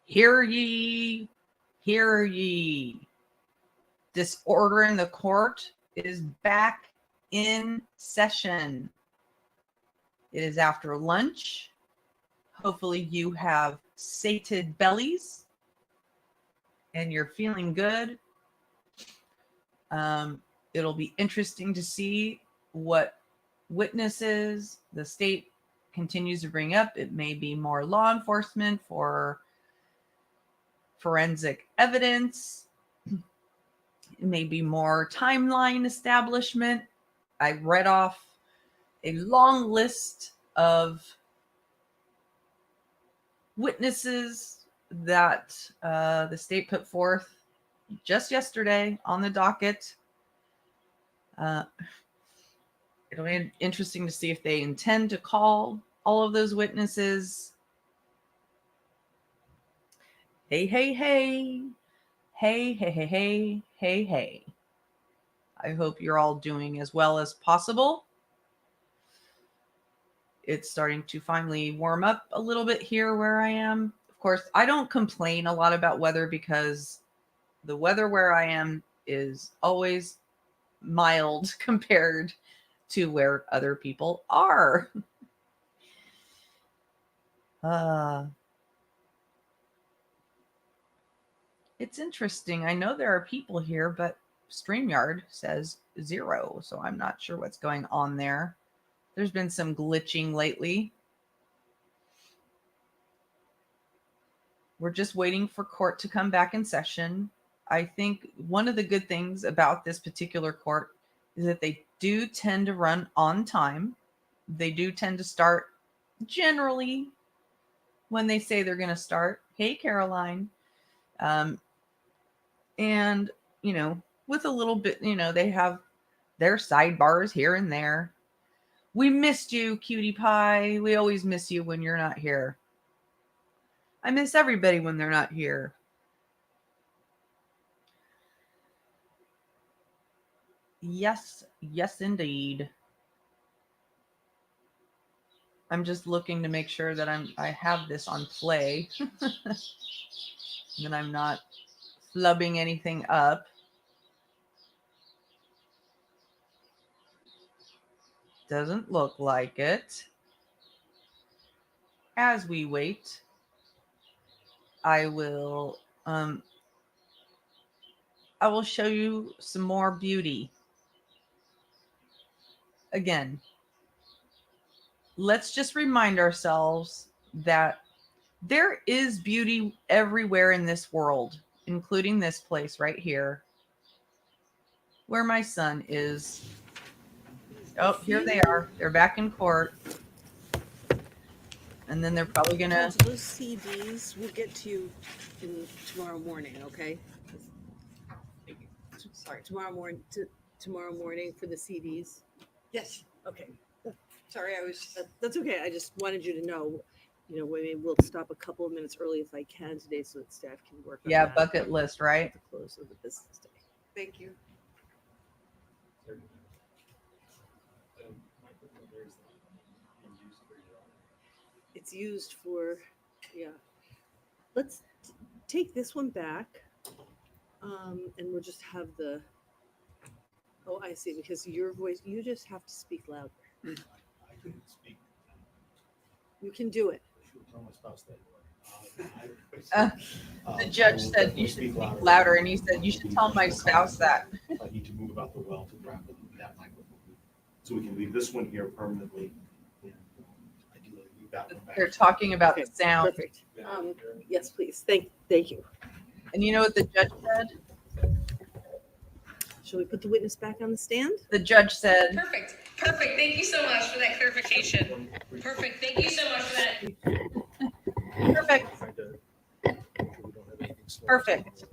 Hear ye, hear ye. Disorder in the court is back in session. It is after lunch. Hopefully you have sated bellies and you're feeling good. It'll be interesting to see what witnesses the state continues to bring up. It may be more law enforcement for forensic evidence. It may be more timeline establishment. I read off a long list of witnesses that the state put forth just yesterday on the docket. It'll be interesting to see if they intend to call all of those witnesses. Hey, hey, hey. Hey, hey, hey, hey, hey, hey. I hope you're all doing as well as possible. It's starting to finally warm up a little bit here where I am. Of course, I don't complain a lot about weather because the weather where I am is always mild compared to where other people are. It's interesting. I know there are people here, but StreamYard says 0, so I'm not sure what's going on there. There's been some glitching lately. We're just waiting for court to come back in session. I think one of the good things about this particular court is that they do tend to run on time. They do tend to start generally when they say they're going to start. Hey, Caroline. And, you know, with a little bit, you know, they have their sidebars here and there. We missed you, cutie pie. We always miss you when you're not here. I miss everybody when they're not here. Yes, yes, indeed. I'm just looking to make sure that I have this on play. And I'm not flubbing anything up. Doesn't look like it. As we wait, I will show you some more beauty. Again, let's just remind ourselves that there is beauty everywhere in this world, including this place right here, where my son is. Oh, here they are. They're back in court. And then they're probably going to... Those CDs will get to you tomorrow morning, okay? Sorry, tomorrow morning for the CDs. Yes. Okay. Sorry, I was. That's okay. I just wanted you to know, you know, maybe we'll stop a couple of minutes early if I can today so that staff can work on that. bucket list, right? At the close of the business day. Thank you. It's used for, yeah. Let's take this one back, and we'll just have the. Oh, I see. Because your voice, you just have to speak louder. I couldn't speak. You can do it. I should tell my spouse that. The judge said you should speak louder, and he said you should tell my spouse that. I need to move about the well to grab that microphone, so we can leave this one here permanently. And ideally leave that one back. They're talking about the sound. Perfect. Yes, please. Thank you. And you know what the judge said? Shall we put the witness back on the stand? The judge said, Perfect. Thank you so much for that clarification. Perfect. Thank you so much for that. Perfect.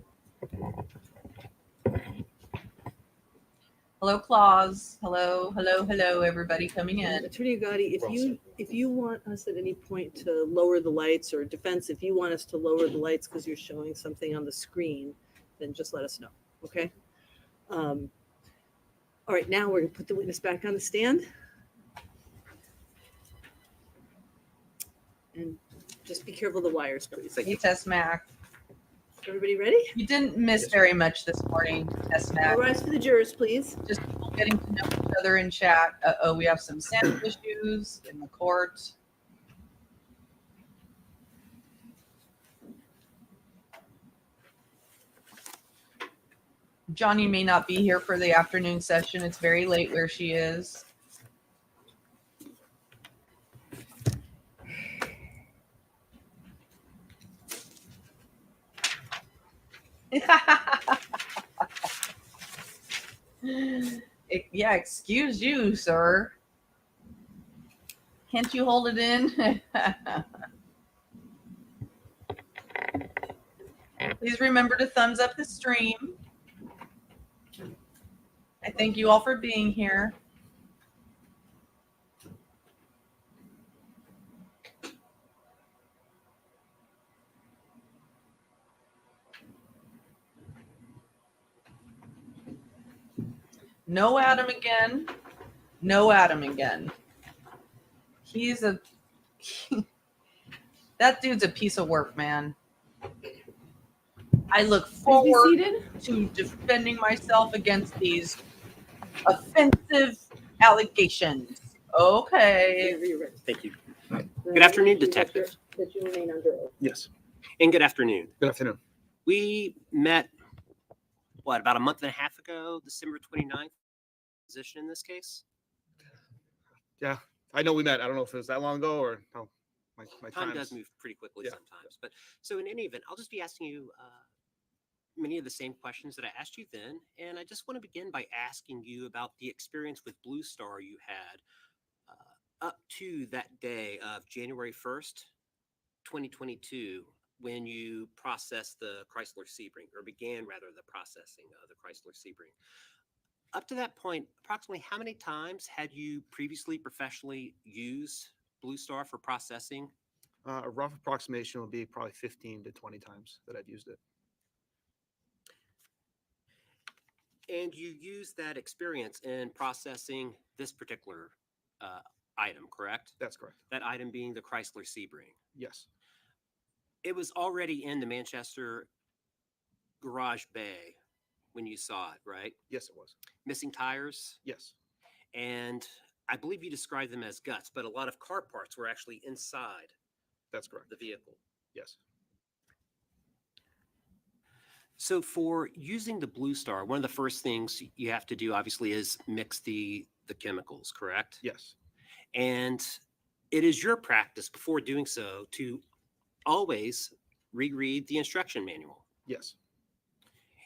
Hello, Claus. Hello, everybody coming in. Attorney Gotti, if you want us at any point to lower the lights, or defense, if you want us to lower the lights because you're showing something on the screen, then just let us know. Okay. All right, now we're going to put the witness back on the stand. And just be careful of the wires, please. You test Mac. Everybody ready? You didn't miss very much this morning, test All Mac. rise for the jurors, please. Just people getting to know each other in chat. We have some sound issues in the court. Johnny may not be here for the afternoon session. It's very late where she is. Yeah, excuse you, sir. Can't you hold it in? Please remember to thumbs up the stream. I thank you all for being here. No Adam again. No Adam again. He's a... that dude's a piece of work, man. I look Please be forward seated. to defending myself against these offensive allegations. Okay. Whenever you're ready. Thank you. Good afternoon, Detective. That you remain under oath. Yes. And good afternoon. Good afternoon. We met, about a month and a half ago, December 29th, position in this case? Yeah, I know we met. I don't know if it was that long ago or no. My Time time's- does move pretty quickly Yeah. sometimes. But so in any event, I'll just be asking you many of the same questions that I asked you then. And I just want to begin by asking you about the experience with Blue Star you had up to that day of January 1st, 2022, when you processed the Chrysler Sebring, or began rather the processing of the Chrysler Sebring. Up to that point, approximately how many times had you previously professionally used Blue Star for processing? A rough approximation would be probably 15 to 20 times that I've used it. And you used that experience in processing this particular item, correct? That's correct. That item being the Chrysler Sebring. Yes. It was already in the Manchester garage bay when you saw it, right? Yes, it was. Missing tires, Yes. and I believe you described them as guts, but a lot of car parts were actually inside That's correct. the vehicle. Yes. So for using the Blue Star, one of the first things you have to do obviously is mix the chemicals, correct? Yes. And it is your practice before doing so to always reread the instruction manual. Yes.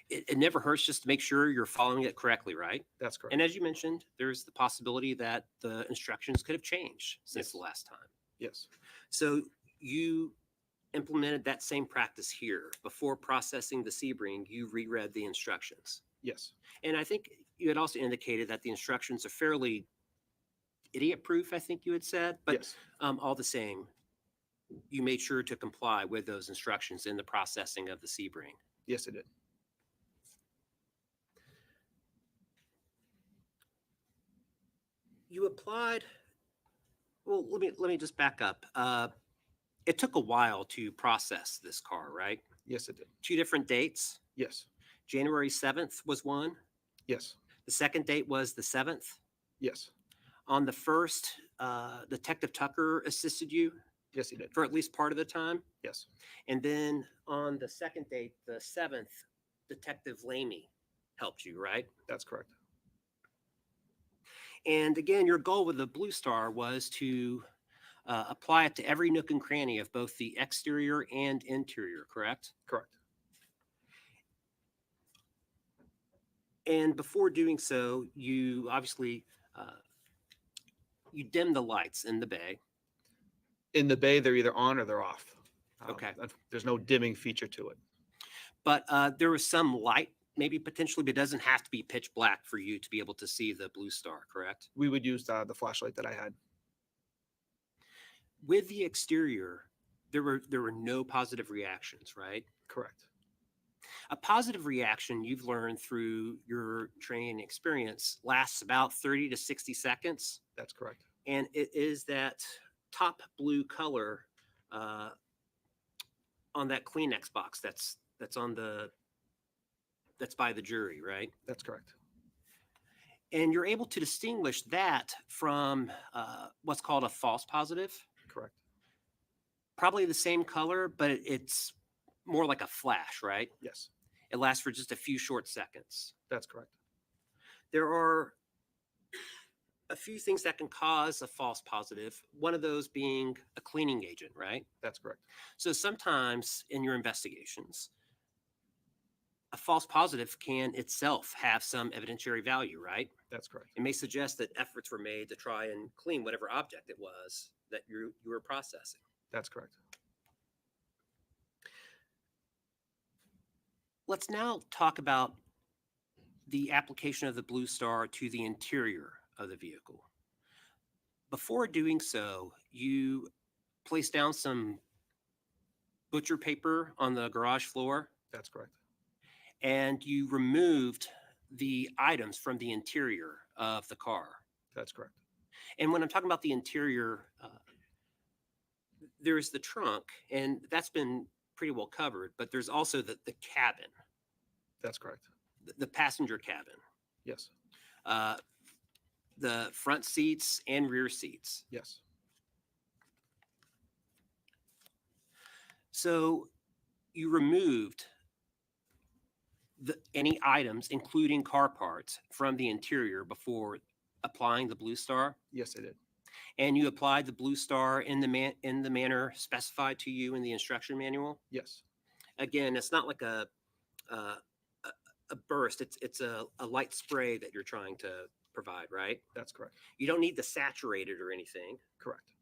It never hurts just to make sure you're following it correctly, right? That's correct. And as you mentioned, there's the possibility that the instructions could have changed since Yes. the last time. Yes. So you implemented that same practice here. Before processing the Sebring, you reread the instructions. Yes. And I think you had also indicated that the instructions are fairly idiot-proof, I think you had said. But Yes. all the same, you made sure to comply with those instructions in the processing of the Sebring. Yes, it did. You applied. Well, let me just back up. It took a while to process this car, right? Yes, it did. 2 different dates. Yes. January 7th was one. Yes. The second date was the 7th. Yes. On the first, Detective Tucker assisted you Yes, he did. for at least part of the time. Yes. And then on the second date, the 7th, Detective Lamy helped you, right? That's correct. And again, your goal with the Blue Star was to apply it to every nook and cranny of both the exterior and interior, correct? Correct. And before doing so, you obviously you dim the lights in the bay. In the bay, they're either on or they're off. Okay. There's no dimming feature to it. But there was some light, maybe potentially, but it doesn't have to be pitch black for you to be able to see the Blue Star, correct? We would use the flashlight that I had. With the exterior, there were no positive reactions, right? Correct. A positive reaction you've learned through your training experience lasts about 30 to 60 seconds. That's correct. And it is that top blue color on that Kleenex box that's by the jury, right? That's correct. And you're able to distinguish that from what's called a false positive. Correct. Probably the same color, but it's more like a flash, right? Yes, It lasts for just a few short seconds. that's correct. There are a few things that can cause a false positive, one of those being a cleaning agent, right? That's correct. So sometimes in your investigations, a false positive can itself have some evidentiary value, right? That's correct. It may suggest that efforts were made to try and clean whatever object it was that you were processing. That's correct. Let's now talk about the application of the blue star to the interior of the vehicle. Before doing so, you place down some butcher paper on the garage floor That's correct. and you removed the items from the interior of the car. That's correct. And when I'm talking about the interior, there's the trunk, and that's been pretty well covered, but there's also the cabin, That's correct. the passenger cabin, Yes. the front seats and rear seats. Yes. So you removed any items, including car parts, from the interior before applying the blue star, Yes, I did. and you applied the blue star in the manner specified to you in the instruction manual. Yes. Again, it's not like a burst. It's a light spray that you're trying to provide, right? That's correct. You don't need to saturate it or anything, Correct.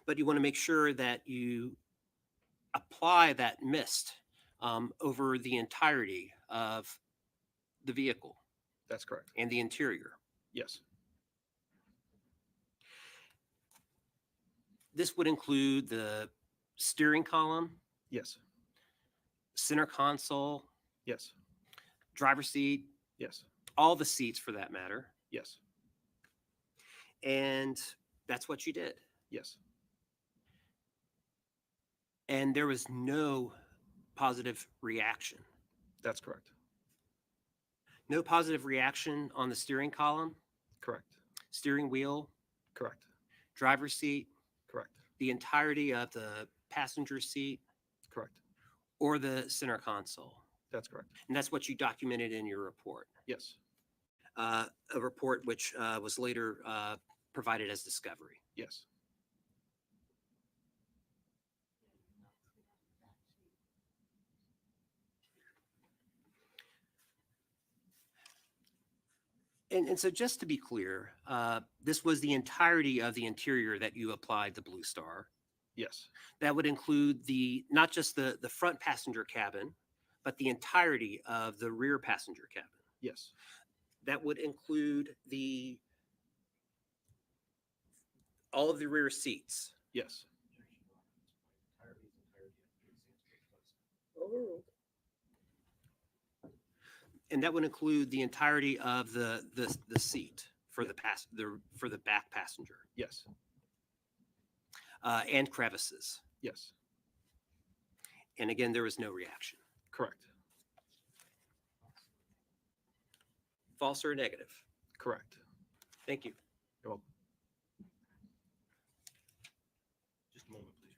but you want to make sure that you apply that mist over the entirety of the vehicle That's correct. and the interior. Yes. This would include the steering column, Yes. center console, Yes. driver's seat, Yes. all the seats for that matter. Yes. And that's what you did. Yes. And there was no positive reaction. That's correct. No positive reaction on the steering column, Correct. steering wheel, Correct. driver's seat, Correct. the entirety of the passenger seat, Correct. or the center console. That's correct. And that's what you documented in your report. Yes. A report which was later provided as discovery. Yes. And so just to be clear, this was the entirety of the interior that you applied the blue star. Yes. That would include not just the front passenger cabin, but the entirety of the rear passenger cabin. Yes. That would include all of the rear seats. Yes. Overruled. And that would include the entirety of the seat for the back passenger, Yes. and crevices. Yes. And again, there was no reaction. Correct. False or negative? Correct. Thank you. You're welcome. Just a moment, please.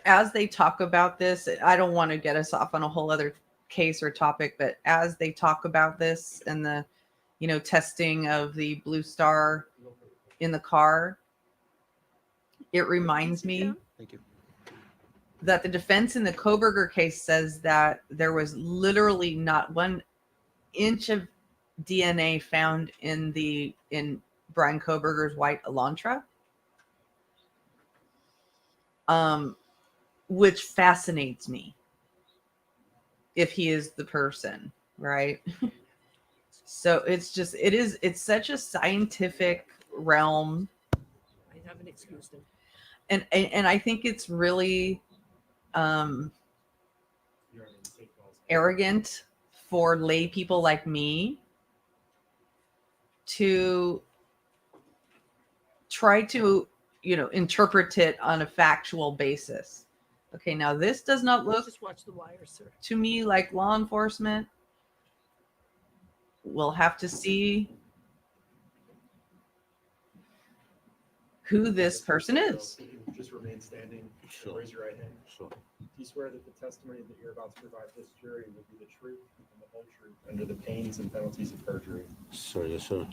As they talk about this, I don't want to get us off on a whole other case or topic, but as they talk about this and the, testing of the blue star in the car, it reminds me Thank you. that the defense in the Koberger case says that there was literally not 1 inch of DNA found in Brian Koberger's white Elantra. Which fascinates me if he is the person, right? So it's such a scientific realm, I haven't excused him. and I think it's really arrogant for lay people like me to try to, interpret it on a factual basis. Okay, now this does not Let's look just watch the wire, sir. to me like law enforcement. We'll have to see who this person is. Just remain standing Sure. raise your right hand. Sure. Do you swear that the testimony that you're about to provide this jury will be the truth and the whole truth under the pains and penalties of perjury? Sir, yes, sir.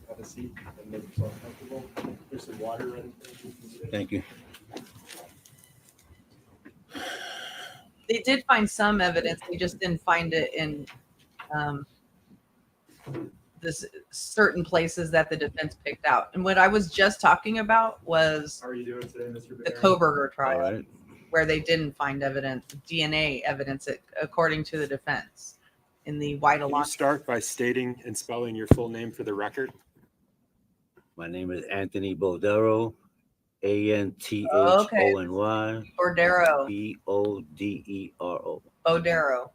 Have a seat and make yourself comfortable. There's some water in. Thank you. They did find some evidence. They just didn't find it in this certain places that the defense picked out. And what I was just talking about was How are you doing today, Mr. the Badero? Koberger trial, All right. where they didn't find evidence, DNA evidence, according to the defense, in the white Can you alon. start by stating and spelling your full name for the record? My name is Anthony Bodero, ANTHONY Bordero. BODERO. Bodero.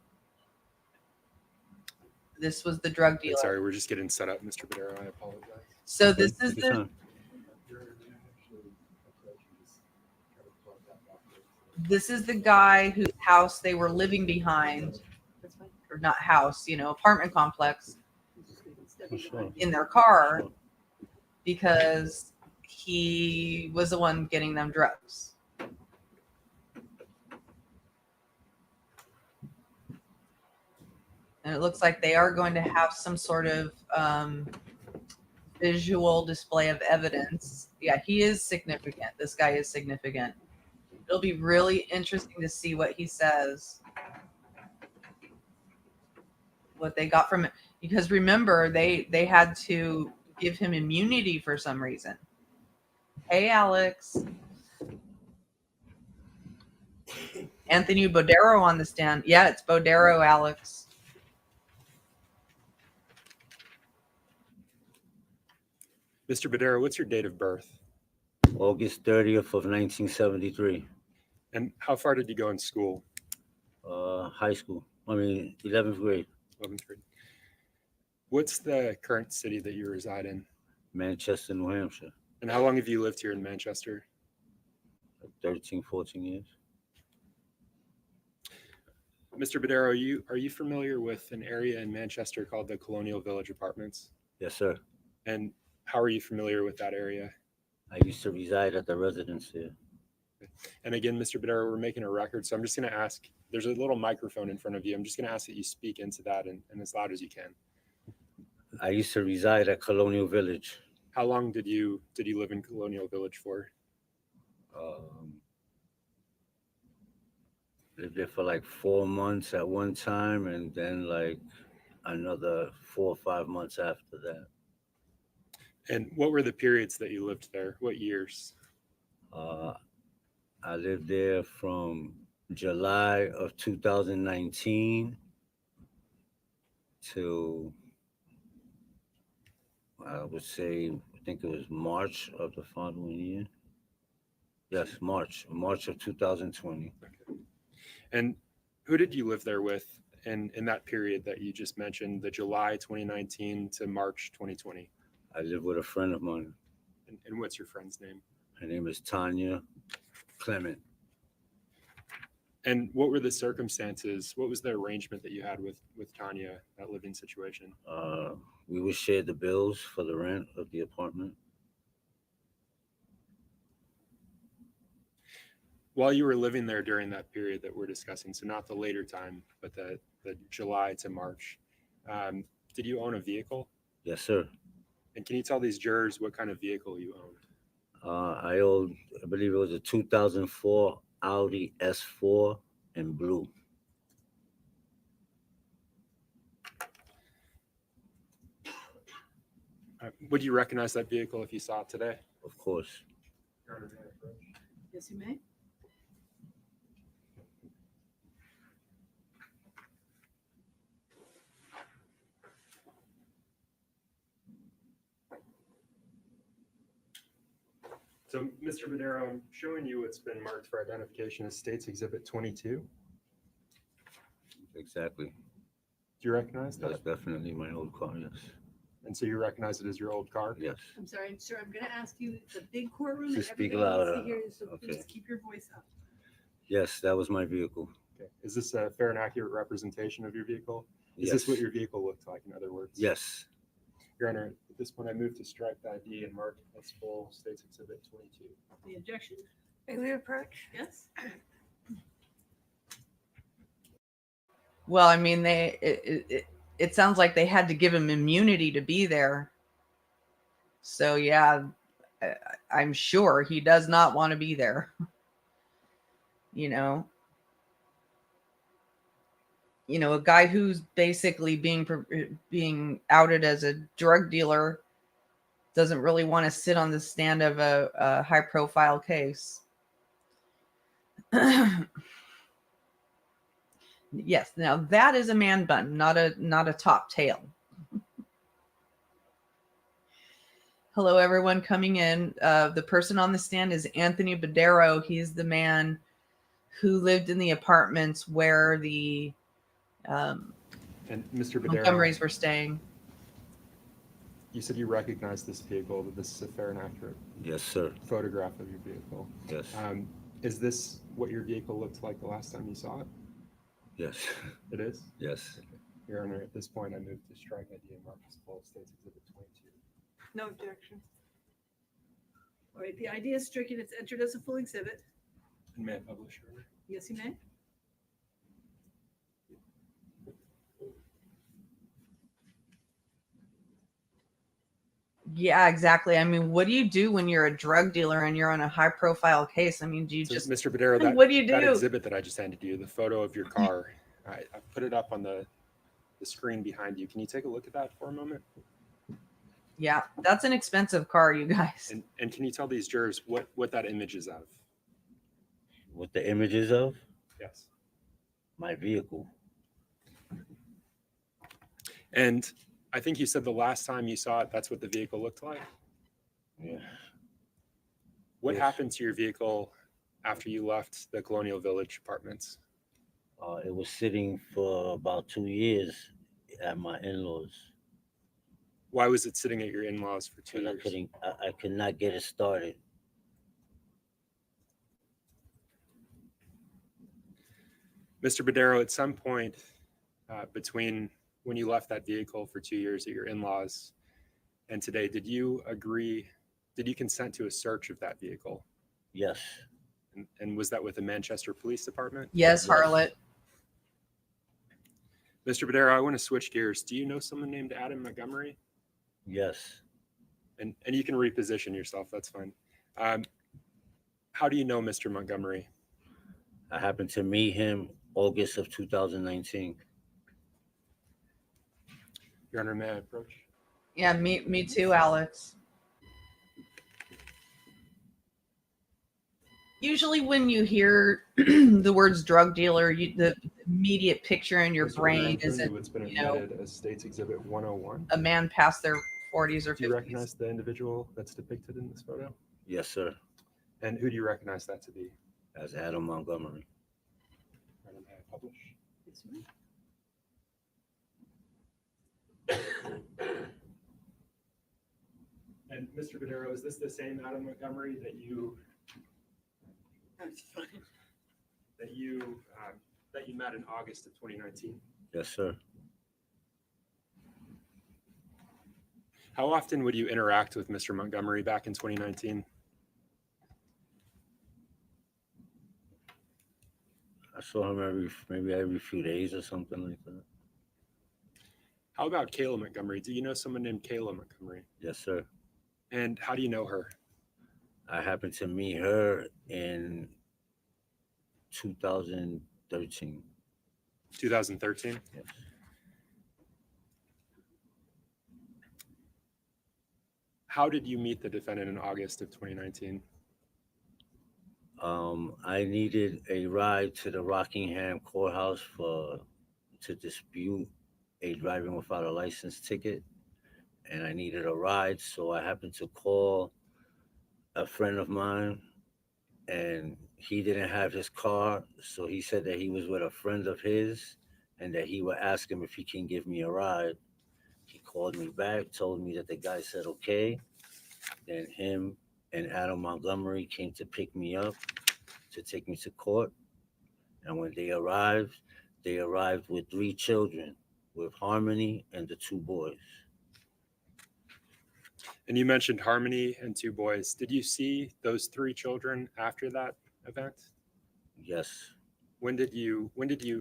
This was the drug dealer. Sorry, we're just getting set up, Mr. Badero. I apologize. So this is Take your the time. guy whose house they were living behind, That's fine. or not house, apartment complex, For sure. in their car Sure. because he was the one getting them drugs. And it looks like they are going to have some sort of visual display of evidence. Yeah, he is significant. This guy is significant. It'll be really interesting to see what he says. What they got from it. Because remember, they had to give him immunity for some reason. Hey, Alex. Anthony Bodero on the stand. Yeah, it's Bodero, Alex. Mr. Badero, what's your date of birth? August 30th of 1973. And how far did you go in school? High school. 11th grade. 11th grade. What's the current city that you reside in? Manchester, New Hampshire. And how long have you lived here in Manchester? 13, 14 years. Mr. Badero, are you familiar with an area in Manchester called the Colonial Village Apartments? Yes, sir. And how are you familiar with that area? I used to reside at the residence here. And again, Mr. Badero, we're making a record, so I'm just going to ask, there's a little microphone in front of you. I'm just going to ask that you speak into that and as loud as you can. I used to reside at Colonial Village. How long did you live in Colonial Village for? Lived there for like 4 months at one time, and then like another 4 or 5 months after that. And what were the periods that you lived there? What years? I lived there from July of 2019 to, I would say, I think it was March of the following year. Yes, March of 2020. Okay. And who did you live there with in that period that you just mentioned, the July 2019 to March 2020? I lived with a friend of mine. And what's your friend's name? Her name is Tanya Clement. And what were the circumstances? What was the arrangement that you had with Tanya, that living situation? We would share the bills for the rent of the apartment. While you were living there during that period that we're discussing, so not the later time, but the July to March, did you own a vehicle? Yes, sir. And can you tell these jurors what kind of vehicle you owned? I believe it was a 2004 Audi S4 in blue. Would you recognize that vehicle if you saw it today? Of course. Yes, you may. So, Mr. Badero, I'm showing you what's been marked for identification as State's Exhibit 22. exactly. Do you recognize That's that? definitely my old car, yes. And so you recognize it as your old car? Yes. I'm sorry, sir, I'm gonna ask you, it's a big courtroom and Just speak everybody needs to louder. hear you, so Okay. please keep your voice up. Yes, that was my vehicle. Okay. Is this a fair and accurate representation of your vehicle? Is Yes. this what your vehicle looked like, in other words? Yes. Your Honor, at this point, I move to strike the ID and mark as full State's Exhibit 22. The objection? May we approach? Yes? Well, I mean, it sounds like they had to give him immunity to be there. So yeah, I'm sure he does not want to be there. You know, a guy who's basically being outed as a drug dealer doesn't really want to sit on the stand of a high profile case. Yes, now that is a man bun, not a top tail. Hello, everyone coming in. The person on the stand is Anthony Badero. He's the man who lived in the apartments where the And Mr. Badero, Montgomerys were staying. you said you recognize this vehicle, that this is a fair and accurate Yes, sir. photograph of your vehicle. Yes. Is this what your vehicle looked like the last time you saw it? Yes. It is? Yes. Your Honor, at this point, I move to strike ID and mark as full State's Exhibit 22. No objection. All right, the ID is stricken, it's entered as a full exhibit. And may I publish, Your Honor? Yes, you may. Yeah, exactly. I mean, what do you do when you're a drug dealer and you're on a high profile case? I mean, do you So, just Mr. Badero, that, what do you that do? exhibit that I just handed you, the photo of your car, I put it up on the screen behind you. Can you take a look at that for a moment? Yeah, that's an expensive car, you guys. And can you tell these jurors what that image is of? What the images of? Yes. My vehicle. And I think you said the last time you saw it, that's what the vehicle looked like. Yeah. What Yes. happened to your vehicle after you left the Colonial Village apartments? It was sitting for about 2 years at my in-laws. Why was it sitting at your in-laws for 2 And years? I could not get it started. Mr. Badero, at some point between when you left that vehicle for 2 years at your in-laws and today, did you consent to a search of that vehicle? Yes. And was that with the Manchester Police Department? Yes, Yes. harlot. Mr. Badero, I want to switch gears. Do you know someone named Adam Montgomery? Yes. And you can reposition yourself. That's fine. How do you know Mr. Montgomery? I happened to meet him August of 2019. Your Honor, may I approach? Yeah, me too, Alex. Usually when you hear the words drug dealer, the immediate picture in your Mr. brain Badero, is what's been you know, admitted as State's Exhibit 101. a man past their 40s or Do you 50s. recognize the individual that's depicted in this photo? Yes, sir. And who do you recognize that to be? As Adam Montgomery. Your Honor, may I publish? Yes, you may. And Mr. Badero, is this the same Adam Montgomery that you That's fine. that you met in August of 2019? Yes, sir. How often would you interact with Mr. Montgomery back in 2019? I saw him maybe every few days or something like that. How about Kayla Montgomery? Do you know someone named Kayla Montgomery? Yes, sir. And how do you know her? I happened to meet her in 2013. 2013? Yes. How did you meet the defendant in August of 2019? I needed a ride to the Rockingham courthouse to dispute a driving without a license ticket, and I needed a ride, so I happened to call a friend of mine, and he didn't have his car, so he said that he was with a friend of his, and that he would ask him if he can give me a ride. He called me back, told me that the guy said okay. Then him and Adam Montgomery came to pick me up to take me to court. And when they arrived with 3 children, with Harmony and the 2 boys. And you mentioned Harmony and 2 boys. Did you see those 3 children after that event? Yes. When did you,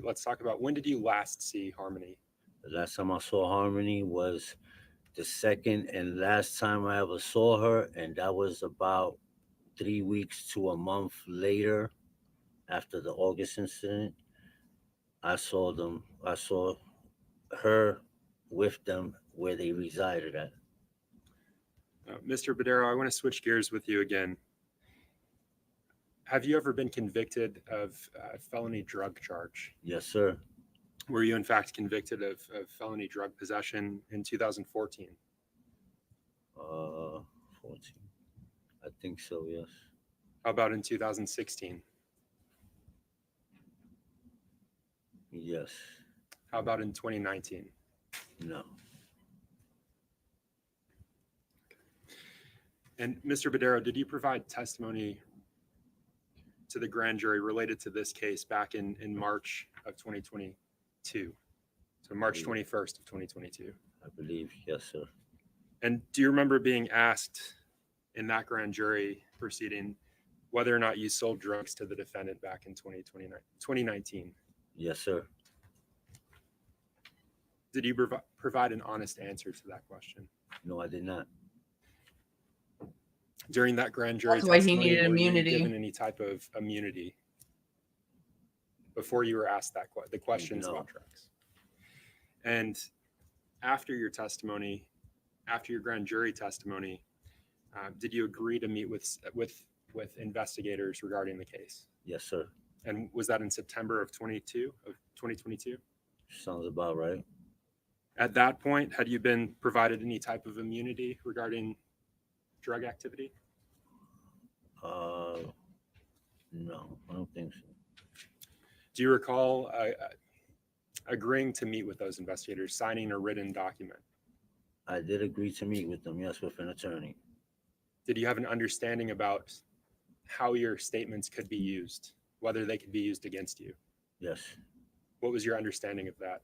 let's talk about when did you last see Harmony? The last time I saw Harmony was the second and last time I ever saw her, and that was about 3 weeks to a month later after the August incident. I saw her with them where they resided at. Mr. Badero, I want to switch gears with you again. Have you ever been convicted of a felony drug charge? Yes, sir. Were you in fact convicted of felony drug possession in 2014? 14. I think so, yes. How about in 2016? Yes. How about in 2019? No. And Mr. Badero, did you provide testimony to the grand jury related to this case back in March of 2022? So March 21st of 2022. I believe, yes, sir. And do you remember being asked in that grand jury proceeding whether or not you sold drugs to the defendant back in 2019? Yes, sir. Did you provide an honest answer to that question? No, I did not. During that grand jury That's why he testimony, needed were you immunity. given any type of immunity before you were asked the questions No. about drugs? And after your testimony, after your grand jury testimony, did you agree to meet with investigators regarding the case? Yes, sir. And was that in September of 2022? Sounds about right. At that point, had you been provided any type of immunity regarding drug activity? No, I don't think so. Do you recall agreeing to meet with those investigators, signing a written document? I did agree to meet with them, yes, with an attorney. Did you have an understanding about how your statements could be used, whether they could be used against you? Yes, What was your understanding of that?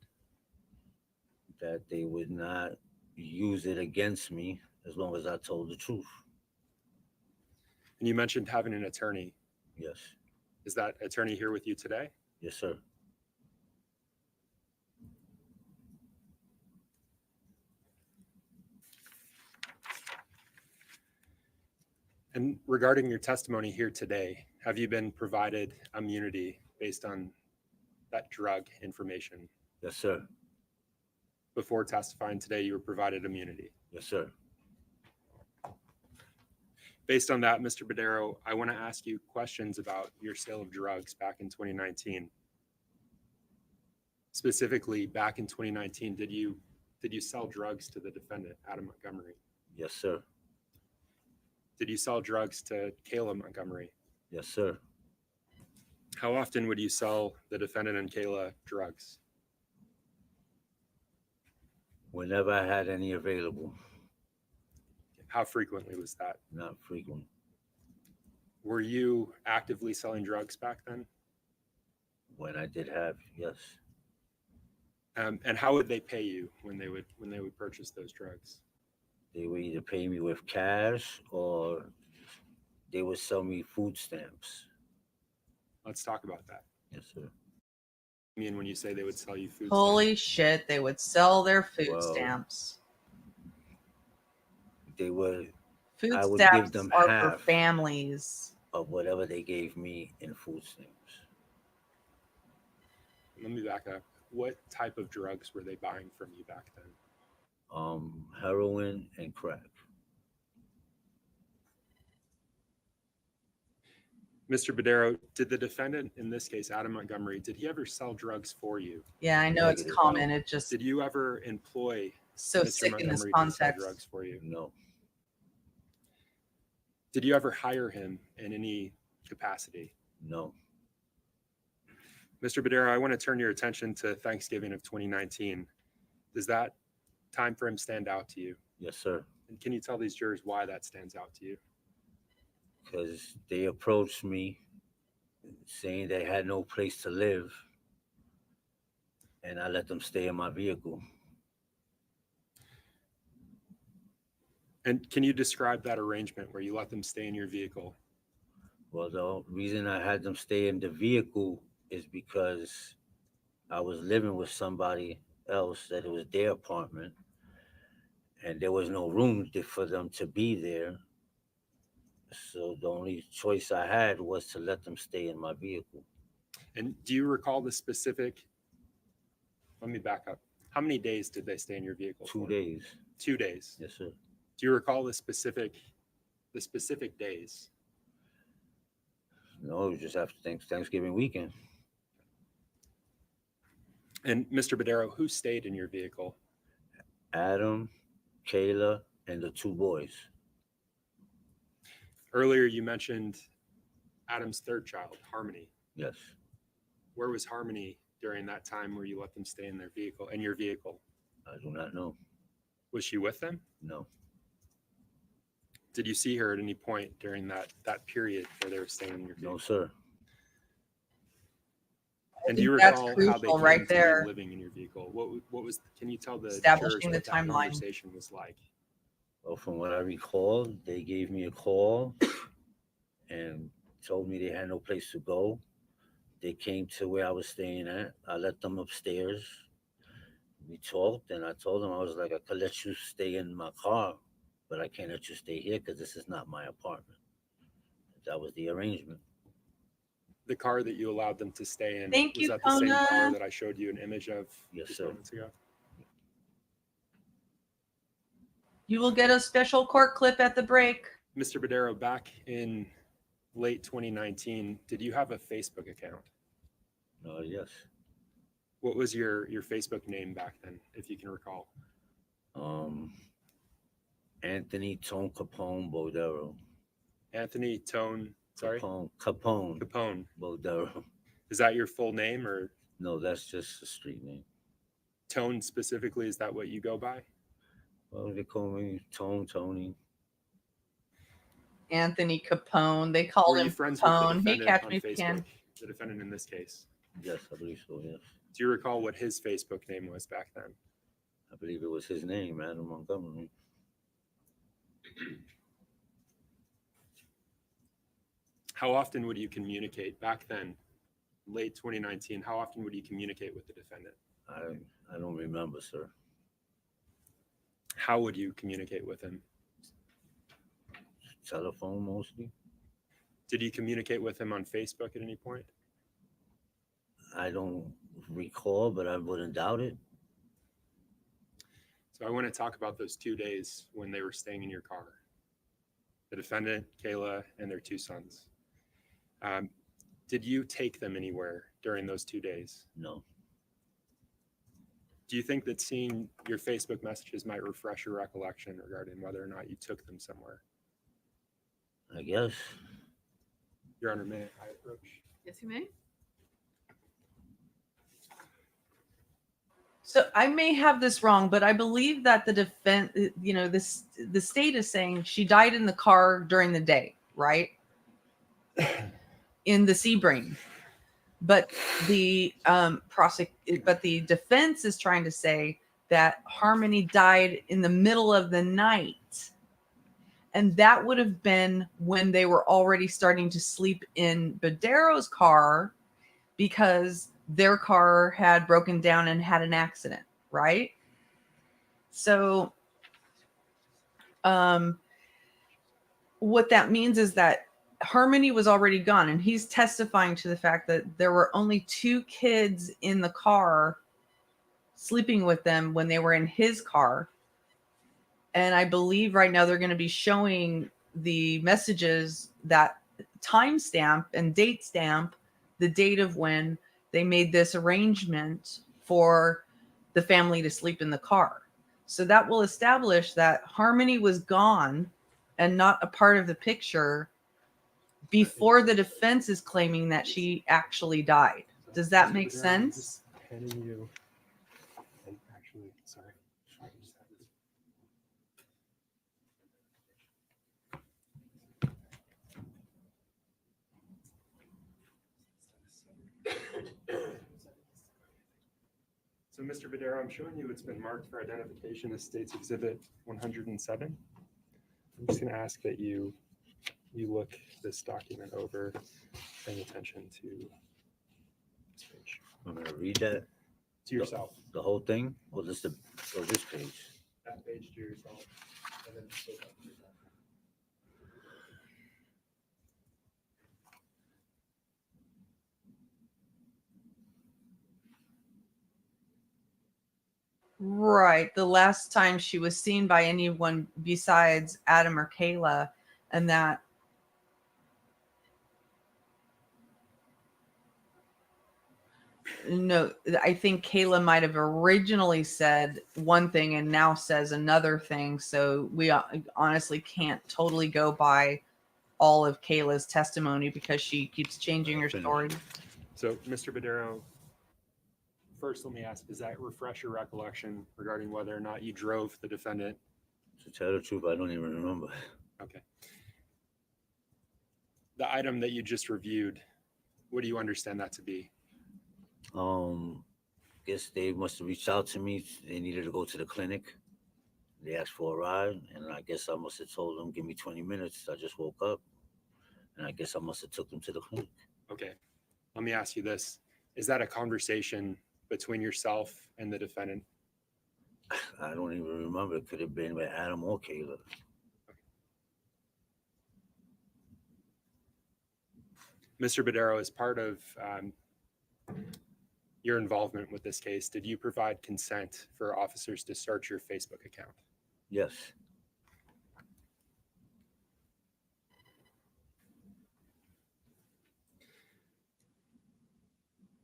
that they would not use it against me as long as I told the truth. And you mentioned having an attorney. Yes, Is that attorney here with you today? yes, sir. And regarding your testimony here today, have you been provided immunity based on that drug information? Yes, sir. Before testifying today, you were provided immunity. Yes, sir. Based on that, Mr. Badero, I want to ask you questions about your sale of drugs back in 2019. Specifically, back in 2019, did you sell drugs to the defendant, Adam Montgomery? Yes, sir. Did you sell drugs to Kayla Montgomery? Yes, sir. How often would you sell the defendant and Kayla drugs? Whenever I had any available, How frequently was that? not frequent. Were you actively selling drugs back then? When I did have, yes. And how would they pay you when they would purchase those drugs? They would either pay me with cash or they would sell me food stamps. Let's talk about that. Yes, sir. I mean, when you say they would sell you food Holy shit, they would sell their food Whoa. stamps. They would, Food I would give stamps them are for half. families. of whatever they gave me in food stamps. Let me back up. What type of drugs were they buying from you back then? Heroin and crack. Mr. Badero, did the defendant, in this case, Adam Montgomery, did he ever sell drugs for you? Yeah, I know it's Negative, common. no. It just Did you ever employ so Mr. sick in this Montgomery to sell context. drugs for you? No, Did you ever hire him in any capacity? no, Mr. Badero, I want to turn your attention to Thanksgiving of 2019. Does that time frame stand out to you? Yes, sir. And can you tell these jurors why that stands out to you? Because they approached me saying they had no place to live, and I let them stay in my vehicle. And can you describe that arrangement where you let them stay in your vehicle? Well, the reason I had them stay in the vehicle is because I was living with somebody else that it was their apartment, and there was no room for them to be there. So the only choice I had was to let them stay in my vehicle. And do you recall the specific, let me back up. How many days did they stay in your vehicle? 2 for? days. 2 days. Yes, sir. Do you recall the specific days? No, it was just after Thanksgiving weekend. And Mr. Badero, who stayed in your vehicle? Adam, Kayla, and the 2 boys. Earlier, you mentioned Adam's third child, Harmony. Yes. Where was Harmony during that time where you let them stay in their vehicle, in your vehicle? I do not know. Was she with them? No. Did you see her at any point during that period where they were staying in your vehicle? No, sir. And do you think that's recall how they crucial came right to there. be living in your vehicle? What was? Can you tell the jurors Establishing the what that timeline. conversation was like? Well, from what I recall, they gave me a call and told me they had no place to go. They came to where I was staying at. I let them upstairs. We talked, and I told them, I was like, I could let you stay in my car, but I can't let you stay here because this is not my apartment. That was the arrangement. The car that you allowed them to stay in, Thank was you, that the same car Kona. that I showed you an image of Yes, just sir. moments ago? You will get a special court clip at the break. Mr. Badero, back in late 2019, did you have a Facebook account? Yes. What was your Facebook name back then, if you can recall? Anthony Tone Capone Bodero. Anthony Tone, sorry? Capone Bodero. Is that your full name, or No, that's just a street name. Tone specifically? Is that what you go by? Well, they call me Tony. Anthony Capone. They called Were you him friends with the Capone. Hey, defendant catch on me if you Facebook? can. The defendant in this case. Yes, I believe so, yes. Do you recall what his Facebook name was back then? I believe it was his name, Adam Montgomery. How often would you communicate back then, late 2019? How often would you communicate with the defendant? I don't remember, sir. How would you communicate with him? Telephone mostly. Did you communicate with him on Facebook at any point? I don't recall, but I wouldn't doubt it. So I want to talk about those 2 days when they were staying in your car. The defendant, Kayla, and their 2 sons. Did you take them anywhere during those 2 days? No. Do you think that seeing your Facebook messages might refresh your recollection regarding whether or not you took them somewhere? I guess. Your Honor, may I approach? Yes, you may. So I may have this wrong, but I believe that the defense, the state is saying she died in the car during the day, right? In the Sebring. But the but the defense is trying to say that Harmony died in the middle of the night. And that would have been when they were already starting to sleep in Badero's car because their car had broken down and had an accident, right? So what that means is that Harmony was already gone, and he's testifying to the fact that there were only 2 kids in the car sleeping with them when they were in his car. And I believe right now they're going to be showing the messages that timestamp and date stamp the date of when they made this arrangement for the family to sleep in the car. So that will establish that Harmony was gone and not a part of the picture before the defense is claiming that she actually died. Does that Mr. make Badero, I'm sense? just handing you, and actually, sorry. I just had this. So, Mr. Badero, I'm showing you it's been marked for identification as State's Exhibit 107. I'm just going to ask that you look this document over, paying attention to this page. I'm gonna read that, To yourself, the whole thing, or just or this page? that page to yourself, and then just look up to your left. Right. The last time she was seen by anyone besides Adam or Kayla, and that no, I think Kayla might have originally said one thing and now says another thing. So we honestly can't totally go by all of Kayla's testimony because she keeps changing her story. So, Mr. Badero, first let me ask, does that refresh your recollection regarding whether or not you drove the defendant? To tell the truth, I don't even remember. Okay. The item that you just reviewed, what do you understand that to be? Guess they must have reached out to me. They needed to go to the clinic. They asked for a ride, and I guess I must have told them, give me 20 minutes. I just woke up, and I guess I must have took them to the clinic. Okay. Let me ask you this. Is that a conversation between yourself and the defendant? I don't even remember. It could have been with Adam or Kayla. Mr. Badero, as part of your involvement with this case, did you provide consent for officers to search your Facebook account? Yes.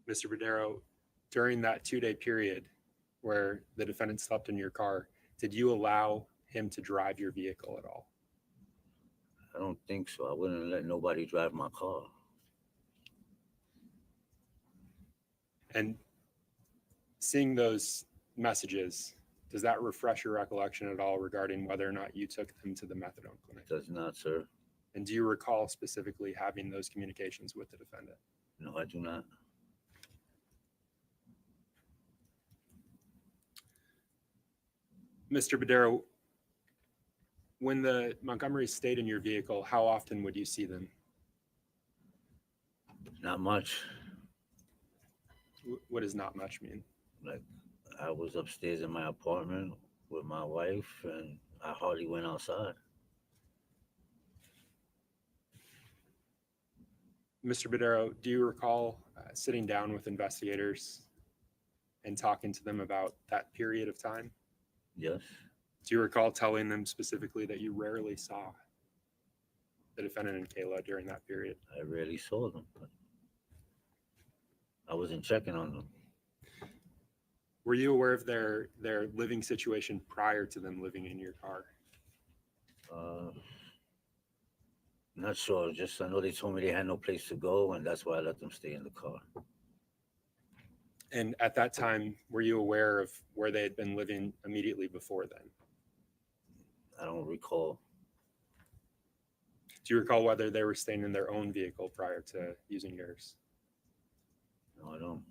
Mr. Badero, during that 2-day period where the defendant slept in your car, did you allow him to drive your vehicle at all? I don't think so. I wouldn't let nobody drive my car. And seeing those messages, does that refresh your recollection at all regarding whether or not you took them to the methadone clinic? Does not, sir. And do you recall specifically having those communications with the defendant? No, I do not. Mr. Badero, when the Montgomery stayed in your vehicle, how often would you see them? Not much. What does not much mean? Like, I was upstairs in my apartment with my wife, and I hardly went outside. Mr. Badero, do you recall sitting down with investigators and talking to them about that period of time? Yes. Do you recall telling them specifically that you rarely saw the defendant and Kayla during that period? I rarely saw them. But I wasn't checking on them. Were you aware of their living situation prior to them living in your car? Not sure. Just I know they told me they had no place to go, and that's why I let them stay in the car. And at that time, were you aware of where they had been living immediately before then? I don't recall. Do you recall whether they were staying in their own vehicle prior to using yours? No, I don't.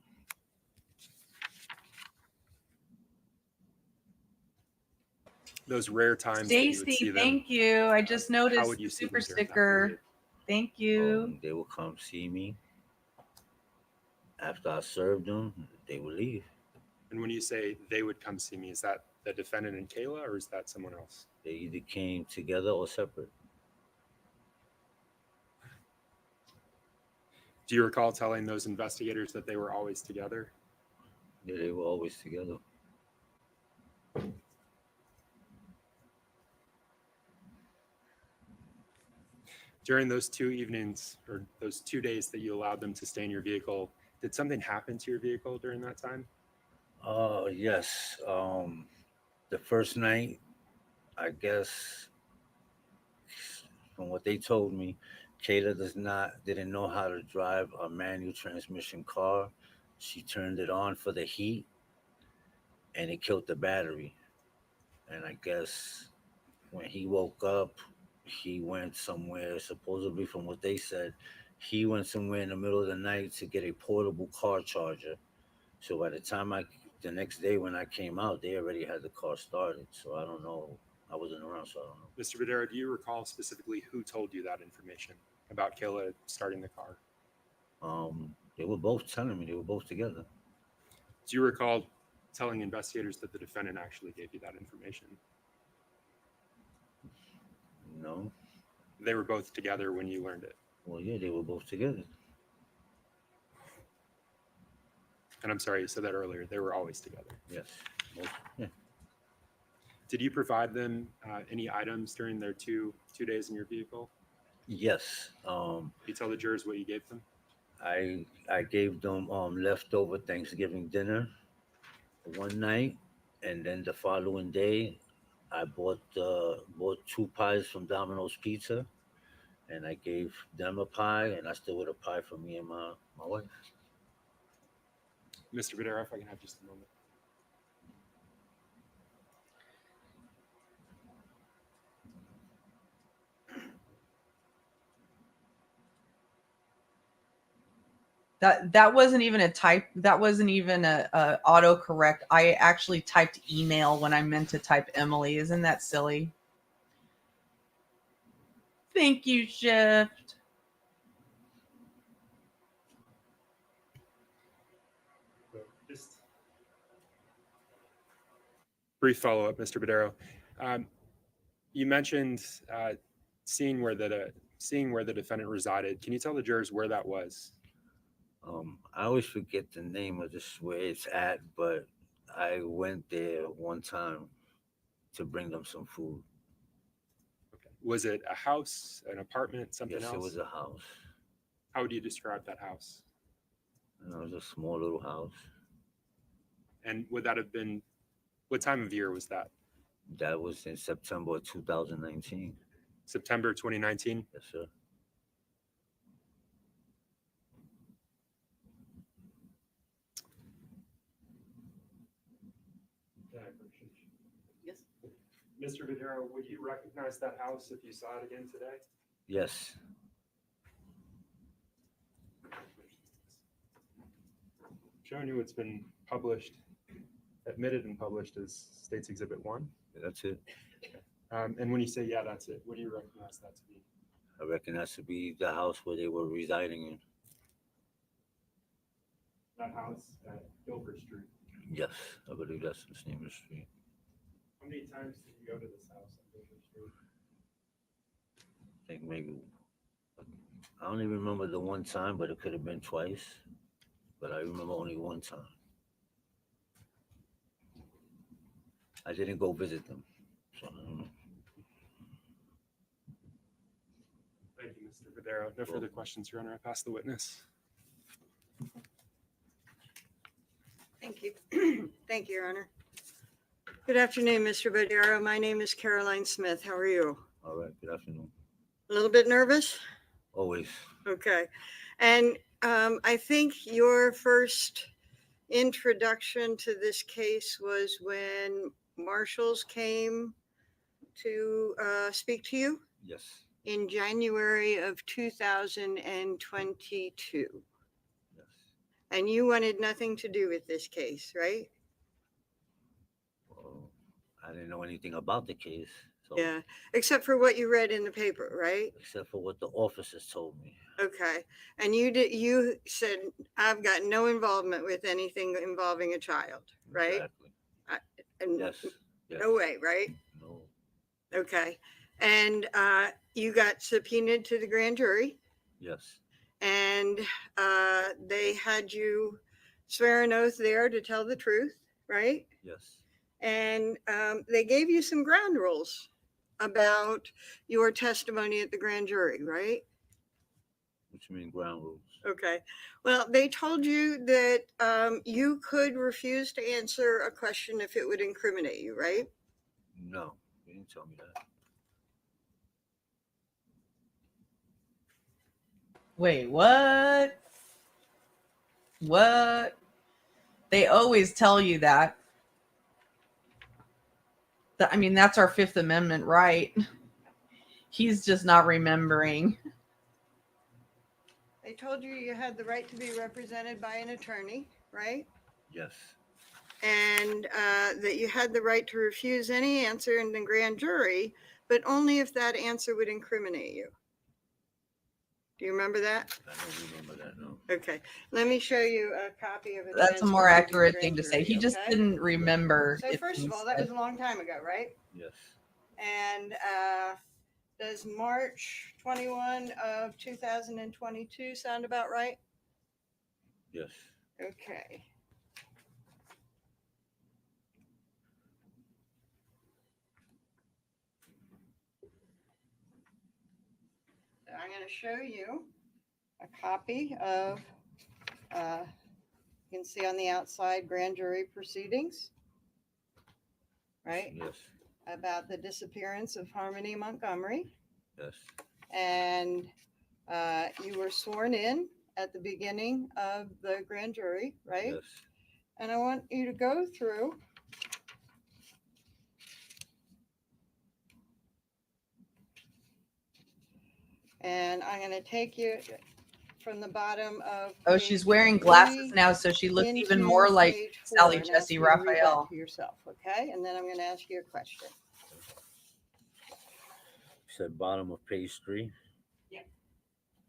Those rare times that you would see Stacy, them, thank you. I just how noticed would the you see super them during that sticker. period? Thank you. They will come see me. After I served them, they will leave. And when you say they would come see me, is that the defendant and Kayla, or is that someone else? They either came together or separate. Do you recall telling those investigators that they were always together? Yeah, they were always together. During those 2 evenings or those 2 days that you allowed them to stay in your vehicle, did something happen to your vehicle during that time? Yes. The first night, I guess, from what they told me, Kayla didn't know how to drive a manual transmission car, she turned it on for the heat, and it killed the battery. And I guess when he woke up, he went somewhere, supposedly from what they said, he went somewhere in the middle of the night to get a portable car charger. So by the time the next day when I came out, they already had the car started. So I don't know. I wasn't around, so I don't know. Mr. Badero, do you recall specifically who told you that information about Kayla starting the car? They were both telling me, they were both together. Do you recall telling investigators that the defendant actually gave you that information? No. They were both together when you learned it. Well, yeah, they were both together. And I'm sorry, you said that earlier. They were always together. Yes. Yeah. Did you provide them any items during their two days in your vehicle? Yes. Can you tell the jurors what you gave them? I gave them leftover Thanksgiving dinner one night, and then the following day, I bought 2 pies from Domino's Pizza, and I gave them a pie, and I still with a pie for me and my wife. Mr. Badero, if I can have just a moment. That wasn't even a type. That wasn't even a autocorrect. I actually typed email when I meant to type Emily. Isn't that silly? Thank you, Shift. Just brief follow-up, Mr. Badero. You mentioned seeing where the defendant resided. Can you tell the jurors where that was? I always forget the name of this where it's at, but I went there one time to bring them some food. Okay. Was it a house, an apartment, something Yes, else? it was a house. How would you describe that house? It was a small little house. And would that have been, what time of year was that? That was in September 2019. September 2019? Yes, sir. Yes. Mr. Badero, would you recognize that house if you saw it again today? Yes. Showing you what's been published, admitted and published as State's Exhibit 1. That's it. And when you say, yeah, that's it, what do you recognize that to be? I reckon that to be the house where they were residing in. That house at Guilford Street. Yes, I believe that's the name of the street. How many times did you go to this house on Guilford Street? I think maybe, I don't even remember the one time, but it could have been twice. But I remember only one time. I didn't go visit them, so I don't know. Thank you, Mr. Badero. No further questions, Your Honor. I pass the witness. Thank you. Thank you, Your Honor. Good afternoon, Mr. Badero. My name is Caroline Smith. How are you? All right, good afternoon. A little bit nervous? Always. Okay. And I think your first introduction to this case was when marshals came to speak to you Yes. in January of 2022. Yes. And you wanted nothing to do with this case, right? Well, I didn't know anything about the case. So, Yeah, except for what you read in the paper, right? except for what the officers told me. Okay. And you said, I've got no involvement with anything involving a child, right? Exactly. And Yes. Yes. no way, right? No. Okay. And you got subpoenaed to the grand jury, Yes. and they had you swear an oath there to tell the truth, right? Yes. And they gave you some ground rules about your testimony at the grand jury, right? Which mean ground rules. Okay. Well, they told you that you could refuse to answer a question if it would incriminate you, right? No, they didn't tell me that. Wait, what? What? They always tell you that. I mean, that's our Fifth Amendment right. He's just not remembering. They told you you had the right to be represented by an attorney, right? Yes. And that you had the right to refuse any answer in the grand jury, but only if that answer would incriminate you. Do you remember that? I don't remember that, no. Okay, let me show you a copy of a That's a more transcript of the accurate grand thing to say. jury, He just okay? didn't remember. So it first being of all, that said. was a long time ago, right? Yes. And does March 21 of 2022 sound about right? Yes. Okay. So I'm going to show you a copy of, you can see on the outside grand jury proceedings, right? Yes. About the disappearance of Harmony Montgomery. Yes. And you were sworn in at the beginning of the grand jury, right? Yes. And I want you to go through and I'm going to take you from the bottom of. Oh, she's page wearing glasses 3 now, so she looks even into more like page 4 Sally and ask Jesse you to read that Raphael. to yourself, okay? And then I'm going to ask you a question. You said bottom of page 3.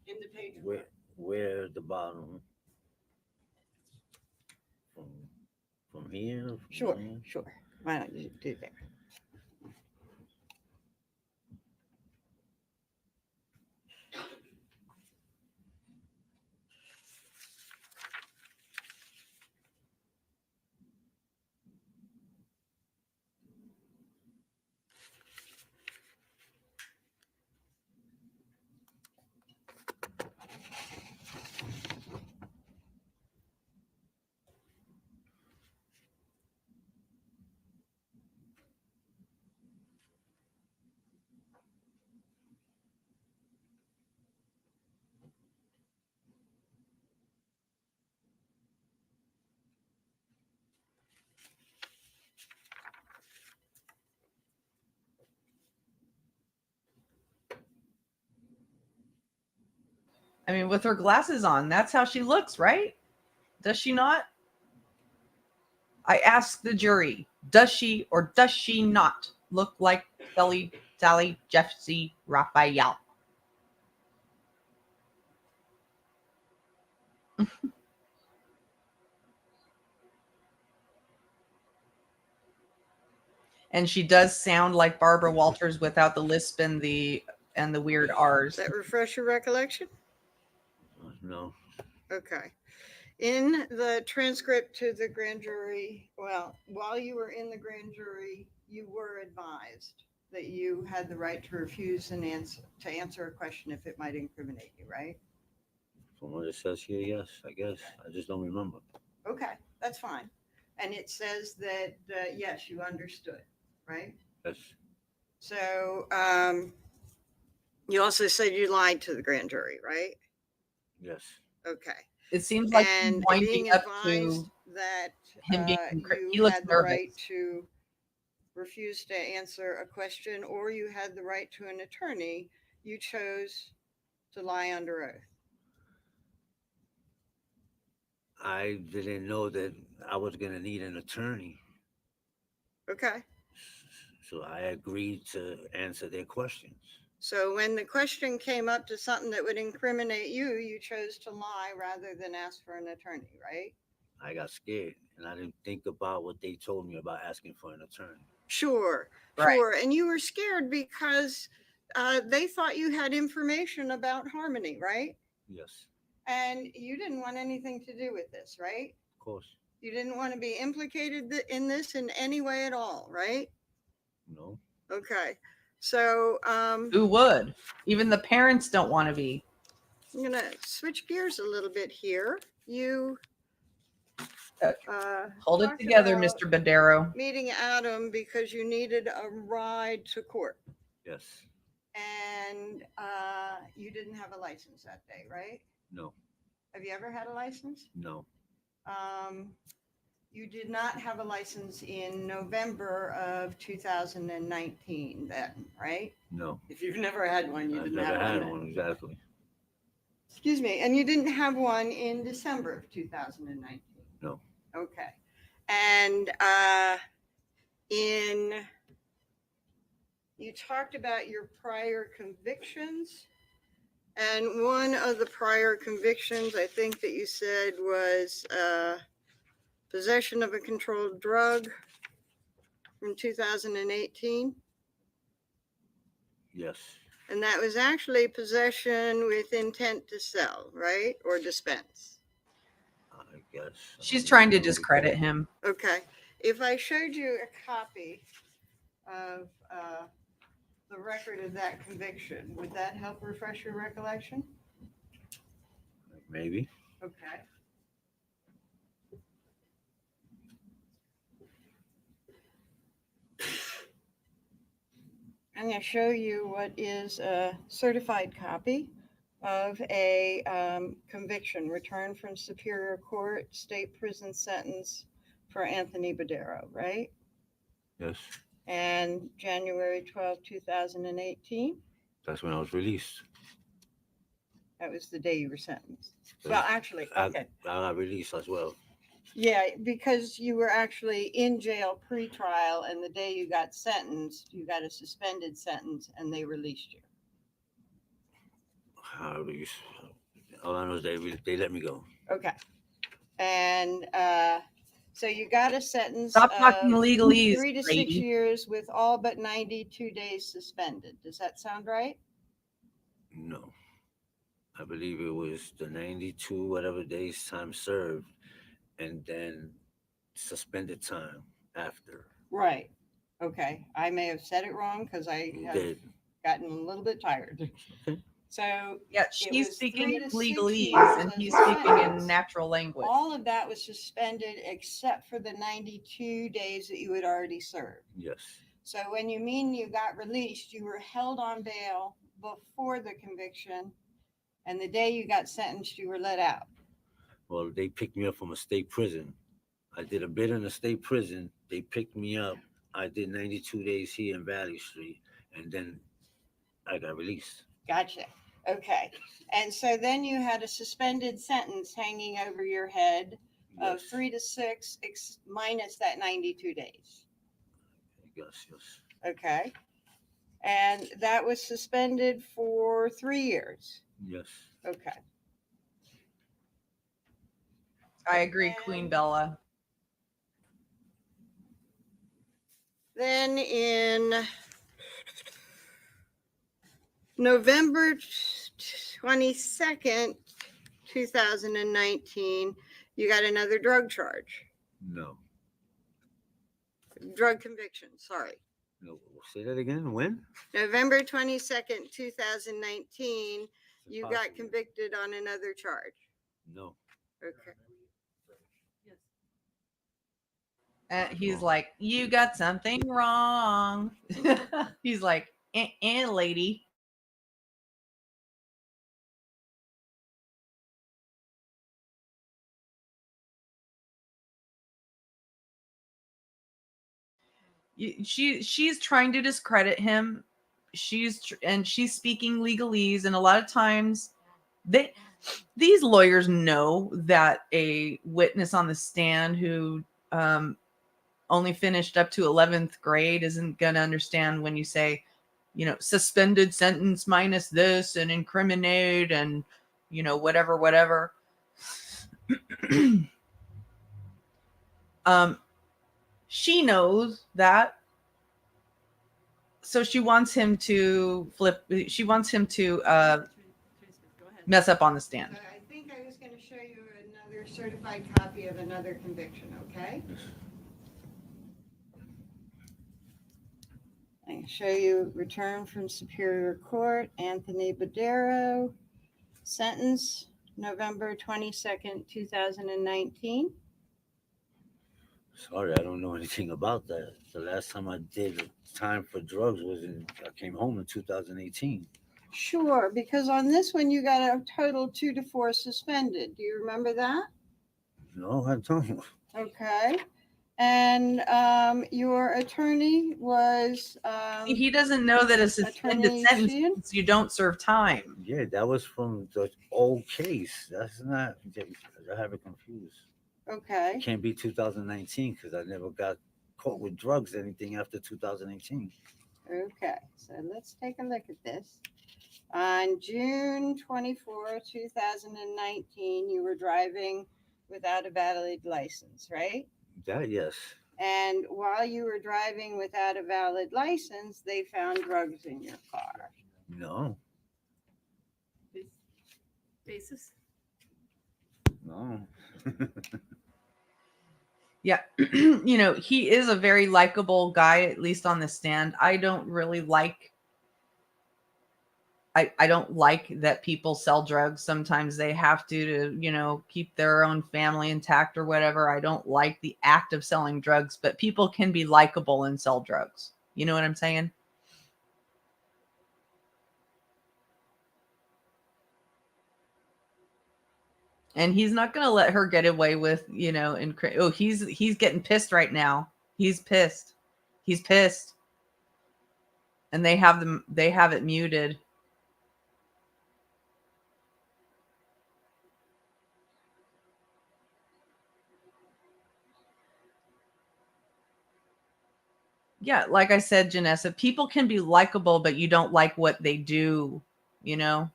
Into page 4. Where at the bottom? From here? From Sure, there? sure. Why don't you do that? I mean, with her glasses on, that's how she looks, right? Does she not? I ask the jury, does she or does she not look like Sally Jesse Raphael? And she does sound like Barbara Walters without the lisp and the weird R's. Does that refresh your recollection? No. Okay. In the transcript to the grand jury, well, while you were in the grand jury, you were advised that you had the right to refuse an answer a question if it might incriminate you, right? From what it says here, yes, I guess. I just don't remember. Okay, that's fine. And it says that, yes, you understood, right? Yes. So you also said you lied to the grand jury, right? Yes. Okay. It seems like he's And winding being up advised to that him being. He you looks had the nervous. right to refuse to answer a question or you had the right to an attorney, you chose to lie under oath. I didn't know that I was going to need an attorney. Okay. So I agreed to answer their questions. So when the question came up to something that would incriminate you, you chose to lie rather than ask for an attorney, right? I got scared and I didn't think about what they told me about asking for an attorney. Sure, Right. sure. And you were scared because they thought you had information about Harmony, right? Yes, And you didn't want anything to do with this, right? of course. You didn't want to be implicated in this in any way at all, right? No. Okay. So Who would? Even the parents don't want to be. I'm going to switch gears a little bit here. You Hold it talked together, about Mr. Badero. meeting Adam because you needed a ride to court. Yes. And you didn't have a license that day, right? No. Have you ever had a license? No. You did not have a license in November of 2019 then, right? No, If you've never had one, you I've didn't never have had then. one, exactly. Excuse me, and you didn't have one in December of 2019? No. Okay. And you talked about your prior convictions, and one of the prior convictions I think that you said was possession of a controlled drug from 2018. Yes, And that was actually possession with intent to sell, right? Or dispense. I guess. She's trying to I don't discredit recall. him. Okay. If I showed you a copy of the record of that conviction, would that help refresh your recollection? Maybe. Okay. I'm going to show you what is a certified copy of a conviction returned from Superior Court state prison sentence for Anthony Badero, right? Yes, And January 12, 2018, that's when I was released. that was the day you were sentenced. Well, actually, okay. I got released as well. Yeah, because you were actually in jail pre-trial, and the day you got sentenced, you got a suspended sentence, and they released you. I released. All I know is they let me go. Okay. And so you got a sentence Stop talking of legalese, 3 to 6 lady. years with all but 92 days suspended. Does that sound right? No, I believe it was the 92 whatever days time served, and then suspended time after. Right. Okay. I may have said it wrong because I You have did. gotten a little bit tired. Okay. So Yeah, was she's speaking 3 in to 6 legalese years and as he's a speaking in sentence. natural language. all of that was suspended except for the 92 days that you had already served. Yes. So when you mean you got released, you were held on bail before the conviction, and the day you got sentenced, you were let out. Well, they picked me up from a state prison. I did a bit in a state prison. They picked me up. I did 92 days here in Valley Street, and then I got released. Gotcha. Okay. And so then you had a suspended sentence hanging over your head of Yes. 3 to 6 minus that 92 days. Yes. Okay. And that was suspended for 3 years. Yes. Okay. I agree, Queen Bella. Then in November 22nd, 2019, you got another drug charge, No. drug conviction, sorry. No. Say that again. When? November 22nd, 2019, you got Possibly. convicted on another charge. No. Okay. He's like, you got something wrong. He's like, lady. She's trying to discredit him. She's speaking legalese, and a lot of times these lawyers know that a witness on the stand who only finished up to 11th grade isn't going to understand when you say, suspended sentence minus this and incriminate and, whatever. She knows that. So she wants him to mess up on the stand. So I think I was going to show you another certified copy of another conviction, okay? I can show you return from Superior Court, Anthony Badero, sentence November 22nd, 2019. Sorry, I don't know anything about that. The last time I did time for drugs was I came home in 2018. Sure, because on this one you got a total 2 to 4 suspended. Do you remember that? No, I don't. Okay. And your attorney was He doesn't know that a suspended Attorney sentence Sheehan? means you don't serve time. Yeah, that was from the old case. That's not. I have it confused. Okay. It can't be 2019 because I never got caught with drugs or anything after 2018. Okay. So let's take a look at this. On June 24, 2019, you were driving without a valid license, right? That yes. And while you were driving without a valid license, they found drugs in your car. No. Basis. No. Yeah. You know, he is a very likable guy, at least on the stand. I don't really like I don't like that people sell drugs. Sometimes they have to, you know, keep their own family intact or whatever. I don't like the act of selling drugs, but people can be likable and sell drugs. You know what I'm saying? And he's not going to let her get away with, you know, oh, he's getting pissed right now. He's pissed. He's pissed. And they have it muted. Yeah, like I said, Janessa, people can be likable, but you don't like what they do, you know?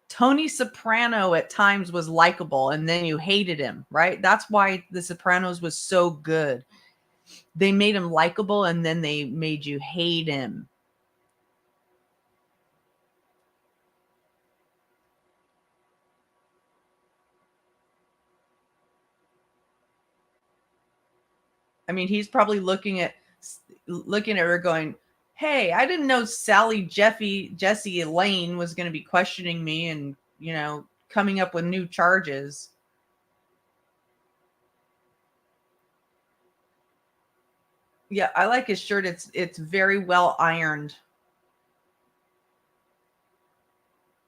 Tony Soprano at times was likable and then you hated him, right? That's why The Sopranos was so good. They made him likable and then they made you hate him. I mean, he's probably looking at her going, "Hey, I didn't know Jesse Elaine was going to be questioning me and, you know, coming up with new charges." Yeah, I like his shirt. It's very well ironed.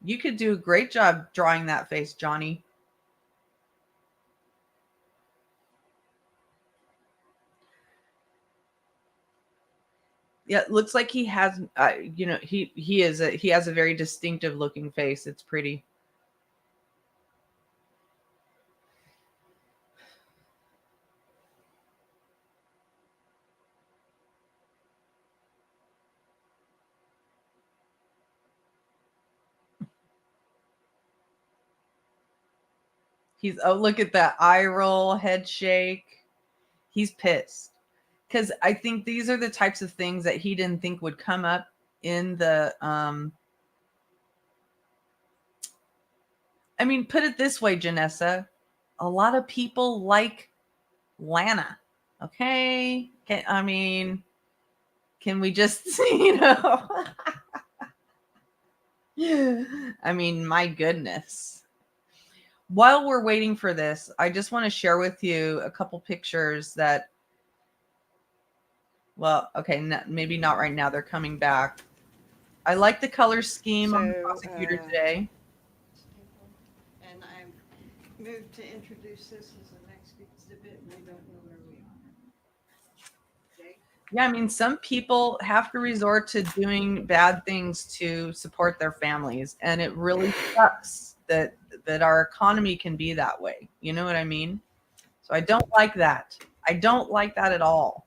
You could do a great job drawing that face, Johnny. Yeah, it looks like he has, you know, he has a very distinctive looking face. It's pretty. Oh, look at that eye roll, head shake. He's pissed because I think these are the types of things that he didn't think would come up in the. I mean, put it this way, Janessa. A lot of people like Lana. Okay, I mean, can we just, you know? I mean, my goodness. While we're waiting for this, I just want to share with you a couple pictures that, well, okay, maybe not right now. They're coming back. I like the color scheme on the prosecutor today. And I moved to introduce this as the next exhibit, and we don't know where we are. Okay. Yeah, I mean, some people have to resort to doing bad things to support their families, and it really sucks that our economy can be that way. You know what I mean? So I don't like that. I don't like that at all.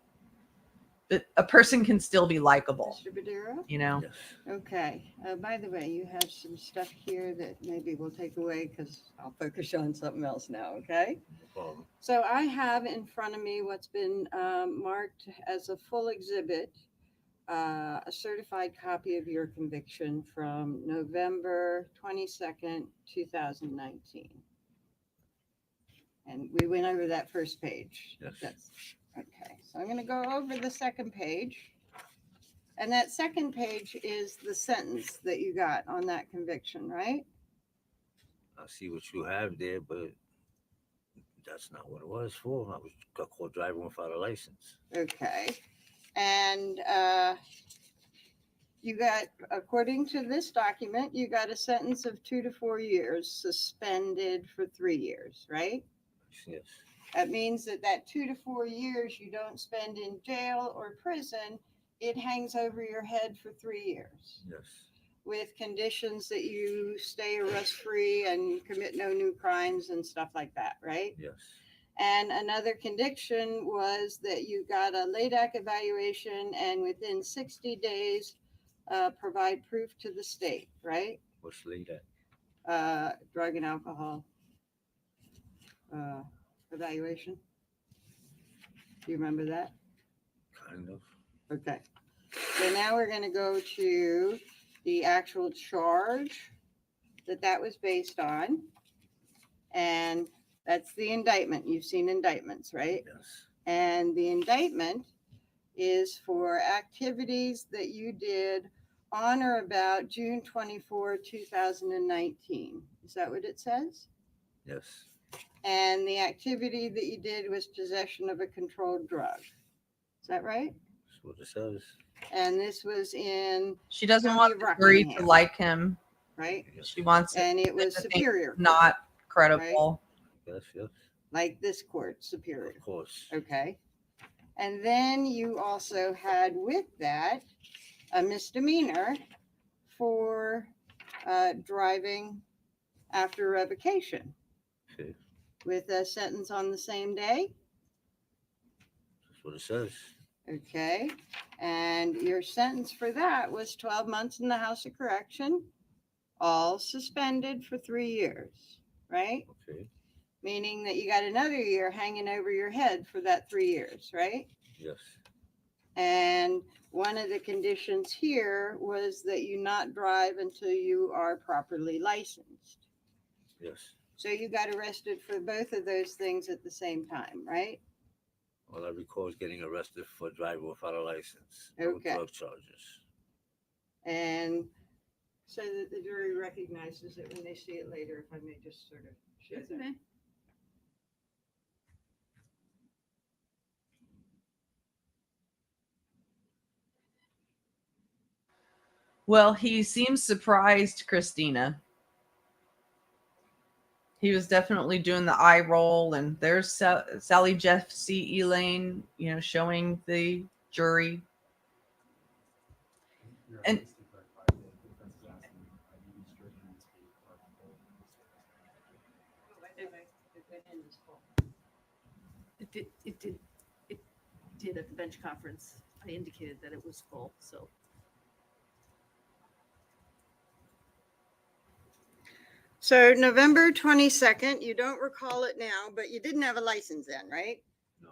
But a person can still be likable, Mr. Badero? you know? Yes. Okay. By the way, you have some stuff here that maybe we'll take away because I'll focus on something else now, okay? No problem. So I have in front of me what's been marked as a full exhibit, a certified copy of your conviction from November 22nd, 2019. And we went over that first page. Yes. That's okay. So I'm going to go over the second page. And that second page is the sentence that you got on that conviction, right? I see what you have there, but that's not what it was for. I got caught driving without a license. Okay. And you got, according to this document, you got a sentence of 2 to 4 years, suspended for 3 years, right? Yes. That means that 2 to 4 years you don't spend in jail or prison, it hangs over your head for 3 years Yes. with conditions that you stay arrest free and commit no new crimes and stuff like that, right? Yes. And another condition was that you got a LADAC evaluation and within 60 days provide proof to the state, right? What's late at? Drug and alcohol evaluation. Do you remember that? Kind of. Okay. So now we're going to go to the actual charge that was based on. And that's the indictment. You've seen indictments, right? Yes. And the indictment is for activities that you did on or about June 24, 2019. Is that what it says? Yes. And the activity that you did was possession of a controlled drug. Is that right? That's what it says. And this was in, She doesn't County want of the jury to Rockingham. like him. right? Yes. She wants it And it was to think Superior Court, not credible. Yes. Yes. like this court, Superior. Of course. Okay. And then you also had with that a misdemeanor for driving after revocation Okay. with a sentence on the same day. That's what it says. Okay. And your sentence for that was 12 months in the House of Correction, all suspended for 3 years, right? Okay. Meaning that you got another year hanging over your head for that 3 years, right? Yes. And one of the conditions here was that you not drive until you are properly licensed. Yes. So you got arrested for both of those things at the same time, right? All I recall is getting arrested for driving without a license. Okay. No drug charges. And so that the jury recognizes it when they see it later, if I may just sort of show that. Well, he seems surprised, Christina. He was definitely doing the eye roll, and there's Sally Jesse Elaine, showing the jury. And- Just to clarify, the defense is asking, you straight hands be It did at the bench conference. I indicated that it was full, so. So November 22nd, you don't recall it now, but you didn't have a license then, right? No.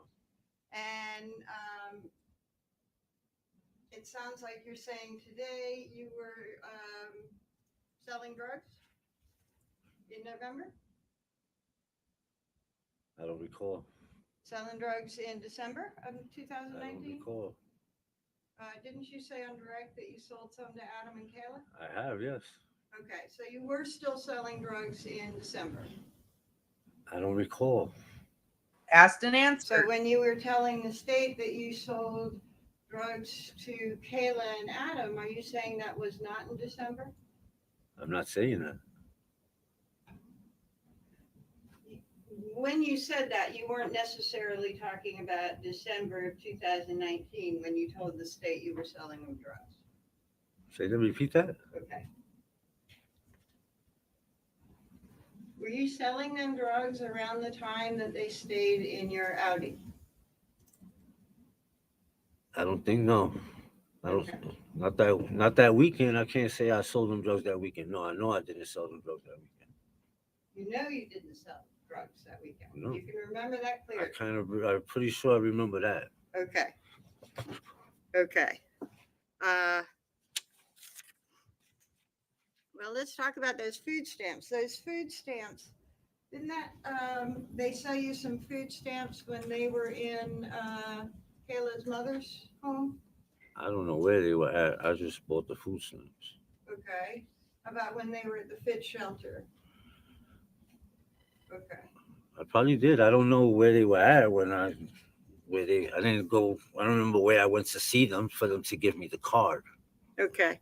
And it sounds like you're saying today you were selling drugs in November? I don't recall. Selling drugs in December of I don't 2019? recall. Didn't you say on direct that you sold some to Adam and Kayla? I have, yes. Okay, so you were still selling drugs in December. I don't recall. Asked and So answered. when you were telling the state that you sold drugs to Kayla and Adam, are you saying that was not in December? I'm not saying that. When you said that, you weren't necessarily talking about December of 2019 when you told the state you were selling them drugs. Say that, repeat that? Okay. Were you selling them drugs around the time that they stayed in your Audi? I don't think, no. I don't, Okay. not that weekend. I can't say I sold them drugs that weekend. No, I know I didn't sell them drugs that weekend. You know you didn't sell drugs that weekend. No. You can remember that I clearly. I'm pretty sure I remember that. Okay. Okay. Well, let's talk about those food stamps. Those food stamps, didn't that, they sell you some food stamps when they were in Kayla's mother's home? I don't know where they were at. I just bought the food stamps. Okay. How about when they were at the fit shelter? Okay. I probably did. I don't know where they were at I didn't go. I don't remember where I went to see them for them to give me the card. Okay.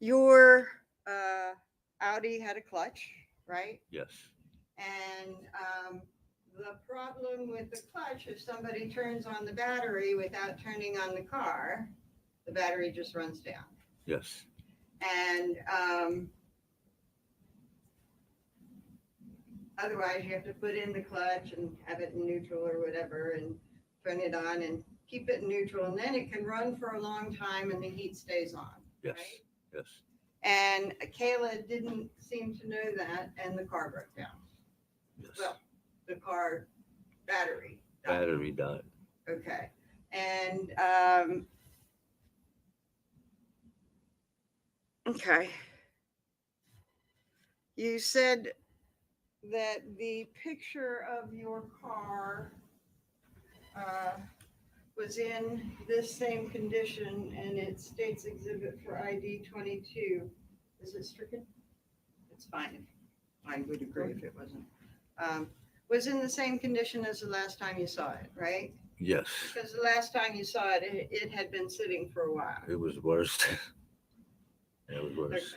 Your Audi had a clutch, right? Yes. And the problem with the clutch, if somebody turns on the battery without turning on the car, the battery just runs down. Yes. And otherwise, you have to put in the clutch and have it in neutral or whatever and turn it on and keep it in neutral. And then it can run for a long time and the heat stays on. Yes. Right? Yes. And Kayla didn't seem to know that, and the car broke down. Yes. Well, the car battery died. Battery died. Okay. And okay. You said that the picture of your car was in this same condition, and it states exhibit for ID 22. Is it stricken? It's fine. I would agree if it wasn't. Was in the same condition as the last time you saw it, right? Yes. Because the last time you saw it, it had been sitting for a while. It was worse. It was worse.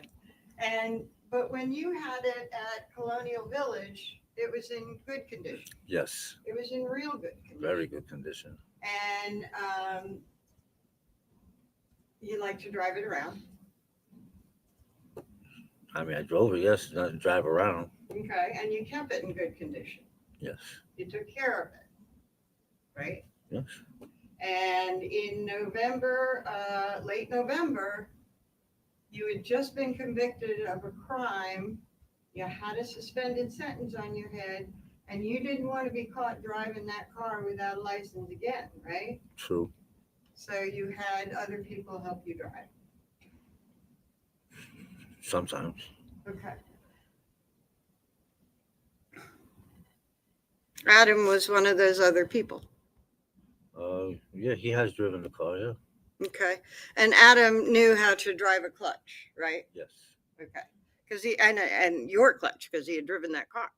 Okay. But when you had it at Colonial Village, it was in good condition. Yes. It was in real good condition. Very good condition. And you like to drive it around. I mean, I drove it, yes, not to drive around. Okay. And you kept it in good condition. Yes. You took care of it, right? Yes. And in November, late November, you had just been convicted of a crime. You had a suspended sentence on your head, and you didn't want to be caught driving that car without a license again, right? True. So you had other people help you drive. Sometimes. Okay. Adam was one of those other people. Yeah, he has driven the car, yeah. Okay. And Adam knew how to drive a clutch, right? Yes. Okay. Because and your clutch, because he had driven that car.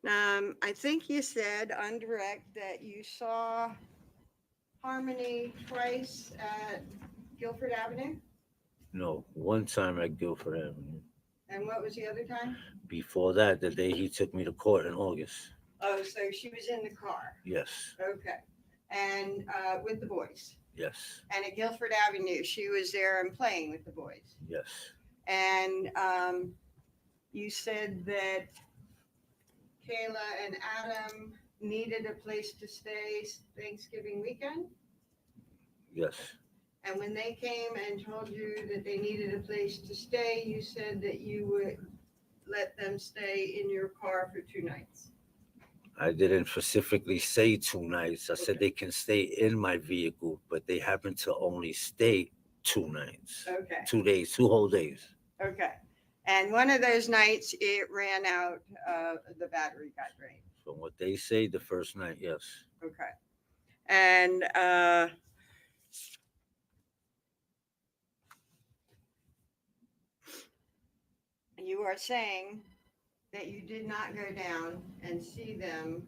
I think you said on direct that you saw Harmony twice at Guilford Avenue. No, one time at Guilford Avenue. And what was the other time? Before that, the day he took me to court in August. Oh, so she was in the car. Yes. Okay. And with the boys. Yes. And at Guilford Avenue, she was there and playing with the boys. Yes. And you said that Kayla and Adam needed a place to stay Thanksgiving weekend. Yes. And when they came and told you that they needed a place to stay, you said that you would let them stay in your car for 2 nights. I didn't specifically say 2 nights. I said they can stay in my vehicle, but they happen to only stay 2 nights. Okay. 2 days, 2 whole days. Okay. And one of those nights it ran out, the battery got drained. From what they say, the first night, yes. Okay. And you are saying that you did not go down and see them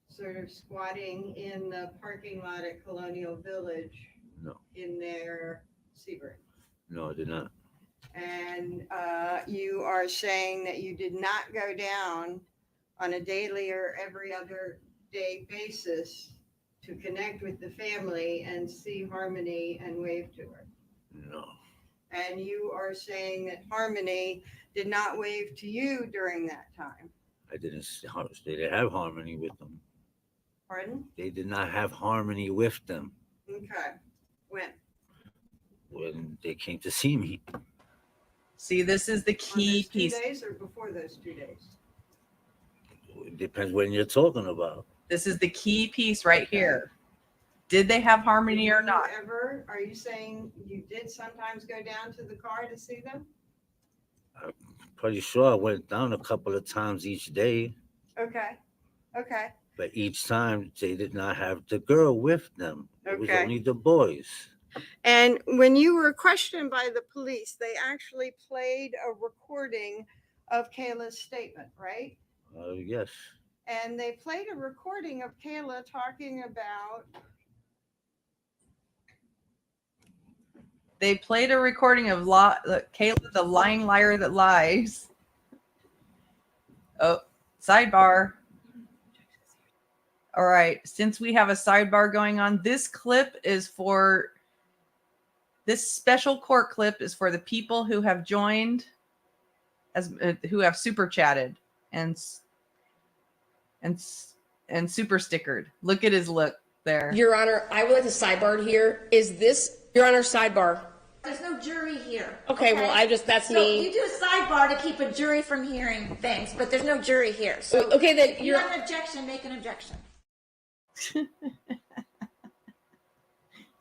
sort of squatting in the parking lot at Colonial Village. No. In their Sebring. No, I did not. And you are saying that you did not go down on a daily or every other day basis to connect with the family and see Harmony and wave to her. No. And you are saying that Harmony did not wave to you during that time. I didn't. They didn't have Harmony with them. Pardon? They did not have Harmony with them Okay. when they came to see me. See, this is the On key those 2 piece. days or before those 2 days? It depends when you're talking about. This is the key piece right here. Did they have harmony or not? Are you saying you did sometimes go down to the car to see them? I'm pretty sure I went down a couple of times each day, Okay. Okay. but each time they did not have the girl with them. It was Okay. only the boys. And when you were questioned by the police, they actually played a recording of Kayla's statement, right? Yes. And they played a recording of Kayla talking about, They played a recording of Kayla, the lying liar that lies. Oh, sidebar. All right. Since we have a sidebar going on, this special court clip is for the people who have joined who have super chatted and super stickered. Look at his look there. Your Honor, I would like to sidebar here. Is this, Your Honor, sidebar? There's no jury here. Okay, well, that's so me. You do a sidebar to keep a jury from hearing things, but there's no jury here. So Okay, then if you have an objection, make an objection.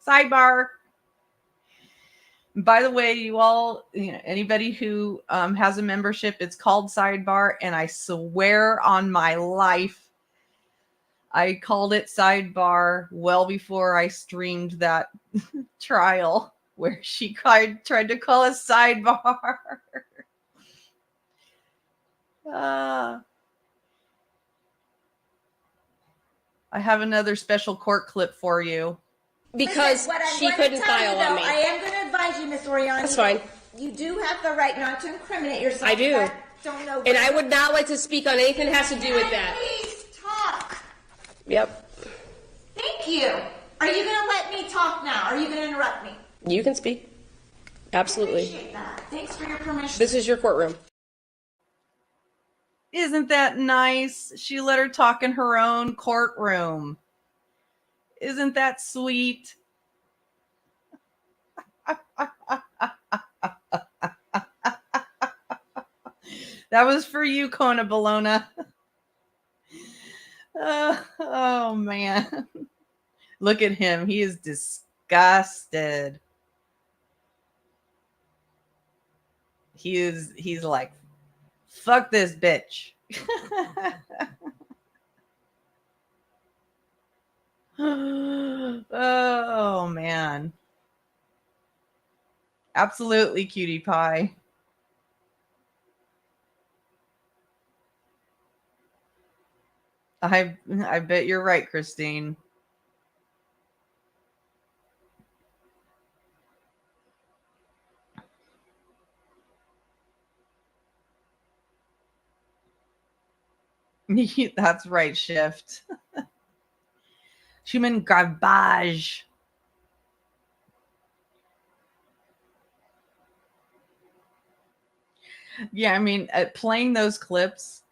Sidebar. By the way, you all, anybody who has a membership, it's called Sidebar, and I swear on my life, I called it Sidebar well before I streamed that trial where she tried to call it Sidebar. I have another special court clip for you. because Listen, what I'm she going to couldn't tell you, file on though, me. I am going to advise you, Miss Oriani. That's fine. You do have the right not to incriminate yourself. I do. but Don't know. And I would not like to speak on anything that has to do with Can I that. Please talk. Yep. Thank you. Are you going to let me talk now? Are you going to interrupt me? You can speak. Absolutely. Appreciate that. Thanks for your permission. This is your courtroom. Isn't that nice? She let her talk in her own courtroom. Isn't that sweet? That was for you, Kona Bologna. Oh, man. Look at him. He is disgusted. He's like, fuck this bitch. Oh, man. Absolutely, cutie pie. I bet you're right, Christine. That's right, Shift. Human garbage. Yeah, I mean, at playing those clips,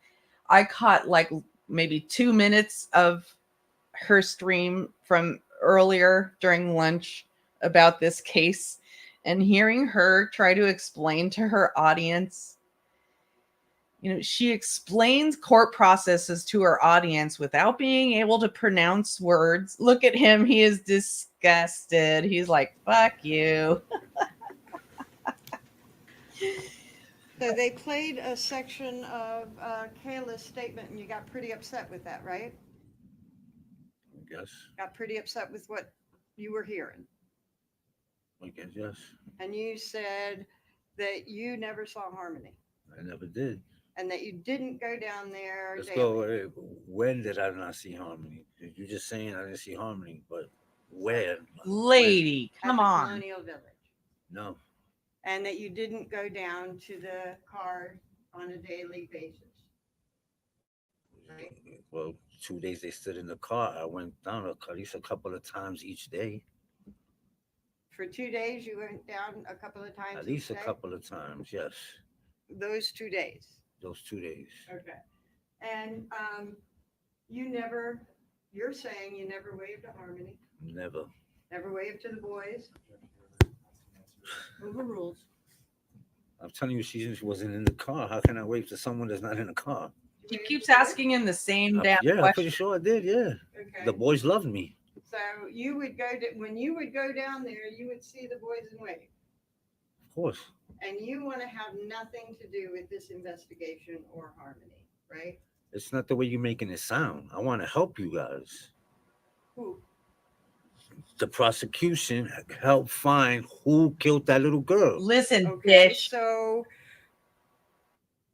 I caught like maybe 2 minutes of her stream from earlier during lunch about this case, and hearing her try to explain to her audience. She explains court processes to her audience without being able to pronounce words. Look at him. He is disgusted. He's like, fuck you. so they played a section of Kayla's statement and you got pretty upset with that, right? I guess. Got pretty upset with what you were hearing. I guess, yes. And you said that you never saw Harmony I never did. and that you didn't go down there. Let's daily. go. When did I not see Harmony? You're just saying I didn't see Harmony, but where? Lady, At come the on. Colonial Village. No. And that you didn't go down to the car on a daily basis. Right. Well, 2 days they stood in the car. I went down at least a couple of times each day. For 2 days, you went down a couple of times. At least a each day? couple of times, yes. Those 2 days. Those 2 days. Okay. And you're saying you never waved to Harmony, Never. never waved to the boys. Overruled. I'm telling you, she wasn't in the car. How can I wave to someone that's not in the car? She keeps asking him the same damn Yeah, I'm question. pretty sure I did. Yeah. Okay. The boys loved me. So you would when you would go down there, you would see the boys and wave. Of course. And you want to have nothing to do with this investigation or Harmony, right? It's not the way you're making it sound. I want to help you guys. Who? The prosecution helped find who killed that little girl. Listen, Okay, bitch. so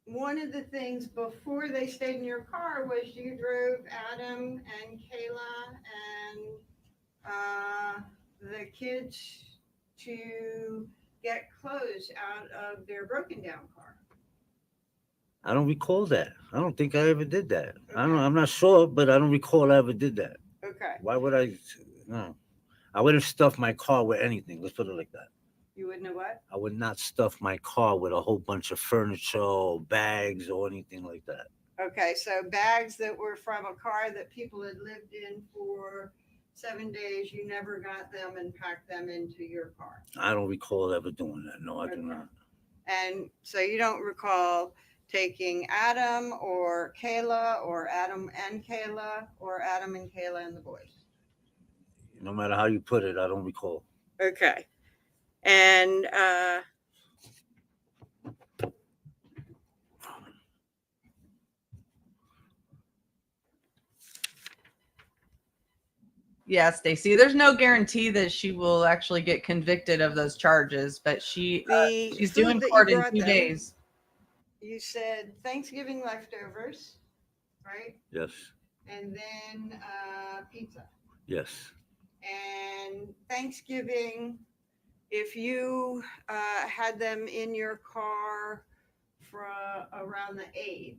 one of the things before they stayed in your car was you drove Adam and Kayla and the kids to get clothes out of their broken down car. I don't recall that. I don't think I ever did that. I don't. Okay. I'm not sure, but I don't recall I ever did that. Okay. Why would I? No, I wouldn't stuff my car with anything. Let's put it like that. You wouldn't know what? I would not stuff my car with a whole bunch of furniture or bags or anything like that. Okay, so bags that were from a car that people had lived in for 7 days, you never got them and packed them into your car. I don't recall ever doing that. No, I do Okay. not. And so you don't recall taking Adam or Kayla or Adam and Kayla or Adam and Kayla and the boys. No matter how you put it, I don't recall. Okay. And Yeah, Stacy. There's no guarantee that she will actually get convicted of those charges, but she's the doing food that court you in brought 2 them, days. you said Thanksgiving leftovers, right? Yes. And then pizza. Yes. And Thanksgiving, if you had them in your car for around the 8th,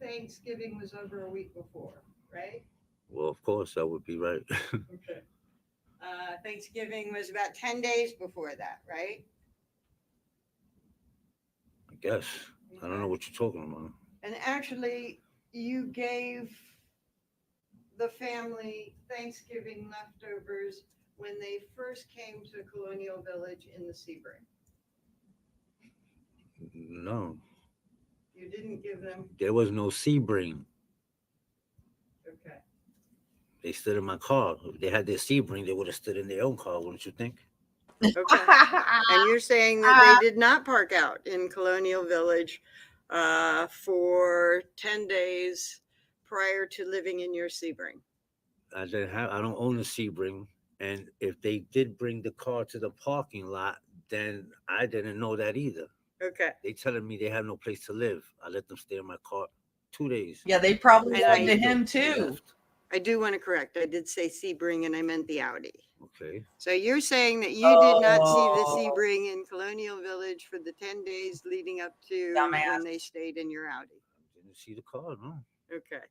Thanksgiving was over a week before, right? Well, of course, that would be right. Okay. Thanksgiving was about 10 days before that, right? I guess. I don't know what you're talking about. And actually, you gave the family Thanksgiving leftovers when they first came to Colonial Village in the Sebring. No, You didn't give them. there was no Sebring. Okay. They stood in my car. If they had their Sebring, they would have stood in their own car, wouldn't you think? Okay. And you're saying that they did not park out in Colonial Village for 10 days prior to living in your Sebring. I don't own a Sebring. And if they did bring the car to the parking lot, then I didn't know that either. Okay. They telling me they have no place to live. I let them stay in my car 2 days. Yeah, they probably And said to him They too. left. I do want to correct. I did say Sebring and I meant the Audi. Okay. So you're saying that you did not see the Oh. Sebring in Colonial Village for the 10 days leading up to Dumbass. when they stayed in your Audi. Didn't see the car, no. Okay.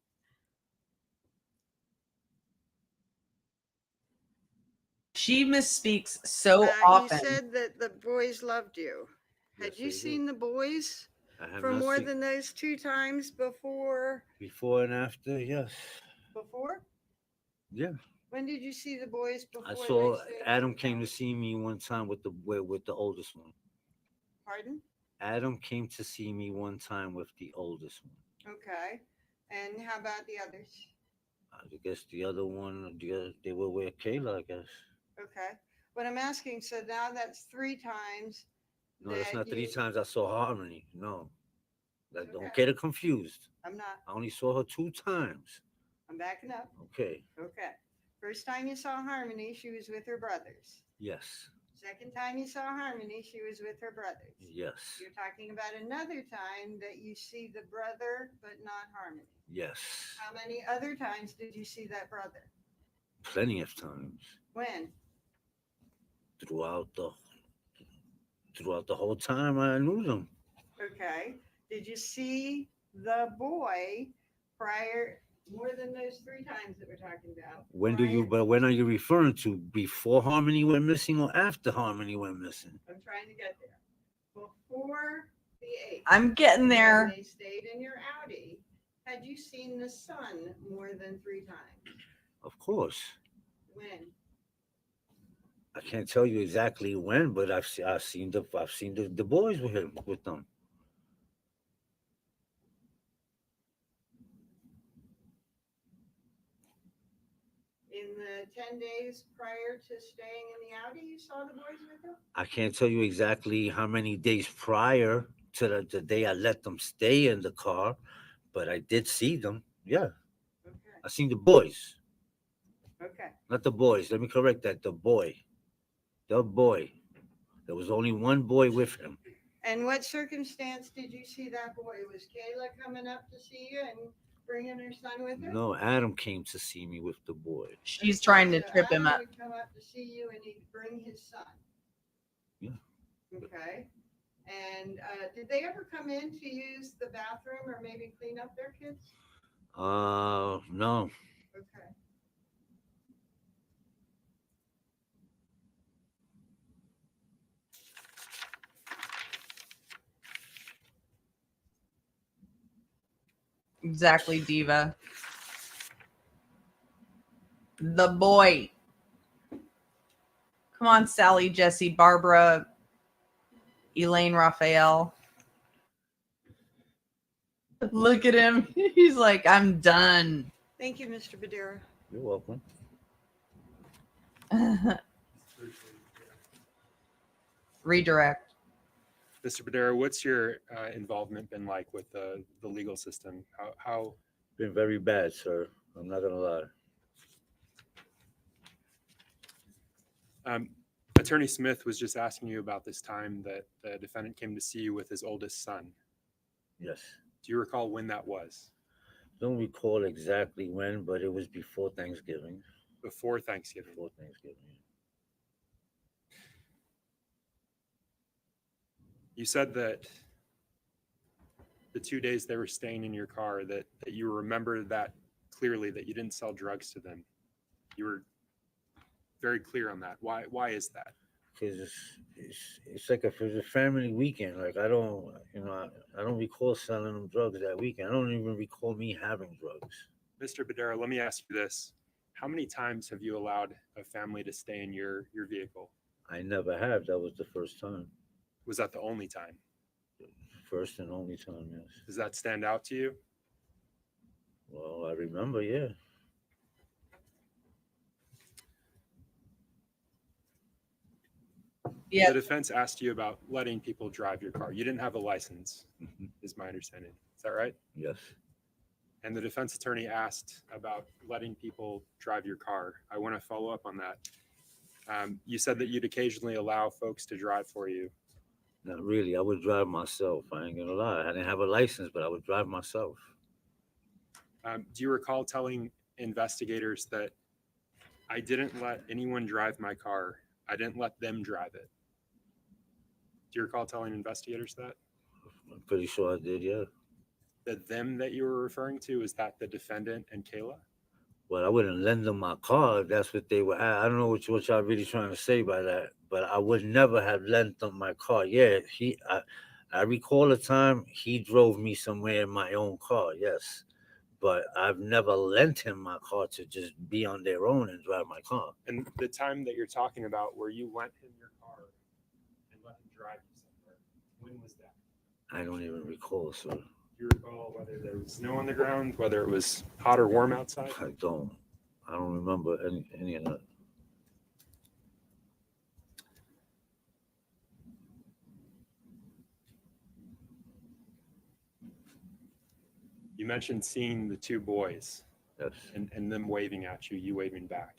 She misspeaks so You often. said that the boys loved you. Had Yes, you they did. seen the boys I have for not more seen than those 2 times before? before and after. Yes. Before? Yeah. When did you see the boys before? I they saw stayed Adam in your came to house? see me one time with the oldest one. Pardon? Adam came to see me one time with the oldest one. Okay. And how about the others? I guess the other one, they were with Kayla, I guess. Okay. What I'm asking, so now that's 3 times. No, that's that not 3 you- times I saw Harmony. No. Like, don't Okay. get it confused. I'm not. I only saw her 2 times. I'm backing up. Okay. Okay. First time you saw Harmony, she was with her brothers. Yes. Second time you saw Harmony, she was with her brothers. Yes. You're talking about another time that you see the brother, but not Harmony. Yes. How many other times did you see that brother? Plenty of times. When? Throughout the whole time I knew them. Okay. Did you see the boy prior, more than those 3 times that we're talking about? When are you referring to? Before Harmony went missing or after Harmony went missing? I'm trying to get there. Before the 8th. I'm getting there. When they stayed in your Audi, had you seen the sun more than 3 times? Of course. When? I can't tell you exactly when, but I've seen the boys with them. In the 10 days prior to staying in the Audi, you saw the boys with them? I can't tell you exactly how many days prior to the day I let them stay in the car, but I did see them. Yeah, Okay. I seen the boys, Okay. not the boys. Let me correct that. The boy. There was only one boy with him. And what circumstance did you see that boy? Was Kayla coming up to see you and bringing her son with her? No, Adam came to see me with the boy. She's trying to So trip him Adam up. would come up to see you and he'd bring his son. Yeah. Okay. And did they ever come in to use the bathroom or maybe clean up their kids? No. Okay. Exactly, Diva. The boy. Come on, Sally, Jesse, Barbara, Elaine, Raphael. Look at him. He's like, I'm done. Thank you, Mr. Badera. You're welcome. Redirect. Mr. Badera, what's your involvement been like with the legal system? How Been very bad, sir. I'm not gonna lie. Attorney Smith was just asking you about this time that the defendant came to see you with his oldest son. Yes. Do you recall when that was? Don't recall exactly when, but it was before Thanksgiving. Before Thanksgiving. Before Thanksgiving. You said that the 2 days they were staying in your car, that you remember that clearly, that you didn't sell drugs to them. You were very clear on that. Why is that? Because it's like if it was a family weekend. Like I don't recall selling them drugs that weekend. I don't even recall me having drugs. Mr. Badera, let me ask you this. How many times have you allowed a family to stay in your vehicle? I never have. That was the first time. Was that the only time? First and only time, yes. Does that stand out to you? Well, I remember, yeah. Yeah. The defense asked you about letting people drive your car. You didn't have a license, is my understanding. Is that right? Yes. And the defense attorney asked about letting people drive your car. I want to follow up on that. You said that you'd occasionally allow folks to drive for you. Not really. I would drive myself. I ain't gonna lie. I didn't have a license, but I would drive myself. Do you recall telling investigators that I didn't let anyone drive my car? I didn't let them drive it. Do you recall telling investigators that? I'm pretty sure I did, yeah. The them that you were referring to, is that the defendant and Kayla? Well, I wouldn't lend them my car if that's what they were. I don't know what y'all really trying to say by that, but I would never have lent them my car. Yeah, I recall a time he drove me somewhere in my own car, yes. But I've never lent him my car to just be on their own and drive my car. And the time that you're talking about where you lent him your car and let him drive you somewhere, when was that? I don't even recall, sir. Do you recall whether there was snow on the ground, whether it was hot or warm outside? I don't remember any of that. You mentioned seeing the two boys. Yes. And them waving at you, you waving back.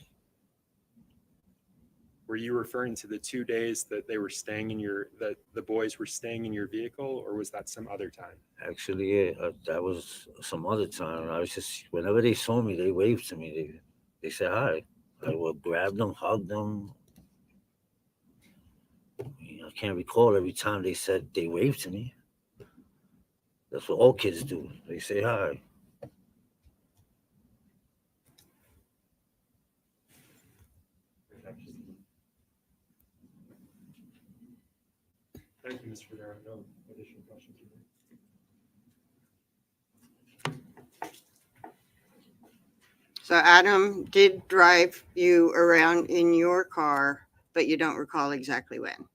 Were you referring to the 2 days that they were staying in that the boys were staying in your vehicle, or was that some other time? Actually, yeah, that was some other time. I was just, whenever they saw me, they waved to me. They said hi. I would grab them, hug them. I can't recall every time they said they waved to me. That's what all kids do. They say hi. Thank you, Mr. Federa. No additional questions. So Adam did drive you around in your car, but you don't recall exactly when.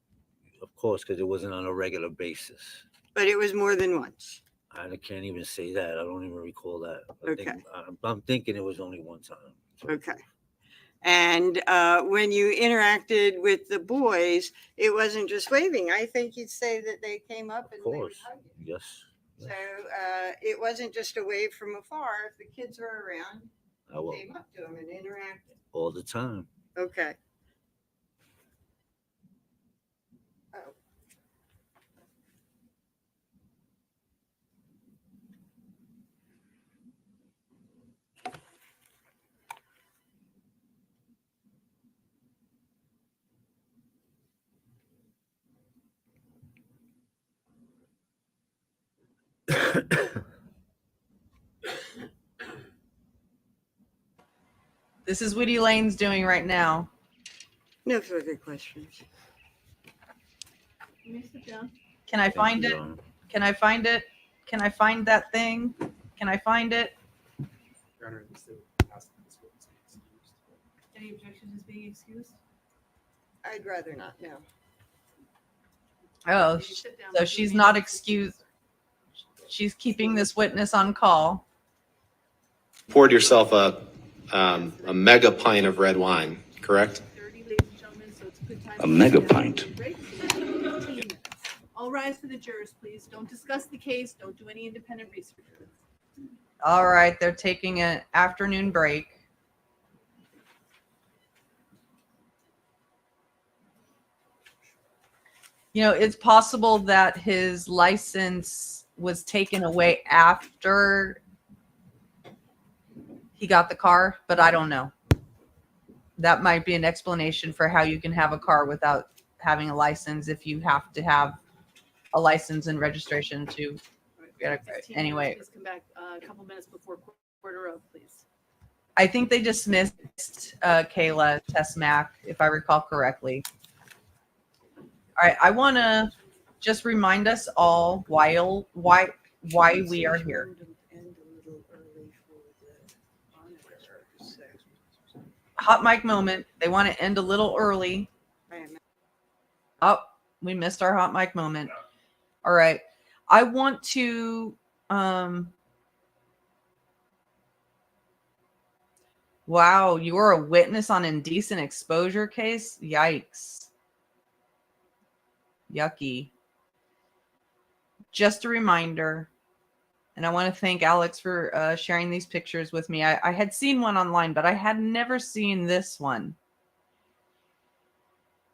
Of course, because it wasn't on a regular basis. But it was more than once. I can't even say that. I don't even recall that. Okay. I'm thinking it was only one time. Okay. And when you interacted with the boys, it wasn't just waving. I think you'd say that they came up and Of they would course. hug you. Yes. So it wasn't just a wave from afar. If the kids were around, I will. came up to them and interacted. All the time. Okay. Oh. This is what Elaine's doing right now. No further questions. Can you sit down? Can I Thank find you, it? Your Honor. Can I find it? Can I find that thing? Can I find it? Your Honor, instead of asking this witness to be excused. Any objection to being excused? I'd rather not, no. Oh, Can you sit down, so please? she's not excused. She's keeping this witness on call. Poured yourself a mega pint of red wine, correct? 30, ladies and gentlemen, so it's a good time. A mega pint. Break. 15 minutes. All rise for the jurors, please. Don't discuss the case. Don't do any independent research. All right, they're taking an afternoon break. You know, it's possible that his license was taken away after he got the car, but I don't know. That might be an explanation for how you can have a car without having a license if you have to have a license and registration to get a, 15 anyway. minutes, please come back a couple minutes before quarter of, please. I think they dismissed Kayla Tessmack, if I recall correctly. All right, I want to just remind us all why we are here. Hot mic moment. They want to end a little early. Oh, we missed our hot mic moment. All right. I want to wow, you were a witness on indecent exposure case? Yikes. Yucky. Just a reminder, and I want to thank Alex for sharing these pictures with me. I had seen one online, but I had never seen this one.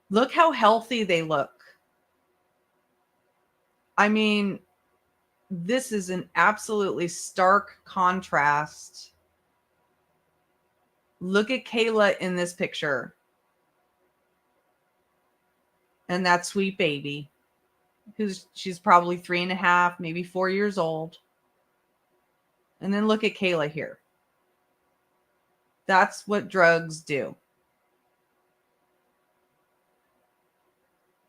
Look how healthy they look. I mean, this is an absolutely stark contrast. Look at Kayla in this picture. And that sweet baby, she's probably 3.5, maybe 4 years old. And then look at Kayla here. That's what drugs do.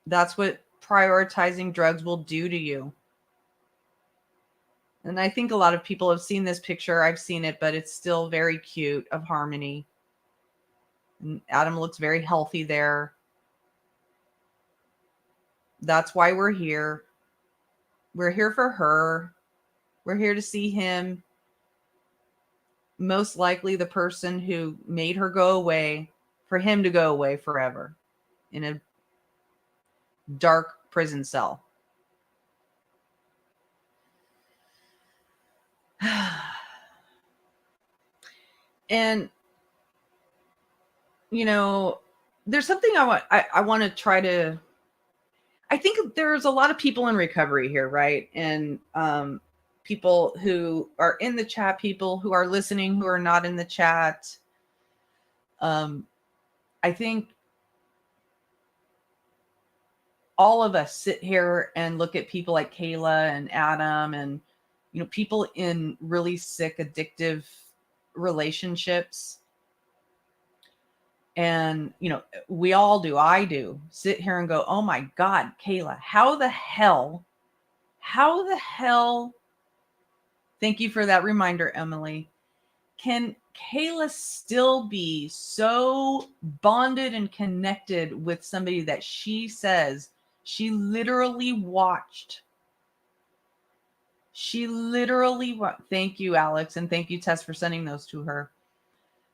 That's what prioritizing drugs will do to you. And I think a lot of people have seen this picture. I've seen it, but it's still very cute of Harmony. And Adam looks very healthy there. That's why we're here. We're here for her. We're here to see him. Most likely the person who made her go away, for him to go away forever in a dark prison cell. And, you know, there's something I want to try to, I think there's a lot of people in recovery here, right? And people who are in the chat, people who are listening, who are not in the chat. I think all of us sit here and look at people like Kayla and Adam and, you know, people in really sick, addictive relationships. And, you know, we all do, I do, sit here and go, oh my God, Kayla, how the hell, thank you for that reminder, Emily. Can Kayla still be so bonded and connected with somebody that she says she literally watched? Thank you, Alex, and thank you, Tess, for sending those to her.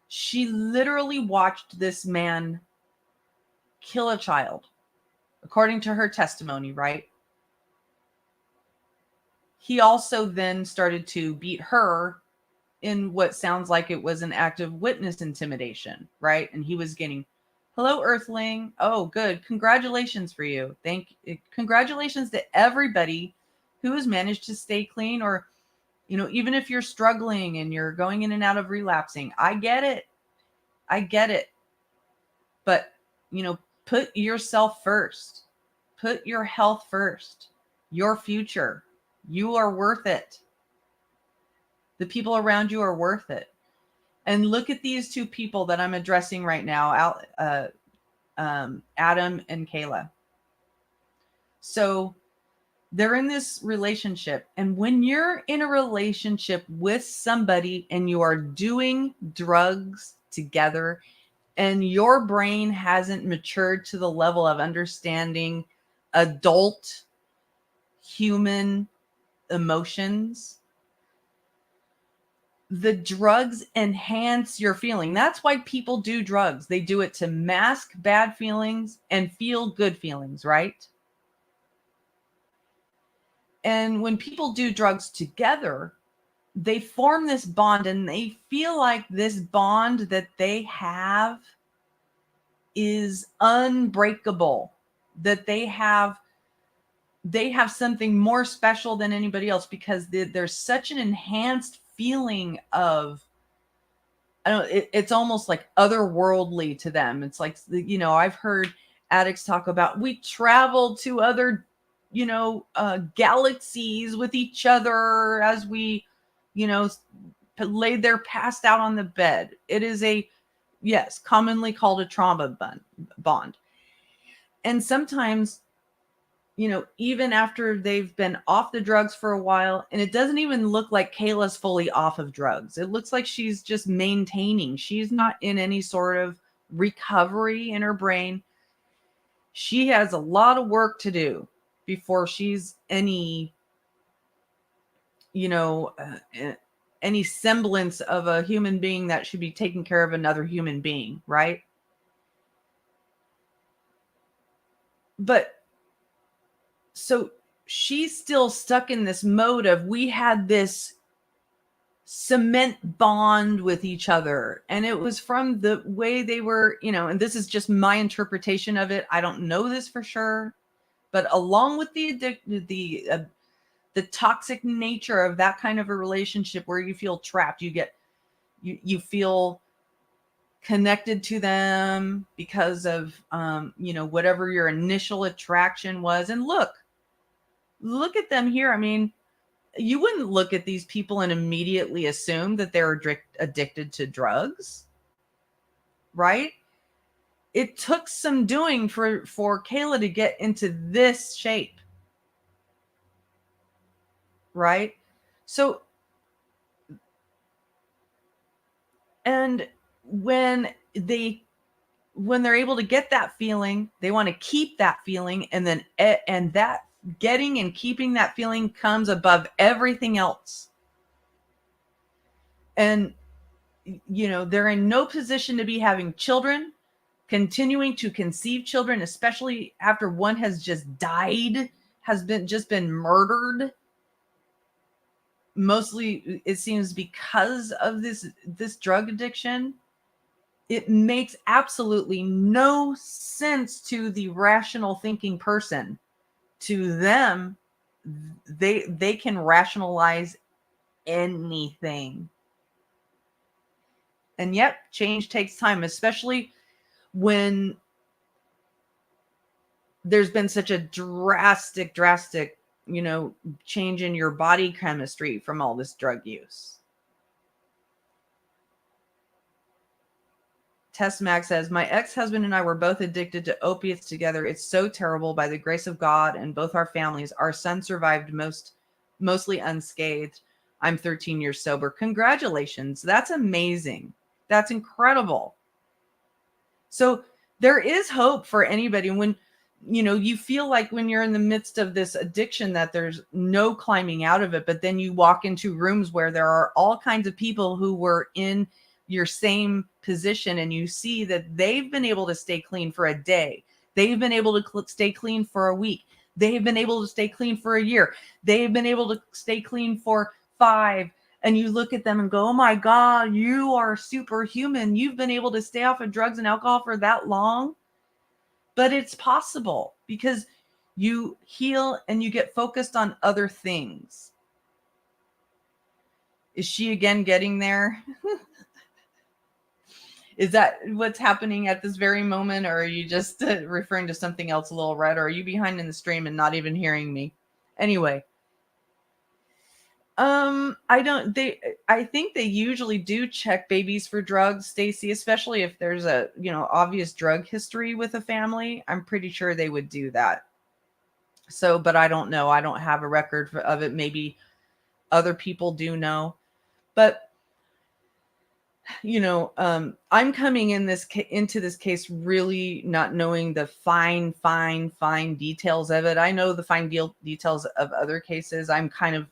She literally watched this man kill a child, according to her testimony, right? He also then started to beat her in what sounds like it was an act of witness intimidation, right? And he was getting, hello, Earthling. Oh, good. Congratulations for you. Congratulations to everybody who has managed to stay clean, or, you know, even if you're struggling and you're going in and out of relapsing. I get it. But, you know, put yourself first. Put your health first. Your future. You are worth it. The people around you are worth it. And look at these two people that I'm addressing right now, Adam and Kayla. So they're in this relationship. And when you're in a relationship with somebody and you are doing drugs together and your brain hasn't matured to the level of understanding adult human emotions, the drugs enhance your feeling. That's why people do drugs. They do it to mask bad feelings and feel good feelings, right? And when people do drugs together, they form this bond and they feel like this bond that they have is unbreakable, that they have something more special than anybody else because there's such an enhanced feeling of, I don't know, it's almost like otherworldly to them. It's like, I've heard addicts talk about, we traveled to other, galaxies with each other as we, laid there passed out on the bed. It is commonly called a trauma bond. And sometimes, even after they've been off the drugs for a while, and it doesn't even look like Kayla's fully off of drugs. It looks like she's just maintaining. She's not in any sort of recovery in her brain. She has a lot of work to do before she's any, any semblance of a human being that should be taking care of another human being, right? But so she's still stuck in this mode of, we had this cement bond with each other. And it was from the way they were, and this is just my interpretation of it. I don't know this for sure, but along with the toxic nature of that kind of a relationship where you feel trapped, you feel connected to them because of, whatever your initial attraction was. And look at them here. I mean, you wouldn't look at these people and immediately assume that they're addicted to drugs, right? It took some doing for Kayla to get into this shape, right? So, and when they're able to get that feeling, they want to keep that feeling, and that getting and keeping that feeling comes above everything else. And they're in no position to be having children, continuing to conceive children, especially after one has just died, has been murdered. Mostly, it seems, because of this drug addiction. It makes absolutely no sense to the rational thinking person. To them, they can rationalize anything. And yet, change takes time, especially when there's been such a drastic, change in your body chemistry from all this drug use. Tess Mac says, my ex-husband and I were both addicted to opiates together. It's so terrible. By the grace of God and both our families, our son survived mostly unscathed. I'm 13 years sober. Congratulations. That's amazing. That's incredible. So there is hope for anybody. When, you feel like when you're in the midst of this addiction that there's no climbing out of it, but then you walk into rooms where there are all kinds of people who were in your same position, and you see that they've been able to stay clean for a day. They've been able to stay clean for a week. They've been able to stay clean for a year. They've been able to stay clean for 5. And you look at them and go, oh my God, you are superhuman. You've been able to stay off of drugs and alcohol for that long. But it's possible because you heal and you get focused on other things. Is she again getting there? Is that what's happening at this very moment? Or are you just referring to something else, a little red? Or are you behind in the stream and not even hearing me? Anyway. I think they usually do check babies for drugs, Stacy, especially if there's a, obvious drug history with a family. I'm pretty sure they would do that. So, but I don't know. I don't have a record of it. Maybe other people do know. But I'm coming into this case really not knowing the fine details of it. I know the fine details of other cases. I'm kind of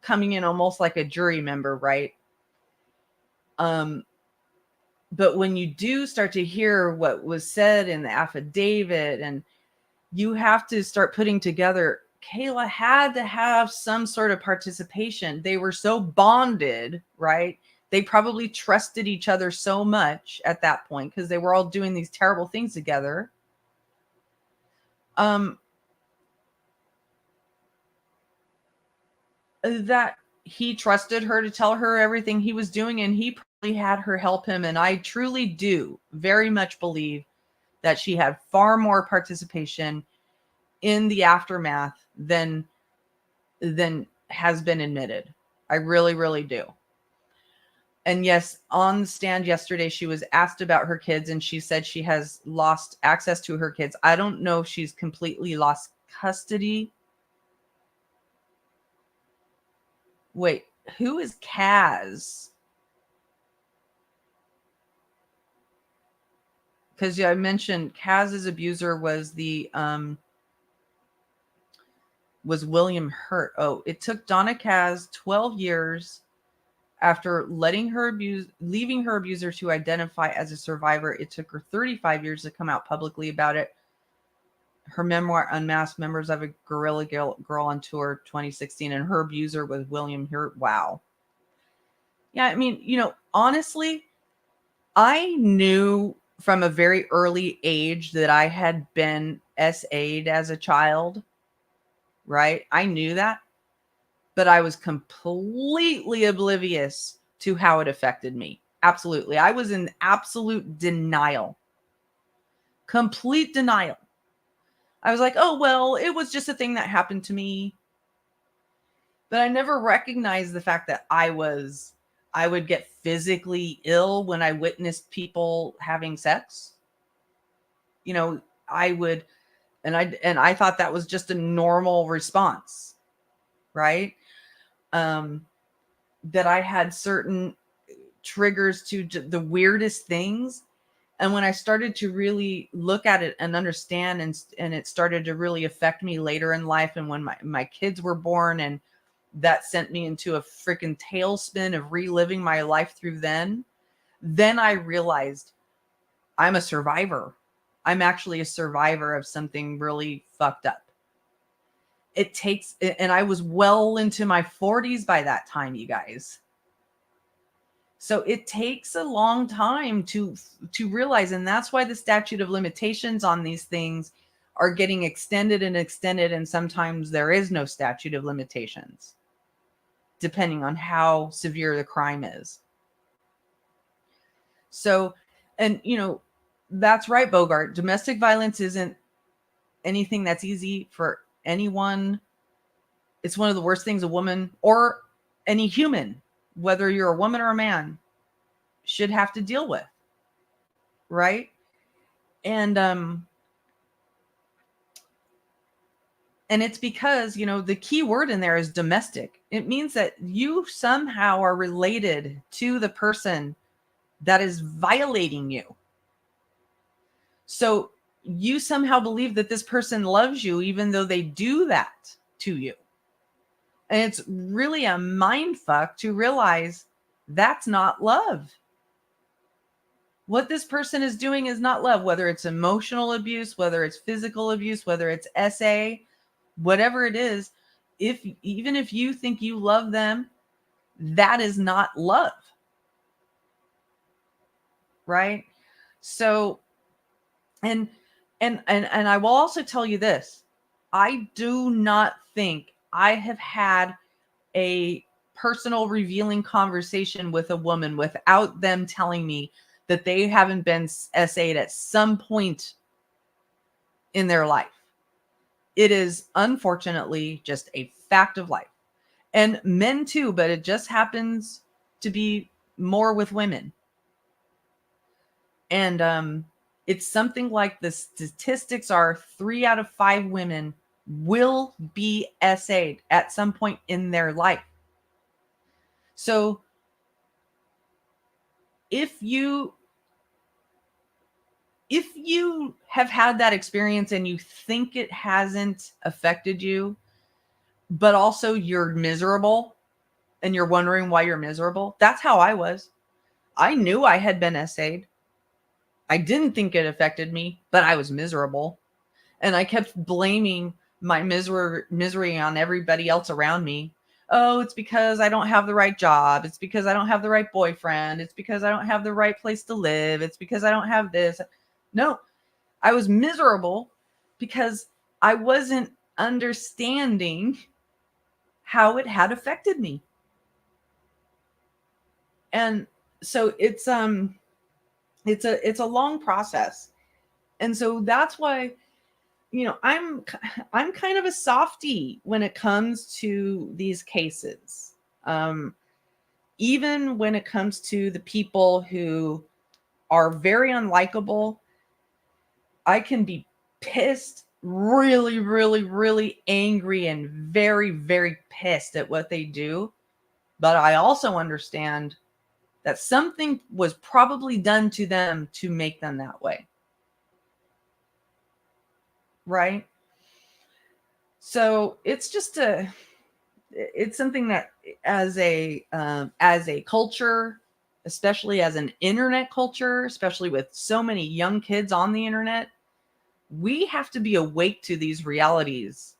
coming in almost like a jury member, right? But when you do start to hear what was said in the affidavit, and you have to start putting together, Kayla had to have some sort of participation. They were so bonded, right? They probably trusted each other so much at that point because they were all doing these terrible things together. That he trusted her to tell her everything he was doing, and he probably had her help him. And I truly do very much believe that she had far more participation in the aftermath than has been admitted. I really, really do. And yes, on the stand yesterday, she was asked about her kids, and she said she has lost access to her kids. I don't know if she's completely lost custody. Wait, who is Kaz? Because I mentioned Kaz's abuser was was William Hurt. Oh, it took Donna Kaz 12 years after leaving her abuser to identify as a survivor. It took her 35 years to come out publicly about it. Her memoir, Unmasked: Members of a Guerrilla Girl on Tour, 2016, and her abuser was William Hurt. Wow. Yeah, I mean, honestly, I knew from a very early age that I had been SA'd as a child, right? I knew that, but I was completely oblivious to how it affected me. Absolutely. I was in absolute denial. Complete denial. I was like, oh, well, it was just a thing that happened to me. But I never recognized the fact that I would get physically ill when I witnessed people having sex. I would, and I thought that was just a normal response, right? That I had certain triggers to the weirdest things. And when I started to really look at it and understand, and it started to really affect me later in life, and when my kids were born, and that sent me into a freaking tailspin of reliving my life through then I realized I'm a survivor. I'm actually a survivor of something really fucked up. It takes, and I was well into my 40s by that time, you guys. So it takes a long time to realize, and that's why the statute of limitations on these things are getting extended and extended, and sometimes there is no statute of limitations, depending on how severe the crime is. So, and that's right, Bogart. Domestic violence isn't anything that's easy for anyone. It's one of the worst things a woman or any human, whether you're a woman or a man, should have to deal with. Right? And it's because, the key word in there is domestic. It means that you somehow are related to the person that is violating you. So you somehow believe that this person loves you, even though they do that to you. And it's really a mind fuck to realize that's not love. What this person is doing is not love, whether it's emotional abuse, whether it's physical abuse, whether it's SA, whatever it is. Even if you think you love them, that is not love. Right? So, and I will also tell you this. I do not think I have had a personal revealing conversation with a woman without them telling me that they haven't been SA'd at some point in their life. It is unfortunately just a fact of life. and men too, but it just happens to be more with women. And it's something like the statistics are 3 out of 5 women will be SA'd at some point in their life. So if you have had that experience and you think it hasn't affected you, but also you're miserable and you're wondering why you're miserable, that's how I was. I knew I had been SA'd. I didn't think it affected me, but I was miserable. And I kept blaming my misery on everybody else around me. Oh, it's because I don't have the right job. It's because I don't have the right boyfriend. It's because I don't have the right place to live. It's because I don't have this. No, I was miserable because I wasn't understanding how it had affected me. And so it's a long process. And so that's why, I'm kind of a softie when it comes to these cases. Even when it comes to the people who are very unlikable, I can be pissed, really, really, really angry and very, very pissed at what they do. But I also understand that something was probably done to them to make them that way. Right? So it's something that as a culture, especially as an internet culture, especially with so many young kids on the internet, we have to be awake to these realities.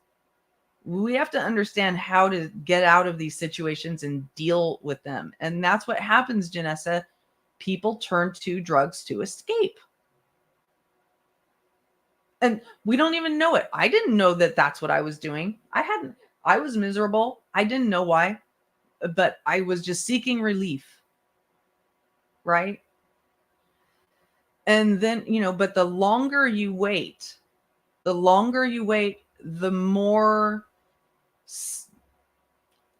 We have to understand how to get out of these situations and deal with them. And that's what happens, Janessa. People turn to drugs to escape. And we don't even know it. I didn't know that that's what I was doing. I was miserable. I didn't know why, but I was just seeking relief. Right? And then, but the longer you wait, the more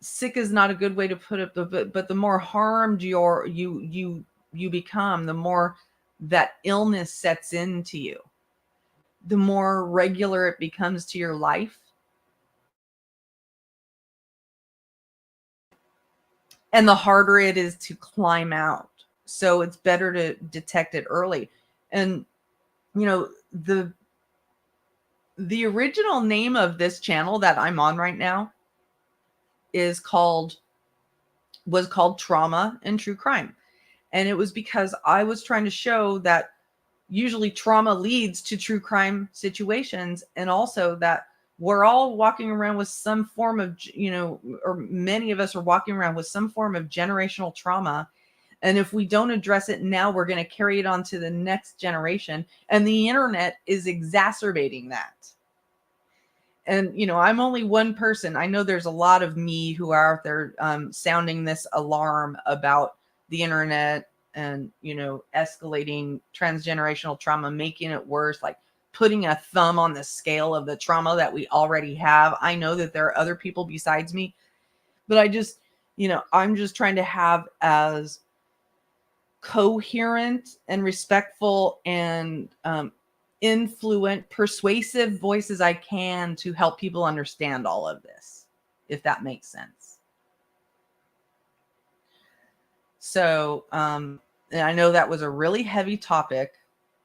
sick is not a good way to put it, but the more harmed you become, the more that illness sets into you, the more regular it becomes to your life. And the harder it is to climb out. So it's better to detect it early. And, the original name of this channel that I'm on right now was called Trauma and True Crime. And it was because I was trying to show that usually trauma leads to true crime situations, and also that we're all walking around with some form of, or many of us are walking around with some form of generational trauma. And if we don't address it now, we're going to carry it on to the next generation. And the internet is exacerbating that. And, I'm only one person. I know there's a lot of me who are out there sounding this alarm about the internet and, escalating transgenerational trauma, making it worse, like putting a thumb on the scale of the trauma that we already have. I know that there are other people besides me, but I'm just trying to have as coherent and respectful and influent, persuasive voice as I can to help people understand all of this, if that makes sense. So, and I know that was a really heavy topic,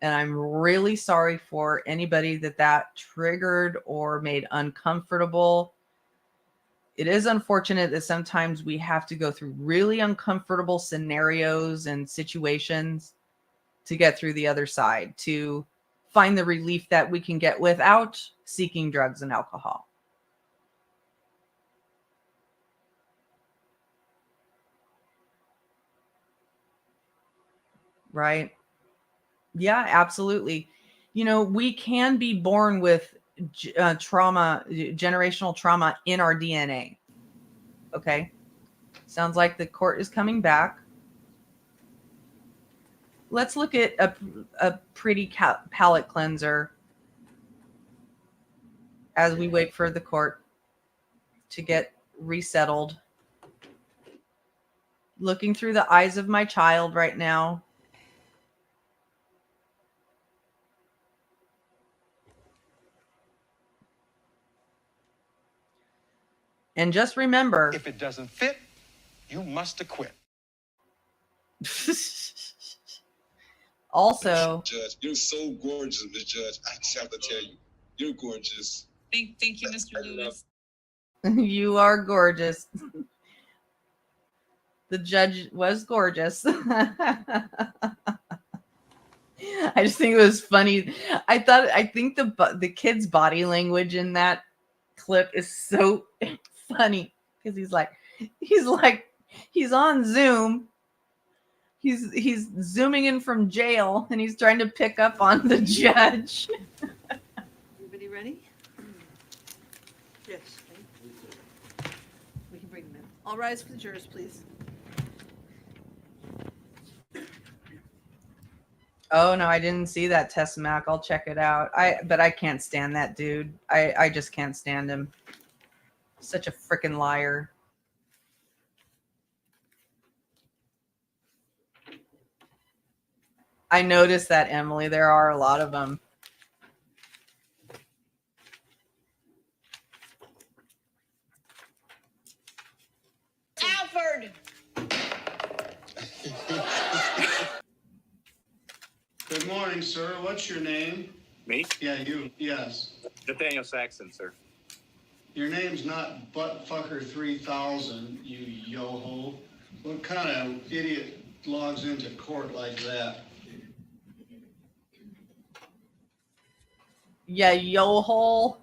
and I'm really sorry for anybody that triggered or made uncomfortable. It is unfortunate that sometimes we have to go through really uncomfortable scenarios and situations to get through the other side, to find the relief that we can get without seeking drugs and alcohol. Right? Yeah, absolutely. We can be born with trauma, generational trauma in our DNA. Okay. Sounds like the court is coming back. Let's look at a pretty palate cleanser as we wait for the court to get resettled. Looking through the eyes of my child right now. And just remember, If it doesn't fit, you must acquit. also, Judge, you're so gorgeous, Miss Judge. I just have to tell you, you're gorgeous. Thank you, Mr. Lewis. you are gorgeous. The judge was gorgeous. I just think it was funny. I think the kid's body language in that clip is so funny because he's on Zoom. He's zooming in from jail and he's trying to pick up on the judge. Everybody ready? Yes. We can bring them in. All rise for the jurors, please. Oh no, I didn't see that test, Mac. I'll check it out. But I can't stand that dude. I just can't stand him. Such a freaking liar. I noticed that, Emily. There are a lot of them. Alfred! Good morning, sir. What's your name? Me? Yeah, you. Yes. Nathaniel Saxon, sir. Your name's not Buttfucker 3000, you yo-ho. What kind of idiot logs into court like that? Yeah, yo hole.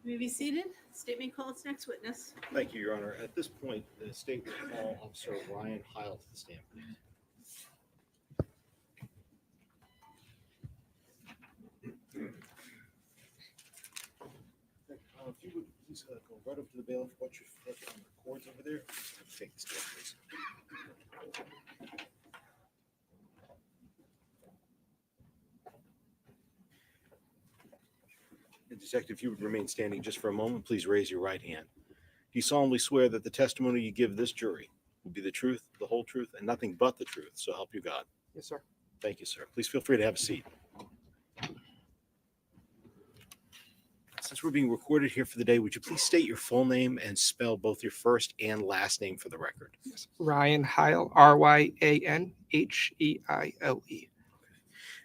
You may be seated. State may call its next witness. Thank you, Your Honor. At this point, the state will call Officer Ryan Heil to the stand, please. If you would please go right up to the bailiff, watch your foot on the cords over there. Take the stand, please. And Detective, if you would remain standing just for a moment, please raise your right hand. Do you solemnly swear that the testimony you give this jury will be the truth, the whole truth, and nothing but the truth? So help you God. Yes, sir. Thank you, sir. Please feel free to have a seat. Since we're being recorded here for the day, would you please state your full name and spell both your first and last name for the record? Yes. Ryan Heil, Ryanheile.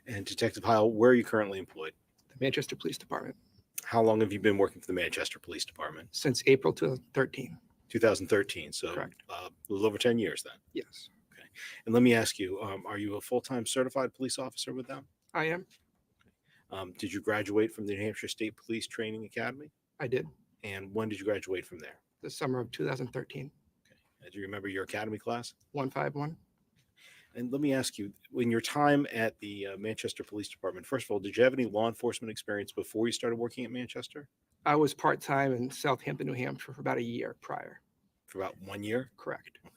And Detective Heil, where are you currently employed? The Manchester Police Department. How long have you been working for the Manchester Police Department? Since April 2013. 2013, so Correct. A little over 10 years then. Yes, And let me ask you, are you a full-time certified police officer with them? I am. Did you graduate from the New Hampshire State Police Training Academy? I did. And when did you graduate from there? The summer of 2013. Do you remember your academy class? 151. And let me ask you, in your time at the Manchester Police Department, first of all, did you have any law enforcement experience before you started working at Manchester? I was part-time in Southampton, New Hampshire for about a year prior. For about 1 year? Correct. Okay.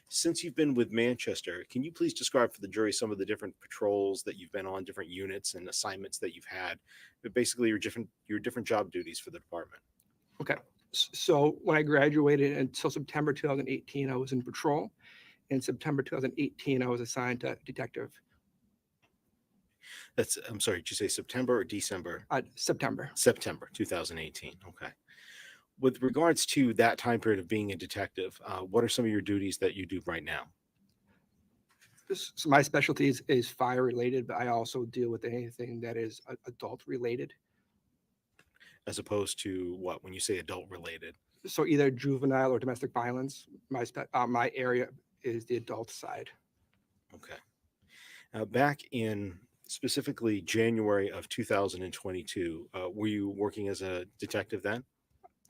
Since you've been with Manchester, can you please describe for the jury some of the different patrols that you've been on, different units and assignments that you've had, but basically your different job duties for the department? Okay. So when I graduated until September 2018, I was in patrol. In September 2018, I was assigned to detective. I'm sorry, did you say September or December? September. September 2018. Okay. With regards to that time period of being a detective, what are some of your duties that you do right now? So my specialty is fire related, but I also deal with anything that is adult related. As opposed to what, when you say adult related? So either juvenile or domestic violence. My area is the adult side. Okay. Now, back in specifically January of 2022, were you working as a detective then?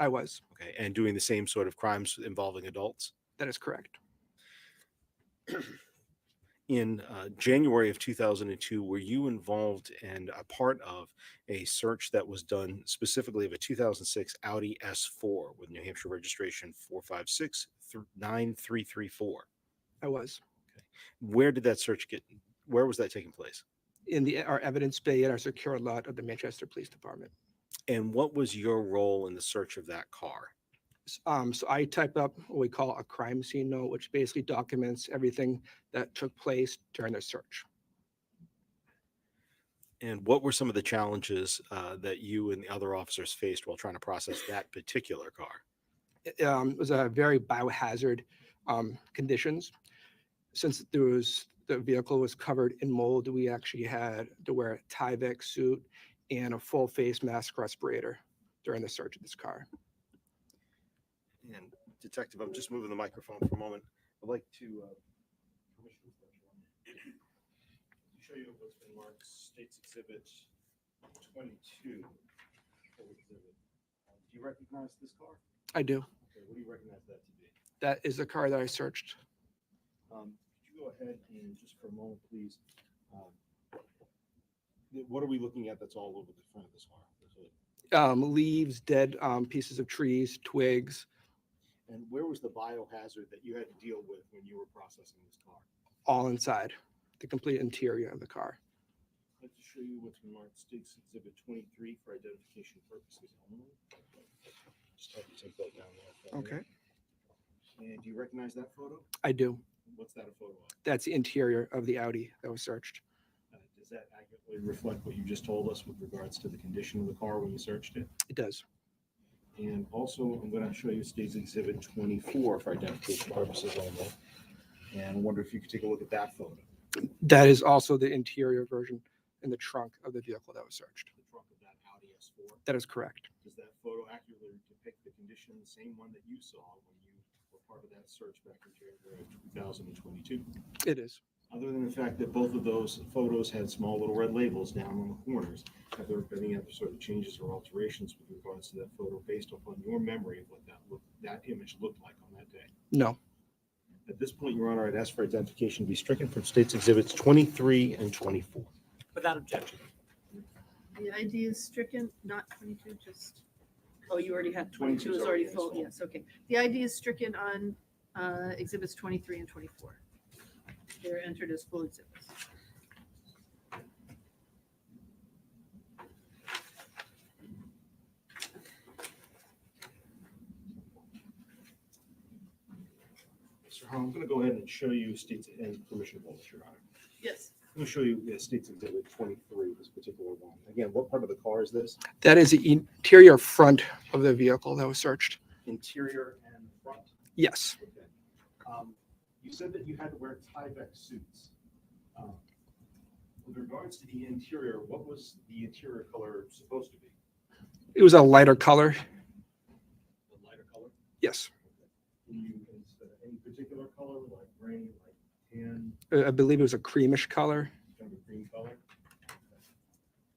I was. Okay. And doing the same sort of crimes involving adults? That is correct. In January of 2002, were you involved and a part of a search that was done specifically of a 2006 Audi S4 with New Hampshire registration 4569334? I was. Okay. Where did that search where was that taking place? In our evidence bay at our secure lot of the Manchester Police Department. And what was your role in the search of that car? So I typed up what we call a crime scene note, which basically documents everything that took place during the search. And what were some of the challenges that you and the other officers faced while trying to process that particular car? It was a very biohazard conditions. Since the vehicle was covered in mold, we actually had to wear a Tyvek suit and a full face mask respirator during the search of this car. And Detective, I'm just moving the microphone for a moment. I'd like to show you what's been marked State's Exhibit 22. Do you recognize this car? I do. Okay, what do you recognize that to be? That is the car that I searched. Could you go ahead and just for a moment, please? What are we looking at that's all over the front of this car? Leaves, dead pieces of trees, twigs, And where was the biohazard that you had to deal with when you were processing this car? all inside the complete interior of the car. I'd like to show you what's been marked State's Exhibit 23 for identification purposes only. Just have to take that down there. Okay. And do you recognize that photo? I do. What's that a photo of? That's the interior of the Audi that was searched. Does that accurately reflect what you just told us with regards to the condition of the car when you searched it? It does. And also, I'm going to show you State's Exhibit 24 for identification purposes only. And I wonder if you could take a look at that photo. That is also the interior version in the trunk of the vehicle that was searched. The trunk of that Audi S4. That is correct. Does that photo accurately depict the condition, the same one that you saw when you were part of that search back in January of 2022? It is. Other than the fact that both of those photos had small little red labels down on the corners, have there been any other sort of changes or alterations with regards to that photo based upon your memory of what that image looked like on that day? No. At this point, Your Honor, I'd ask for identification to be stricken from State's Exhibits 23 and 24. Without objection. The ID is stricken, not 22, just, oh, you already had 22 22 is is already already full. installed. Yes, okay. The ID is stricken on exhibits 23 and 24. They're entered as full exhibits. Mr. Hall, I'm going to go ahead and show you State's, and permission to hold this, Your Honor. Yes. I'm going to show you State's Exhibit 23, this particular one. Again, what part of the car is this? That is the interior front of the vehicle that was searched. Interior and front? Yes. Okay. You said that you had to wear Tyvek suits. With regards to the interior, what was the interior color supposed to be? It was a lighter color. The lighter color? Yes. Can you consider any particular color, like gray, like tan, I believe it was a creamish color. kind of a green color?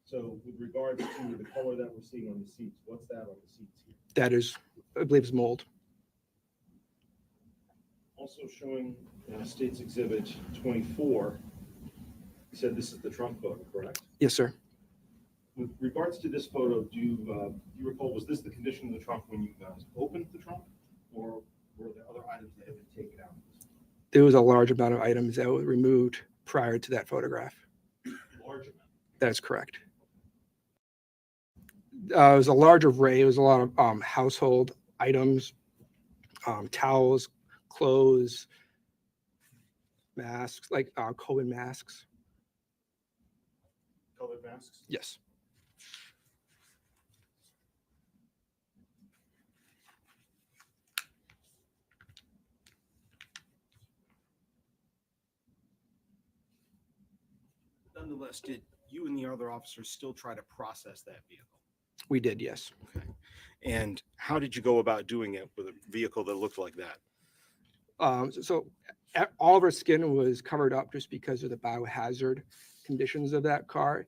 So with regards to the color that we're seeing on the seats, what's that on the seats here? That is, I believe, it's mold. Also showing State's Exhibit 24. You said this is the trunk photo, correct? Yes, sir. With regards to this photo, do you recall, was this the condition of the trunk when you guys opened the trunk? Or were there other items that had been taken out? There was a large amount of items that were removed prior to that photograph. Large amount. That is correct. It was a large array. It was a lot of household items, towels, clothes, masks, like COVID masks. Colored masks? Yes. Nonetheless, did you and the other officers still try to process that vehicle? We did, yes. Okay. And how did you go about doing it with a vehicle that looked like that? All of our skin was covered up just because of the biohazard conditions of that car.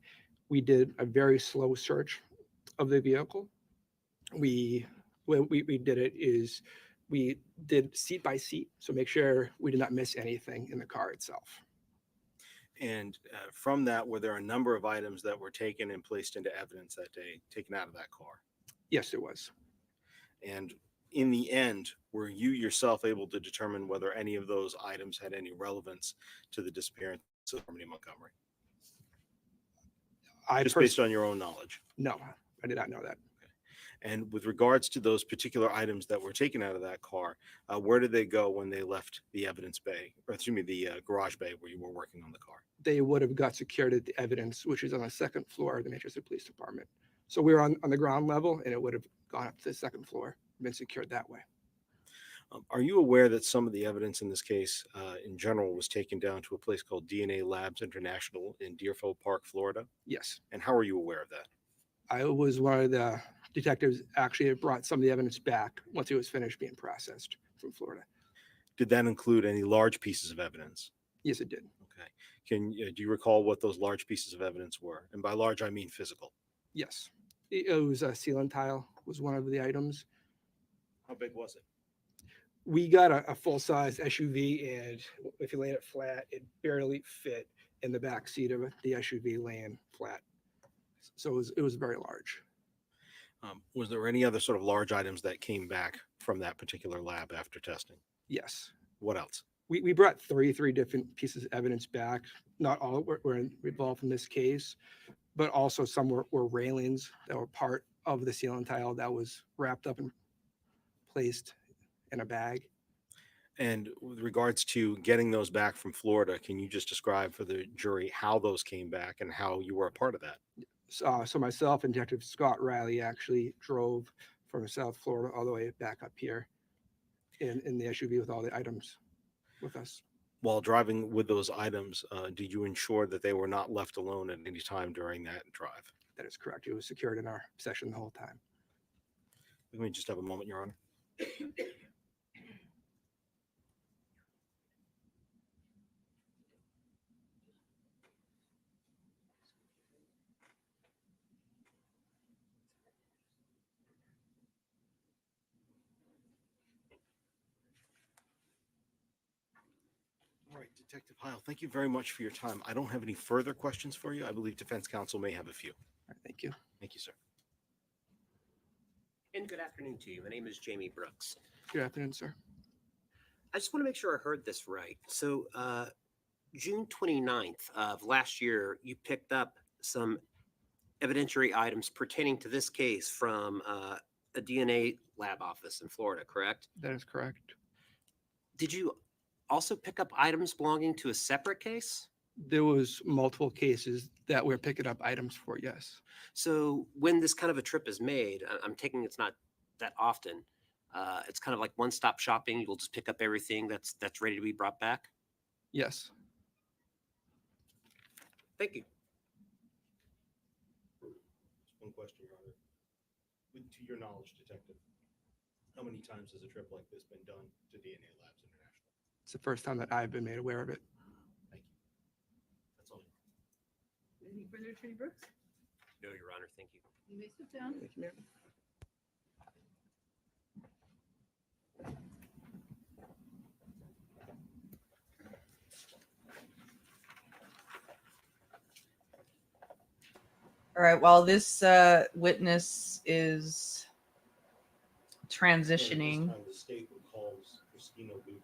We did a very slow search of the vehicle. Way we did it is we did seat by seat, so make sure we did not miss anything in the car itself. And from that, were there a number of items that were taken and placed into evidence that day, taken out of that car? Yes, there was. And in the end, were you yourself able to determine whether any of those items had any relevance to the disappearance of Harmony Montgomery? Just based on your own knowledge? No, I did not know that. And with regards to those particular items that were taken out of that car, where did they go when they left the evidence bay, or excuse me, the garage bay where you were working on the car? They would have got secured at the evidence, which is on the second floor of the Manchester Police Department. So we were on the ground level, and it would have gone up to the second floor, been secured that way. Are you aware that some of the evidence in this case, in general, was taken down to a place called DNA Labs International in Deerfield Park, Florida? Yes. And how are you aware of that? I was one of the detectives actually that brought some of the evidence back once it was finished being processed from Florida. Did that include any large pieces of evidence? Yes, it did. Okay. Do you recall what those large pieces of evidence were? And by large, I mean physical. Yes. It was a ceiling tile was one of the items. How big was it? We got a full-size SUV, and if you lay it flat, it barely fit in the back seat of the SUV laying flat. So it was very large. Was there any other sort of large items that came back from that particular lab after testing? Yes. What else? We brought three different pieces of evidence back. Not all were involved in this case, but also some were railings that were part of the ceiling tile that was wrapped up and placed in a bag. And with regards to getting those back from Florida, can you just describe for the jury how those came back and how you were a part of that? So myself and Detective Scott Riley actually drove from South Florida all the way back up here in the SUV with all the items with us. While driving with those items, did you ensure that they were not left alone at any time during that drive? That is correct. It was secured in our possession the whole time. Let me just have a moment, Your Honor. All right, Detective Heil, thank you very much for your time. I don't have any further questions for you. I believe defense counsel may have a few. All right, thank you. Thank you, sir. And good afternoon to you. My name is Jamie Brooks. Good afternoon, sir. I just want to make sure I heard this right. So, June 29th of last year, you picked up some evidentiary items pertaining to this case from a DNA lab office in Florida, correct? That is correct. Did you also pick up items belonging to a separate case? There was multiple cases that we're picking up items for, yes. So when this kind of a trip is made, I'm taking it's not that often. It's kind of like one-stop shopping. You'll just pick up everything that's ready to be brought back. Yes. Thank you. One question, Your Honor. To your knowledge, Detective, how many times has a trip like this been done to DNA Labs International? It's the first time that I've been made aware of it. Thank you. That's all. Any further, Attorney Brooks? No, Your Honor. Thank you. You may sit down. Thank you, ma'am. All right. While this witness is transitioning, The state recalls Christina Lubin.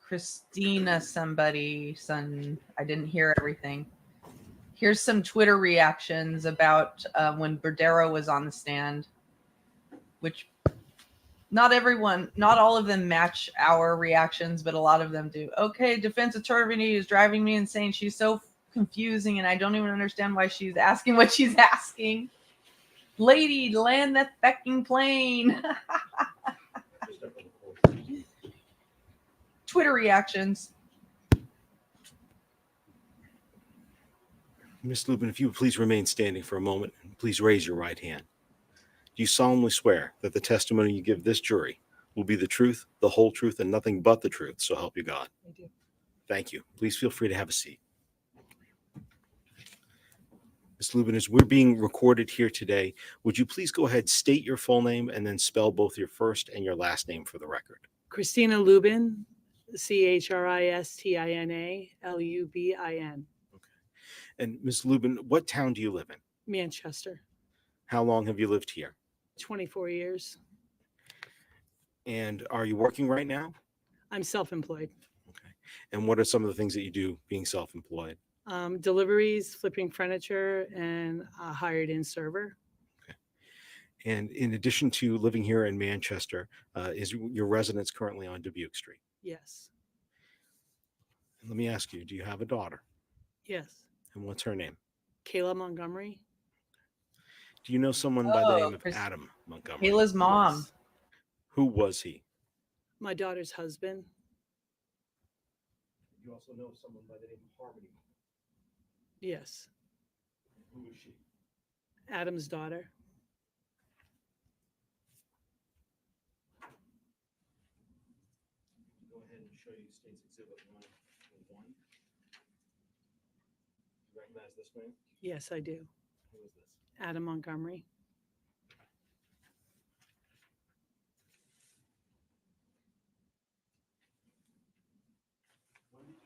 Christina, somebody, son, I didn't hear everything. Here's some Twitter reactions about when Berdero was on the stand, which not all of them match our reactions, but a lot of them do. Okay, defense attorney is driving me insane. She's so confusing, and I don't even understand why she's asking what she's asking. Lady, land that fucking plane. Twitter reactions. Miss Lubin, if you would please remain standing for a moment, and please raise your right hand. Do you solemnly swear that the testimony you give this jury will be the truth, the whole truth, and nothing but the truth, so help you God? I do. Thank you. Please feel free to have a seat. Ms. Lubin, as we're being recorded here today, would you please go ahead, state your full name, and then spell both your first and your last name for the record? Christina Lubin, Christina Lubin. And Ms. Lubin, what town do you live in? Manchester, How long have you lived here? 24 years. And are you working right now? I'm self-employed. And what are some of the things that you do being self-employed? Deliveries, flipping furniture, and a hired-in server. And in addition to living here in Manchester, is your residence currently on Dubuque Street? Yes. Let me ask you, do you have a daughter? Yes. And what's her name? Kayla Montgomery. Do you know someone by the name of Chris- Adam Montgomery? Kayla's mom. Yes. Who was he? My daughter's husband. You also know someone by the name of Harmony. Yes. Who is she? Adam's daughter. Go ahead and show you State's Exhibit 101. You recognize this man? Yes, I do. Who is this? Adam Montgomery.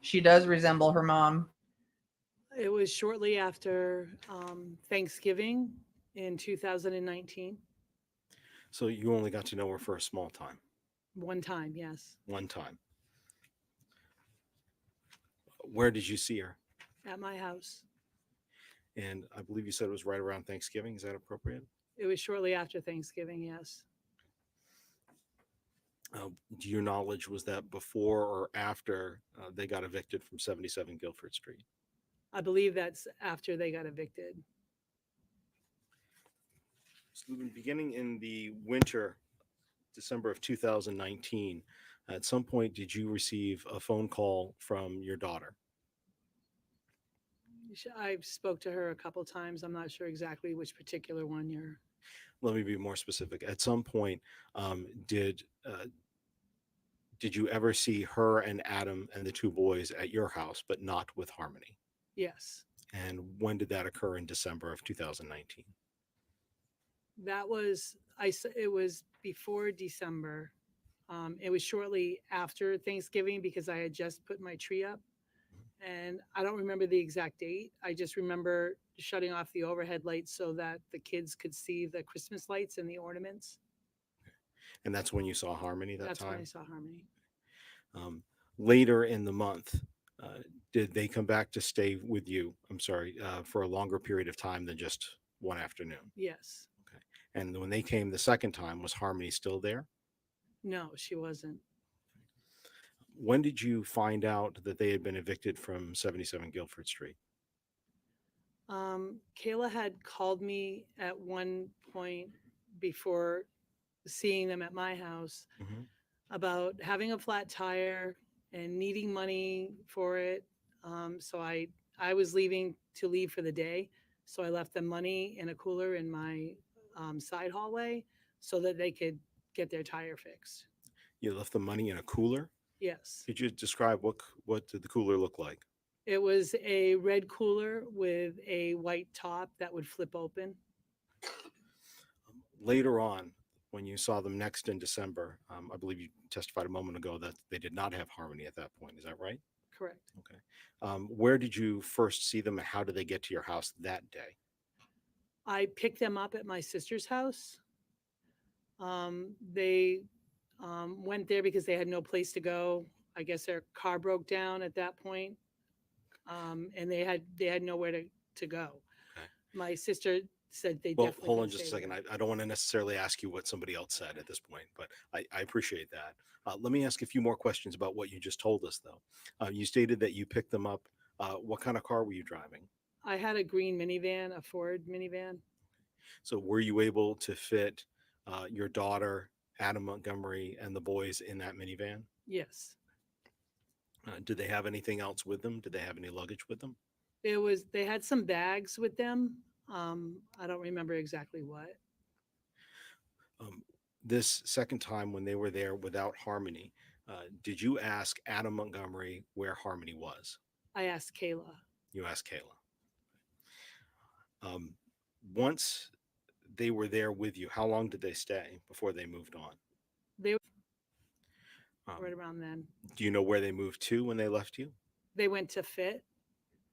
She does resemble her mom. It was shortly after Thanksgiving in 2019. So you only got to know her for a small time, One time, yes, one time. Where did you see her? at my house. And I believe you said it was right around Thanksgiving. Is that appropriate? It was shortly after Thanksgiving, yes. To your knowledge, was that before or after they got evicted from 77 Guilford Street? I believe that's after they got evicted. So beginning in the winter, December of 2019, at some point, did you receive a phone call from your daughter? I spoke to her a couple times. I'm not sure exactly which particular one you're. Let me be more specific. At some point, did you ever see her and Adam and the two boys at your house, but not with Harmony? Yes. And when did that occur in December of 2019? That was it was before December. It was shortly after Thanksgiving because I had just put my tree up, and I don't remember the exact date. I just remember shutting off the overhead lights so that the kids could see the Christmas lights and the ornaments. And that's when you saw Harmony that That's time? when I saw Harmony. Later in the month, did they come back to stay with you? I'm sorry, for a longer period of time than just one afternoon? Yes. Okay. And when they came the second time, was Harmony still there? No, she wasn't. When did you find out that they had been evicted from 77 Guilford Street? Kayla had called me at one point before seeing them at my house about having a flat tire and needing money for it. So I was leaving for the day. So I left them money in a cooler in my side hallway so that they could get their tire fixed. You left the money in a cooler? Yes. Could you describe what did the cooler look like? It was a red cooler with a white top that would flip open. Later on, when you saw them next in December, I believe you testified a moment ago that they did not have Harmony at that point. Is that right? Correct. Okay. Where did you first see them and how did they get to your house that day? I picked them up at my sister's house. They went there because they had no place to go. I guess their car broke down at that point, and they had nowhere to go. Okay. My sister said they Well, definitely. hold didn't on just a stay second. there. I don't want to necessarily ask you what somebody else said at this point, but I appreciate that. Let me ask a few more questions about what you just told us, though. You stated that you picked them up. What kind of car were you driving? I had a green minivan, a Ford minivan. So were you able to fit your daughter, Adam Montgomery, and the boys in that minivan? Yes. Did they have anything else with them? Did they have any luggage with them? They had some bags with them. I don't remember exactly what. This second time when they were there without Harmony, did you ask Adam Montgomery where Harmony was? I asked Kayla. You asked Kayla. Once they were there with you, how long did they stay before they moved on? They were right around then. Do you know where they moved to when they left you? They went to Fit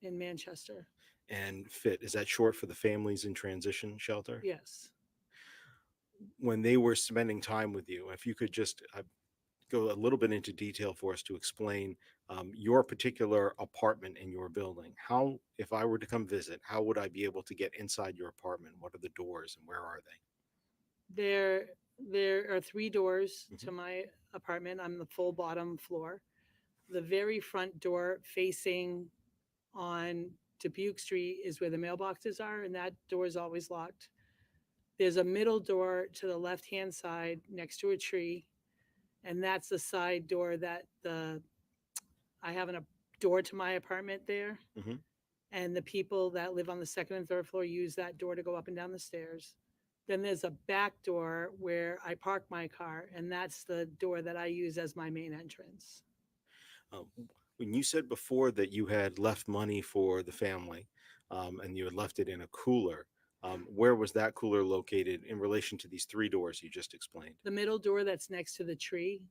in Manchester. And FIT, is that short for the Families in Transition Shelter? Yes. When they were spending time with you, if you could just go a little bit into detail for us to explain your particular apartment in your building. How, if I were to come visit, how would I be able to get inside your apartment? What are the doors and where are they? There are 3 doors to my apartment. I'm the full bottom floor. The very front door facing on Dubuque Street is where the mailboxes are, and that door is always locked. There's a middle door to the left-hand side next to a tree, and that's the side door that I have a door to my apartment there. Mhm. And the people that live on the second and third floor use that door to go up and down the stairs. Then there's a back door where I park my car, and that's the door that I use as my main entrance. When you said before that you had left money for the family, and you had left it in a cooler, where was that cooler located in relation to these 3 doors you just explained? The middle door that's next to the tree.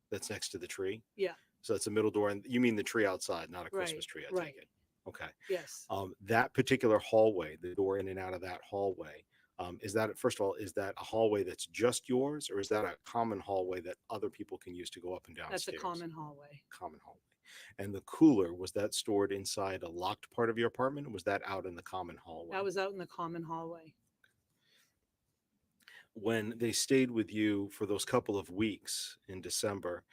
That's next to the tree? Yeah. So that's a middle door, and you mean the tree outside, not a Right, Christmas tree, I right. take it. Okay. Yes. That particular hallway, the door in and out of that hallway, is that, first of all, is that a hallway that's just yours, or is that a common hallway that other people can use to go up and down That's a stairs? common hallway. Common hallway. And the cooler, was that stored inside a locked part of your apartment, or was that out in the common hallway? That was out in the common hallway. When they stayed with you for those couple of weeks in December,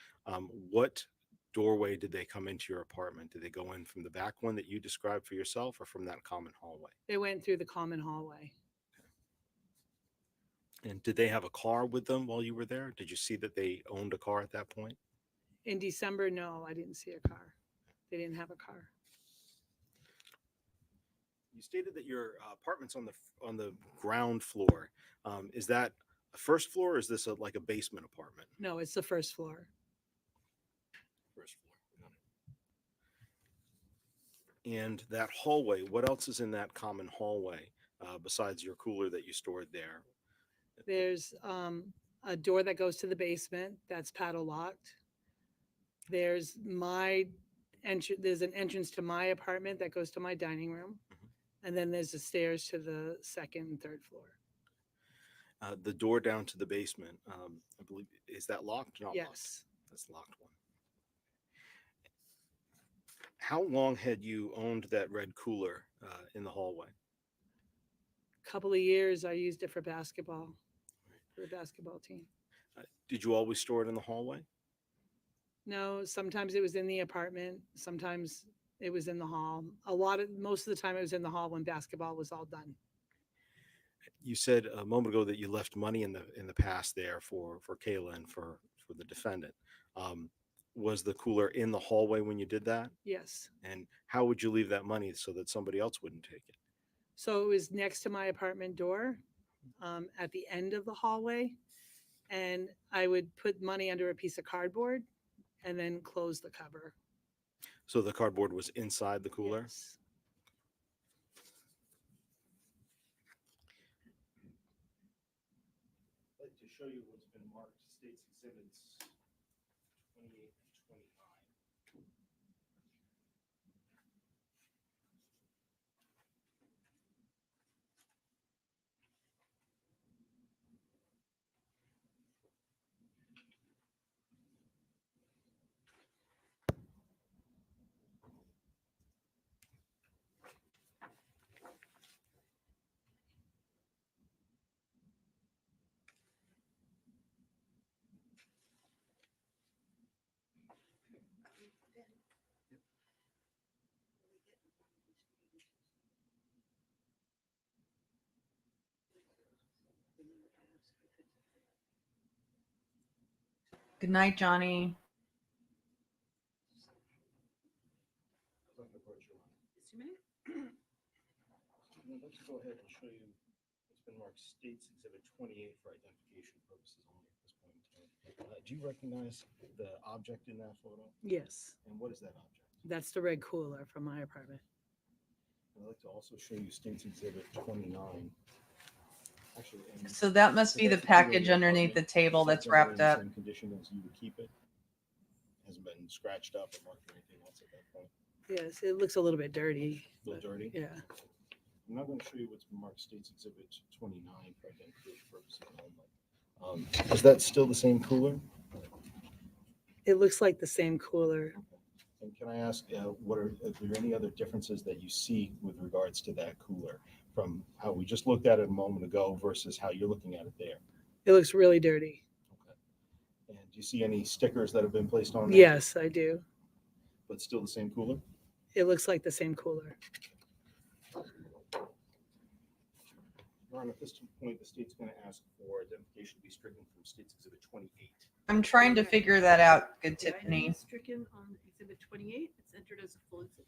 what doorway did they come into your apartment? Did they go in from the back one that you described for yourself, or from that common hallway? They went through the common hallway. And did they have a car with them while you were there? Did you see that they owned a car at that point? In December, no, I didn't see a car. They didn't have a car. You stated that your apartment's on the ground floor. Is that a first floor, or is this like a basement apartment? No, it's the first floor. First floor. Got it. And that hallway, what else is in that common hallway besides your cooler that you stored there? There's a door that goes to the basement that's paddle locked. There's there's an entrance to my apartment that goes to my dining room. And then there's the stairs to the second and third floor. The door down to the basement, I believe, is that locked? Not locked. Yes. That's the locked one. How long had you owned that red cooler in the hallway? Couple of years I used it for basketball, for the basketball team. Did you always store it in the hallway? No, sometimes it was in the apartment. Sometimes it was in the hall. Most of the time it was in the hall when basketball was all done. You said a moment ago that you left money in the past there for Kayla and for the defendant. Was the cooler in the hallway when you did that? Yes. And how would you leave that money so that somebody else wouldn't take it? So it was next to my apartment door, at the end of the hallway. And I would put money under a piece of cardboard and then close the cover. So the cardboard was inside the cooler? Yes. I'd like to show you what's been marked States Exhibits 28 and 29. Good night, Johnny. Let's go ahead and show you what's been marked States Exhibit 28 for identification purposes only at this point in time. Do you recognize the object in that photo? Yes. And what is that object? That's the red cooler from my apartment. I'd like to also show you States Exhibit 29. Actually, So that must be the package underneath the table that's wrapped up. In condition as you would keep it. Hasn't been scratched up or marked or anything else at that point. Yes, it looks a little bit dirty. A little dirty? Yeah. I'm not going to show you what's been marked States Exhibit 29 for identification purposes only. Is that still the same cooler? It looks like the same cooler. And can I ask, are there any other differences that you see with regards to that cooler from how we just looked at it a moment ago versus how you're looking at it there? It looks really dirty. And do you see any stickers that have been placed on there? Yes, I do. But still the same cooler? It looks like the same cooler. Your Honor, at this point, the state's going to ask for identification to be stricken from State's Exhibit 28. I'm trying to figure that out, good The item Tiffany. is stricken on exhibit 28. It's entered as a full exhibit.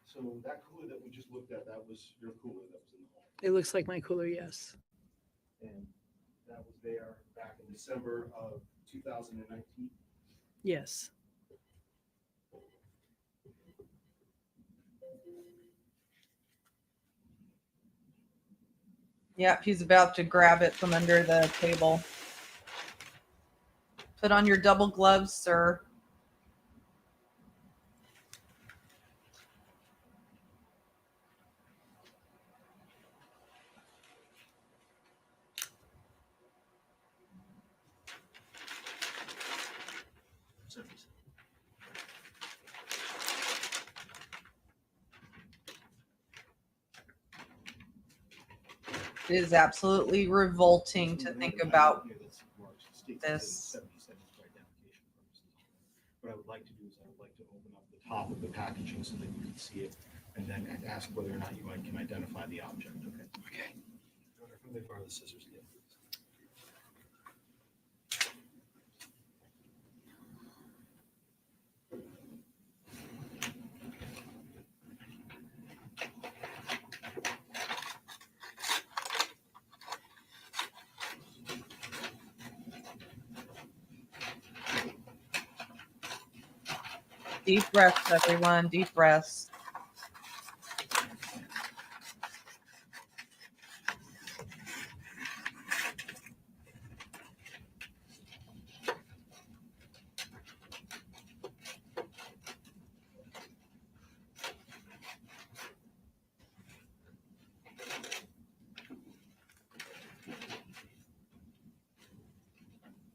So that cooler that we just looked at, that was your cooler that was in the hall. It looks like my cooler, yes. And that was there back in December of 2019. Yes. Yep, he's about to grab it from under the table. Put on your double gloves, sir. It is absolutely revolting to think about this. What I would like to do is I would like to open up the top of the packaging so that you can see it and then ask whether or not you can identify the object. Okay. Okay. Let me borrow the scissors again. Deep breaths, everyone. Deep breaths.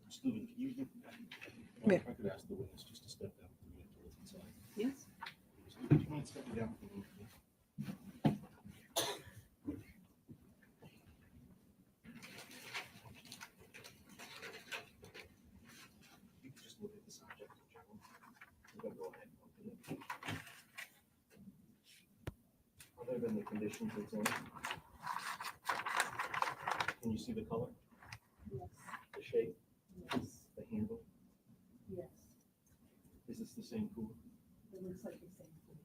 Stephen, can you give Yeah. if I could ask the witness just to step down for a minute to look inside. Yes. Stephen, do you mind stepping down for a minute, please? You can just look at this object in general. We're gonna go ahead and open it. Other than the conditions it's in, can you see the color? Yes. The shape? Yes. The handle? Yes. Is this the same cooler? It looks like the same thing.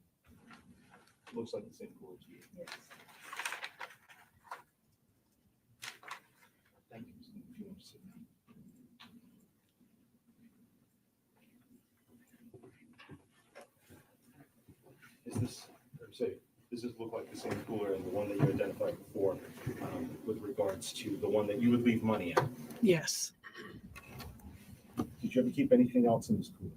Looks like the same cooler to you. Yes. Thank you. Steve. If you want to sit down. Does this look like the same cooler and the one that you identified before with regards to the one that you would leave money at? Yes. Did you ever keep anything else in this cooler?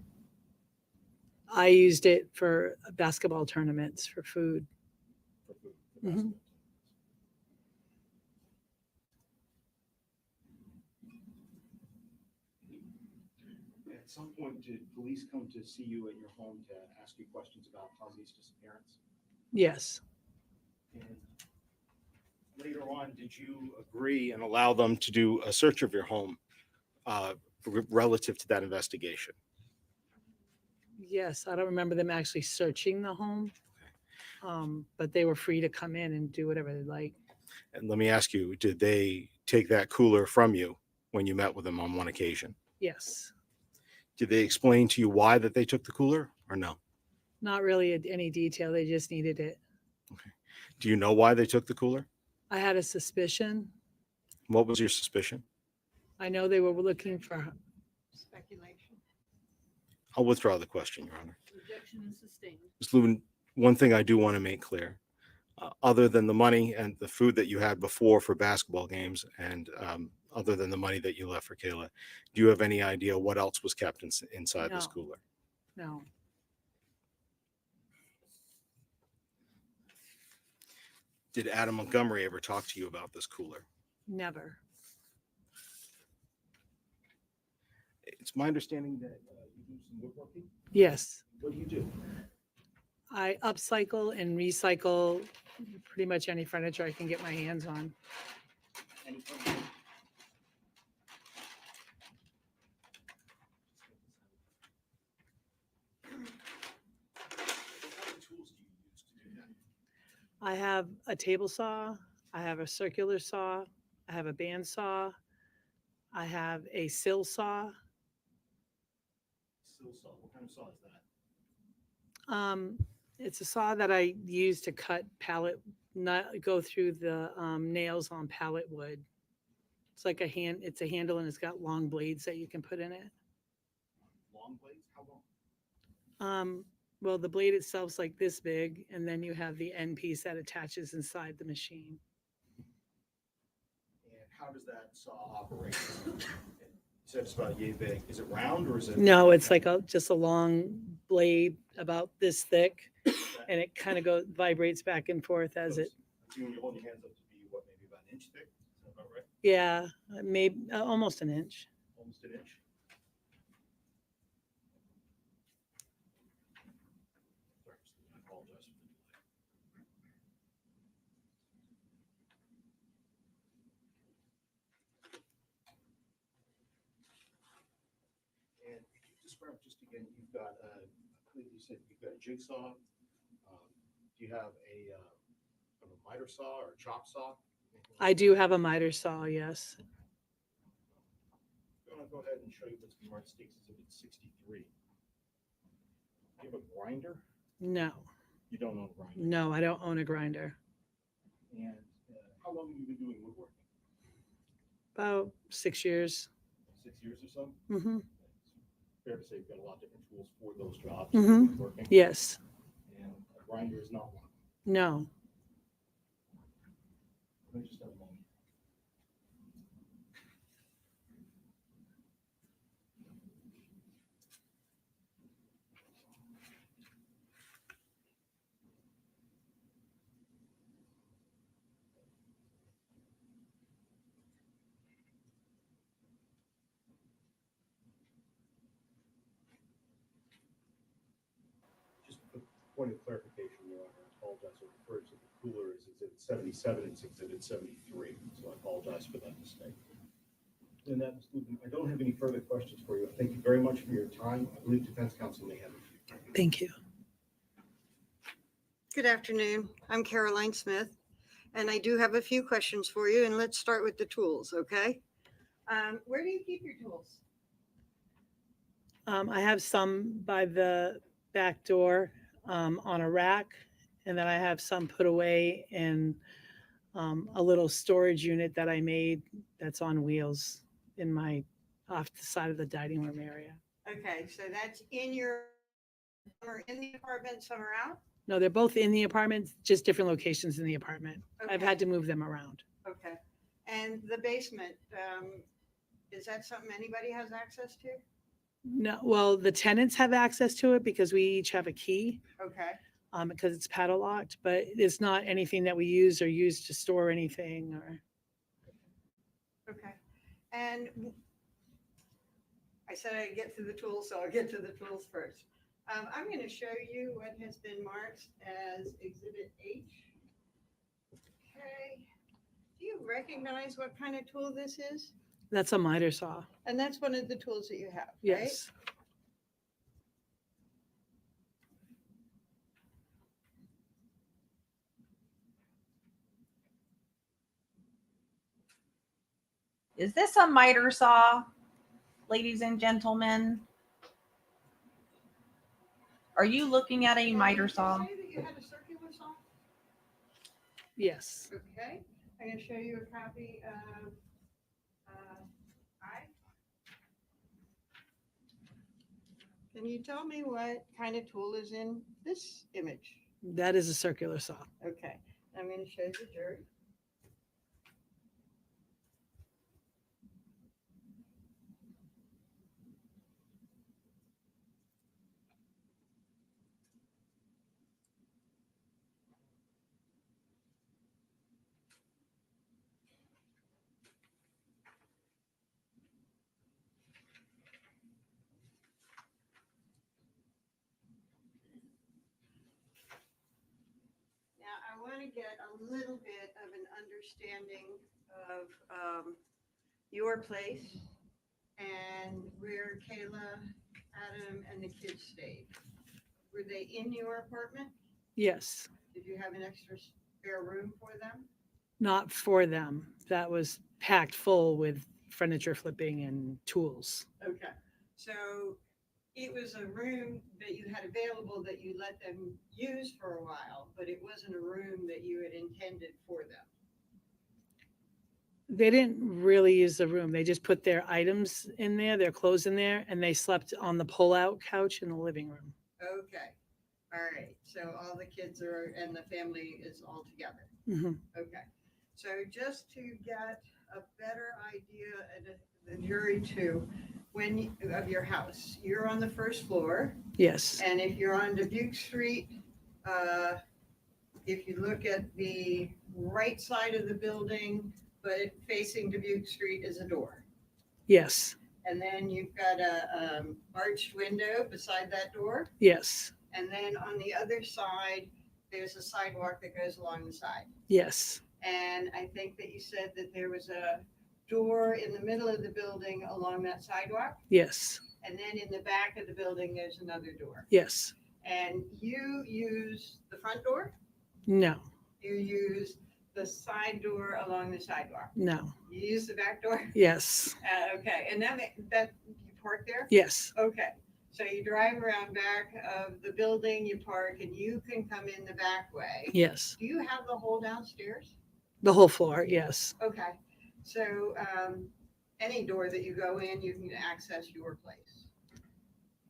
I used it for basketball tournaments for food. For food? For Mhm. basketball? At some point, did police come to see you at your home to ask you questions about Ozzy's disappearance? Yes. And later on, did you agree and allow them to do a search of your home relative to that investigation? Yes. I don't remember them actually searching the home. But they were free to come in and do whatever they like. And let me ask you, did they take that cooler from you when you met with them on one occasion? Yes. Did they explain to you why that they took the cooler or no? Not really any detail. They just needed it. Do you know why they took the cooler? I had a suspicion. What was your suspicion? I know they were looking for Speculation. I'll withdraw the question, Your Honor. Objection is sustained. Ms. Lubin, one thing I do want to make clear, other than the money and the food that you had before for basketball games and other than the money that you left for Kayla, do you have any idea what else was kept inside this No. cooler? No. Did Adam Montgomery ever talk to you about this cooler? Never. It's my understanding that do some woodworking? Yes. What do you do? I upcycle and recycle pretty much any furniture I can get my hands on. I have a table saw, I have a circular saw, I have a band saw, I have a sill saw. Sill saw. What kind of saw is that? It's a saw that I use to cut pallet, not go through the nails on pallet wood. It's like it's a handle and it's got long blades that you can put in it. Long blades? How long? Well, the blade itself's like this big, and then you have the end piece that attaches inside the machine. And how does that saw operate? You said it's about yay big. Is it round or is it? No, it's like just a long blade about this thick, and it kind of vibrates back and forth as it. When you hold your hands up to be what, maybe about an inch thick? Is that about right? Yeah, maybe almost an inch. Almost an inch. Sorry, I apologize for the delay. And could you describe just again, you've got, I believe you said you've got a jigsaw. Do you have a miter saw or a chop saw? I do have a miter saw, yes. I'm going to go ahead and show you what's in Yard Stakes Exhibit 63. Do you have a grinder? No, You don't own a grinder. no, I don't own a grinder. And how long have you been doing woodworking? About 6 years. 6 years or so? Mm-hmm. Fair to say you've got a lot of different tools for those jobs. Mm-hmm. Woodworking. Yes. And a grinder is not one. No. Let me just have a moment. Just a point of clarification, Your Honor, I apologize, I referred to the cooler as Exhibit 77, it's Exhibit 73, so I apologize for that mistake. And that, I don't have any further questions for you. Thank you very much for your time. I believe Defense Counsel may have a few. Thank you. Good afternoon. I'm Caroline Smith, and I do have a few questions for you, and let's start with the tools, okay? Where do you keep your tools? I have some by the back door on a rack, and then I have some put away in a little storage unit that I made that's on wheels in my off the side of the dining room area. Okay, so that's in your, some are in the apartment, some are out? No, they're both in the apartment, just different locations in the apartment. I've Okay. had to move them around. Okay. And the basement, is that something anybody has access to? No, well, the tenants have access to it because we each have a key Okay. because it's padlocked, but it's not anything that we use to store anything or. Okay. And I said I'd get to the tools, so I'll get to the tools first. I'm going to show you what has been marked as Exhibit H. Okay. Do you recognize what kind of tool this is? That's a miter saw. And that's one of the tools that you have, right? Yes. Is this a miter saw, ladies and gentlemen? Are you looking at a miter saw? Did you say that you had a circular saw? Yes. Okay. I'm going to show you a copy of I. Can you tell me what kind of tool is in this image? That is a circular saw. Okay. I'm going to show the jury. get a little bit of an understanding of your place and where Kayla, Adam, and the kids stayed. Were they in your apartment? Yes, Did you have an extra spare room for them? not for them. That was packed full with furniture flipping and tools. Okay. So it was a room that you had available that you let them use for a while, but it wasn't a room that you had intended for them. They didn't really use the room. They just put their items in there, their clothes in there, and they slept on the pull-out couch in the living room. Okay. All right. So all the kids are, and the family is all together. Mhm. Okay. So just to get a better idea, and the jury too, of your house, you're on the first floor. Yes, And if you're on Dubuque Street, if you look at the right side of the building, but facing Dubuque Street is a door. yes, And then you've got a arched window beside that door. yes, And then on the other side, there's a sidewalk that goes along the side. yes, And I think that you said that there was a door in the middle of the building along that sidewalk. yes, And then in the back of the building, there's another door. yes. And you use the front door? No, You use the side door along the sidewalk? no, You use the back door? yes, Okay, and that you park there? yes, Okay, so you drive around back of the building, you park, and you can come in the back way. yes. Do you have the whole downstairs? The whole floor, yes, Okay, so any door that you go in, you can access your place.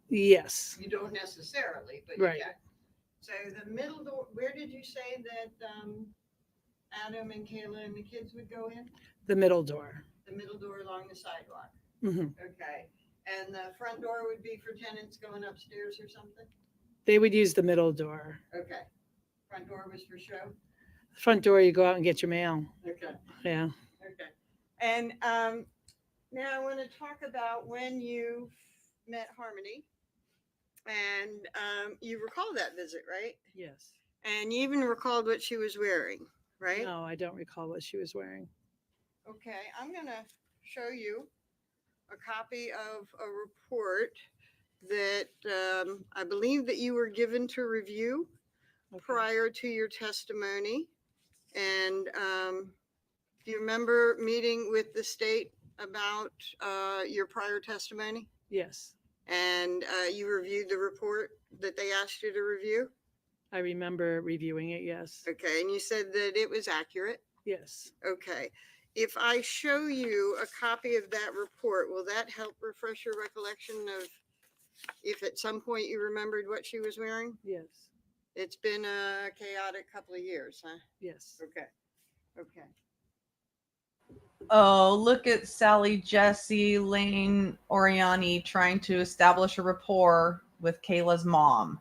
yes. You don't necessarily, but you Right. can. So the middle door, where did you say that Adam and Kayla and the kids would go in? The middle door. The middle door along the sidewalk. Hmm. Okay, and the front door would be for tenants going upstairs or something? They would use the middle door. Okay, front door was for show? Front door, you go out and get your mail. Okay. Yeah. Okay. And now I want to talk about when you met Harmony. And you recall that visit, right? Yes. And you even recalled what she was wearing, right? No, I don't recall what she was wearing. Okay, I'm going to show you a copy of a report that I believe that you were given to review prior to your testimony. And do you remember meeting with the state about your prior testimony? Yes, And you reviewed the report that they asked you to review? I remember reviewing it. Yes. Okay, and you said that it was accurate? Yes. Okay. If I show you a copy of that report, will that help refresh your recollection of if at some point you remembered what she was wearing? Yes. It's been a chaotic couple of years, huh? Yes. Okay. Okay. Oh, look at Sally, Jesse, Lane, Oriani trying to establish a rapport with Kayla's mom.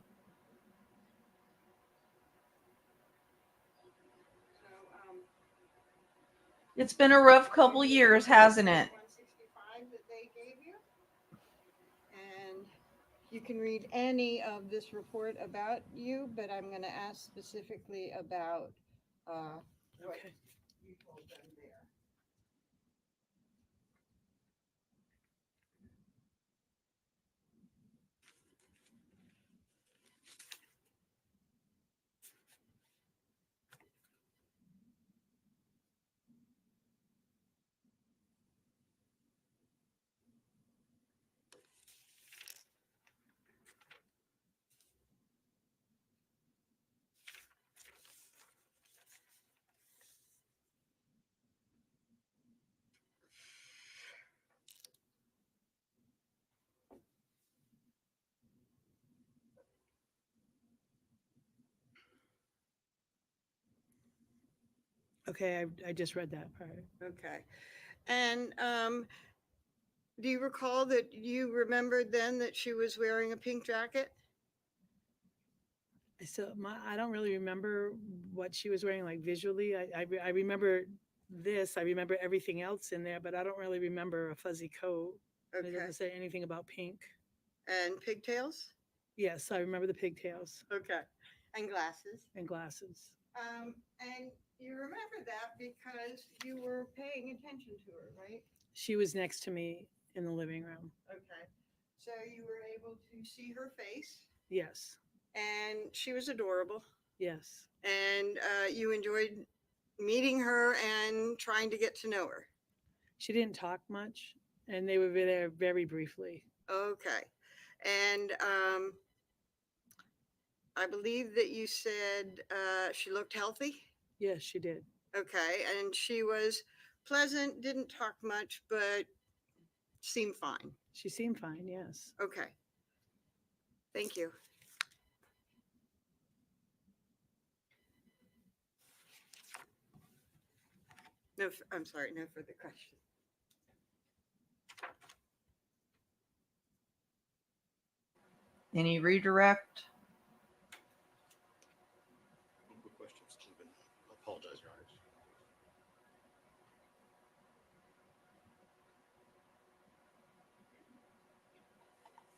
It's been a rough couple years, hasn't it? 165 that they gave you. And you can read any of this report about you, but I'm going to ask specifically about what you told them there. Okay, I just read that part. Okay. And do you recall that you remembered then that she was wearing a pink jacket? I don't really remember what she was wearing, like visually. I remember this. I remember everything else in there, but I don't really remember a fuzzy coat. And It Okay. doesn't say anything about pink. And pigtails? Yes, I remember the pigtails Okay. And glasses? and glasses. And you remember that because you were paying attention to her, right? She was next to me in the living room. Okay. So you were able to see her face, Yes. and she was adorable. Yes. And you enjoyed meeting her and trying to get to know her. She didn't talk much, and they were there very briefly. Okay. And I believe that you said she looked healthy. Yes, she did. Okay. And she was pleasant, didn't talk much, but seemed fine. She seemed fine. Yes. Okay. Thank you. No, I'm sorry, no further questions. Any redirect? Quick question, Stephen. I apologize, Your Honor.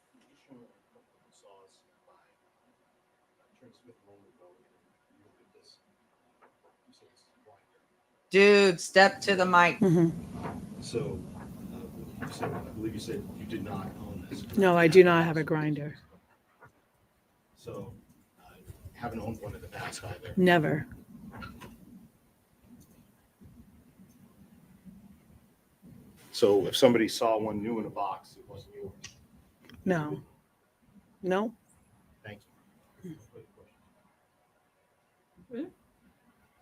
Could you show a couple of saws by Trent Smith a moment ago, and you look at this. You said this is blind. Dude, step to the mic. So, I believe you said you did not own this. correct? No, I do not have a grinder. So, haven't owned one in the past either. Never. So, if somebody saw one new in a box, it wasn't yours. No. No. Thank you.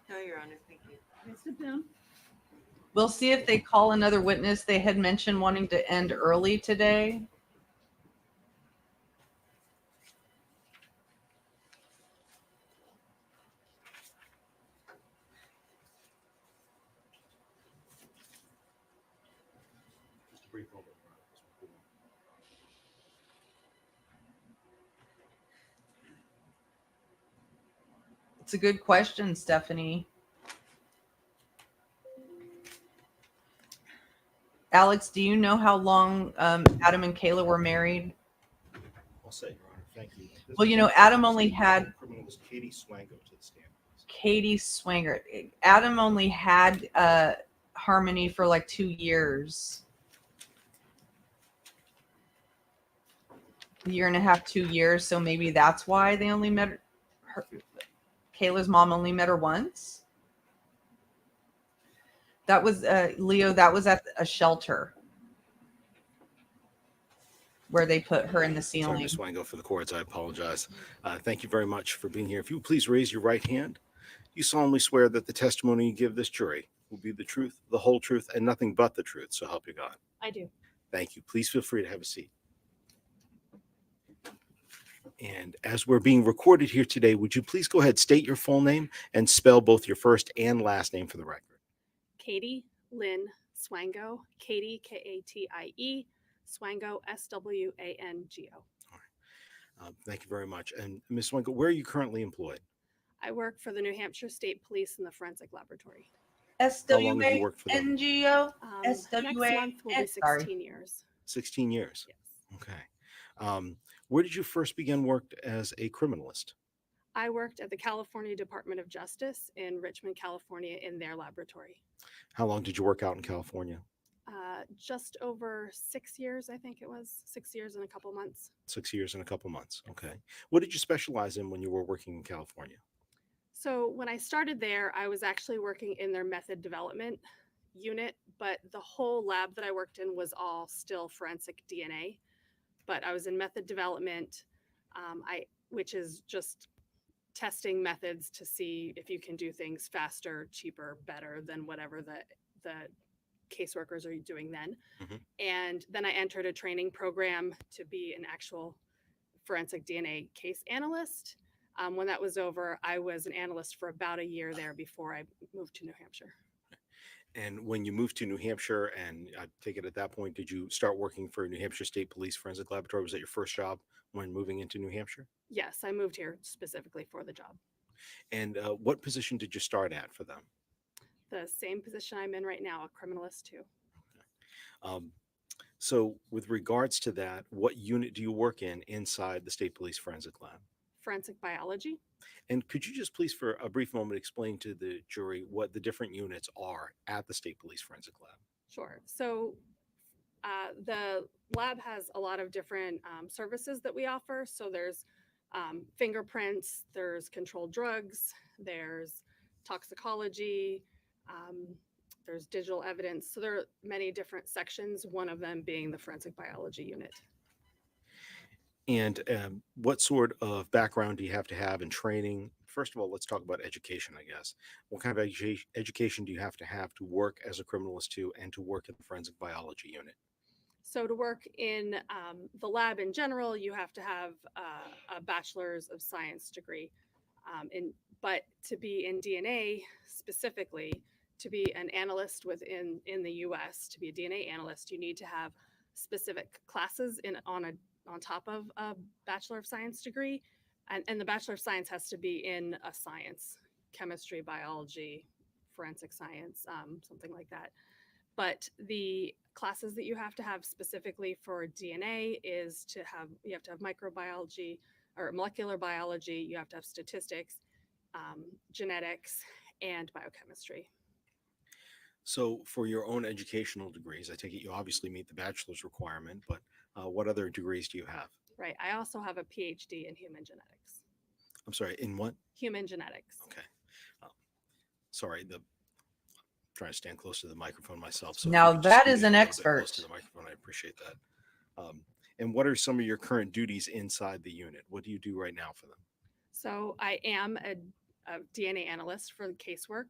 No, Your Honor, thank you. Sit down. We'll see if they call another witness. They had mentioned wanting to end early today. Just a brief moment. It's a good question, Stephanie. Alex, do you know how long Adam and Kayla were married? I'll say, Your Honor, thank you. Well, you know, Adam only had Criminalist Katie Swango to the stand. Katie Swanger. Adam only had Harmony for like 2 years. A year and a half, 2 years. So maybe that's why they only met her. Kayla's mom only met her once. That was Leo. That was at a shelter where they put her in the Sorry, ceiling. Ms. Swango, for the courts. I apologize. Thank you very much for being here. If you would please raise your right hand. You solemnly swear that the testimony you give this jury will be the truth, the whole truth, and nothing but the truth. So help you God. I do. Thank you. Please feel free to have a seat. And as we're being recorded here today, would you please go ahead, state your full name and spell both your first and last name for the record? Katie Lynn Swango, Katie, Katie, Swango, Swango. Thank you very much. And Ms. Swango, where are you currently employed? I work for the New Hampshire State Police in the Forensic Laboratory. How long have you worked for them? SWANGO. Next month will be 16 years. 16 years. Yes. Okay. Where did you first begin work as a criminalist? I worked at the California Department of Justice in Richmond, California in their laboratory. How long did you work out in California? Just over 6 years, I think it was 6 years and a couple months. 6 years and a couple months. Okay. What did you specialize in when you were working in California? So when I started there, I was actually working in their method development unit, but the whole lab that I worked in was all still forensic DNA. But I was in method development, which is just testing methods to see if you can do things faster, cheaper, better than whatever the caseworkers are doing then. Mm-hmm. And then I entered a training program to be an actual forensic DNA case analyst. When that was over, I was an analyst for about a year there before I moved to New Hampshire. And when you moved to New Hampshire, and I take it at that point, did you start working for New Hampshire State Police Forensic Laboratory? Was that your first job when moving into New Hampshire? Yes, I moved here specifically for the job. And what position did you start at for them? The same position I'm in right now, a criminalist too. So with regards to that, what unit do you work in inside the State Police Forensic Lab? forensic biology. And could you just please, for a brief moment, explain to the jury what the different units are at the State Police Forensic Lab? Sure. So the lab has a lot of different services that we offer. So there's fingerprints, there's controlled drugs, there's toxicology, there's digital evidence. So there are many different sections, one of them being the forensic biology unit. And what sort of background do you have to have in training? First of all, let's talk about education, I guess. What kind of education do you have to work as a criminalist too, and to work in the forensic biology unit? So to work in the lab in general, you have to have a bachelor's of science degree. But to be in DNA specifically, to be an analyst in the US, to be a DNA analyst, you need to have specific classes on top of a Bachelor of Science degree. And the Bachelor of Science has to be in a science, chemistry, biology, forensic science, something like that. But the classes that you have to have specifically for DNA is you have to have microbiology or molecular biology, you have to have statistics, genetics, and biochemistry. So for your own educational degrees, I take it you obviously meet the bachelor's requirement, but what other degrees do you have? Right. I also have a PhD in human genetics. I'm sorry, in what? Human genetics. Okay. Sorry, trying to stand close to the microphone myself. So Now if you could just that scoot is in an a little bit expert. close to the microphone, I appreciate that. And what are some of your current duties inside the unit? What do you do right now for them? So I am a DNA analyst for the casework.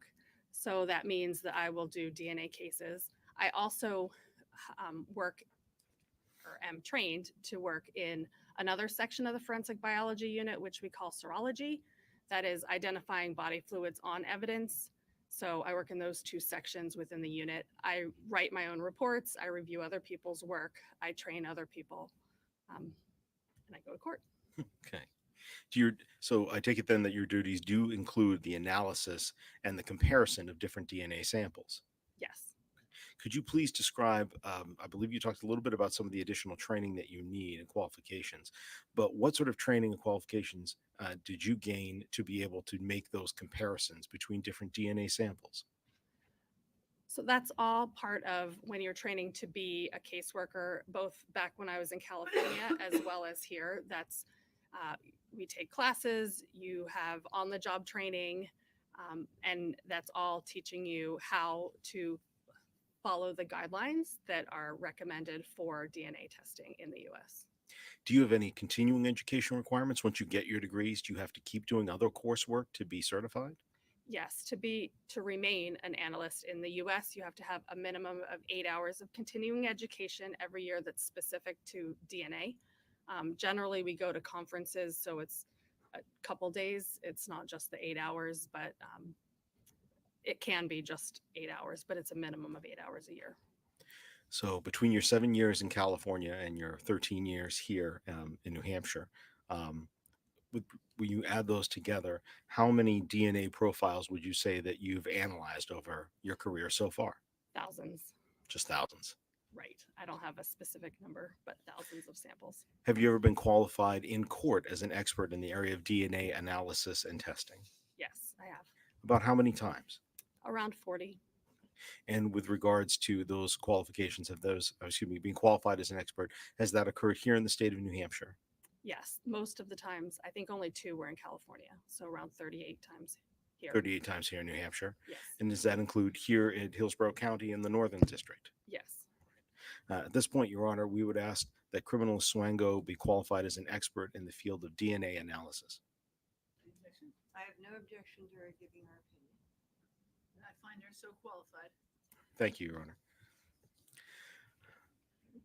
So that means that I will do DNA cases. I also work or am trained to work in another section of the forensic biology unit, which we call serology. That is identifying body fluids on evidence. So I work in those two sections within the unit. I write my own reports. I review other people's work. I train other people. And I go to court. Okay. So I take it then that your duties do include the analysis and the comparison of different DNA samples. Yes. Could you please describe, I believe you talked a little bit about some of the additional training that you need and qualifications, but what sort of training and qualifications did you gain to be able to make those comparisons between different DNA samples? So that's all part of when you're training to be a caseworker, both back when I was in California as well as here. That's we take classes, you have on-the-job training, and that's all teaching you how to follow the guidelines that are recommended for DNA testing in the US. Do you have any continuing education requirements once you get your degrees? Do you have to keep doing other coursework to be certified? Yes, to remain an analyst in the US, you have to have a minimum of 8 hours of continuing education every year that's specific to DNA. Generally, we go to conferences, so it's a couple days. It's not just the 8 hours, but it can be just 8 hours, but it's a minimum of 8 hours a year. So between your 7 years in California and your 13 years here in New Hampshire, when you add those together, how many DNA profiles would you say that you've analyzed over your career so far? Thousands. Just thousands. Right. I don't have a specific number, but thousands of samples. Have you ever been qualified in court as an expert in the area of DNA analysis and testing? Yes, I have. About how many times? Around 40. And with regards to those qualifications of being qualified as an expert, has that occurred here in the state of New Hampshire? Yes, most of the times. I think only 2 were in California, so around 38 times here. 38 times here in New Hampshire? Yes. And does that include here in Hillsborough County in the Northern District? Yes. At this point, Your Honor, we would ask that Criminal Swango be qualified as an expert in the field of DNA analysis. I have no objection to her giving her opinion. I find her so qualified. Thank you, Your Honor.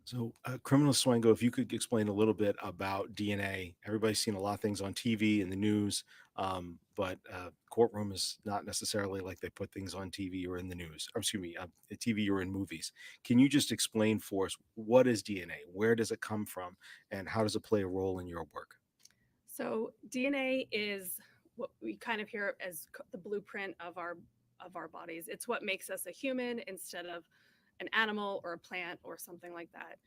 So, Criminal Swango, if you could explain a little bit about DNA. Everybody's seen a lot of things on TV and the news, but courtroom is not necessarily like they put things on TV or in the news. Or excuse me, TV or in movies. Can you just explain for us what is DNA? Where does it come from? And how does it play a role in your work? So DNA is what we kind of hear as the blueprint of our bodies. It's what makes us a human instead of an animal or a plant or something like that.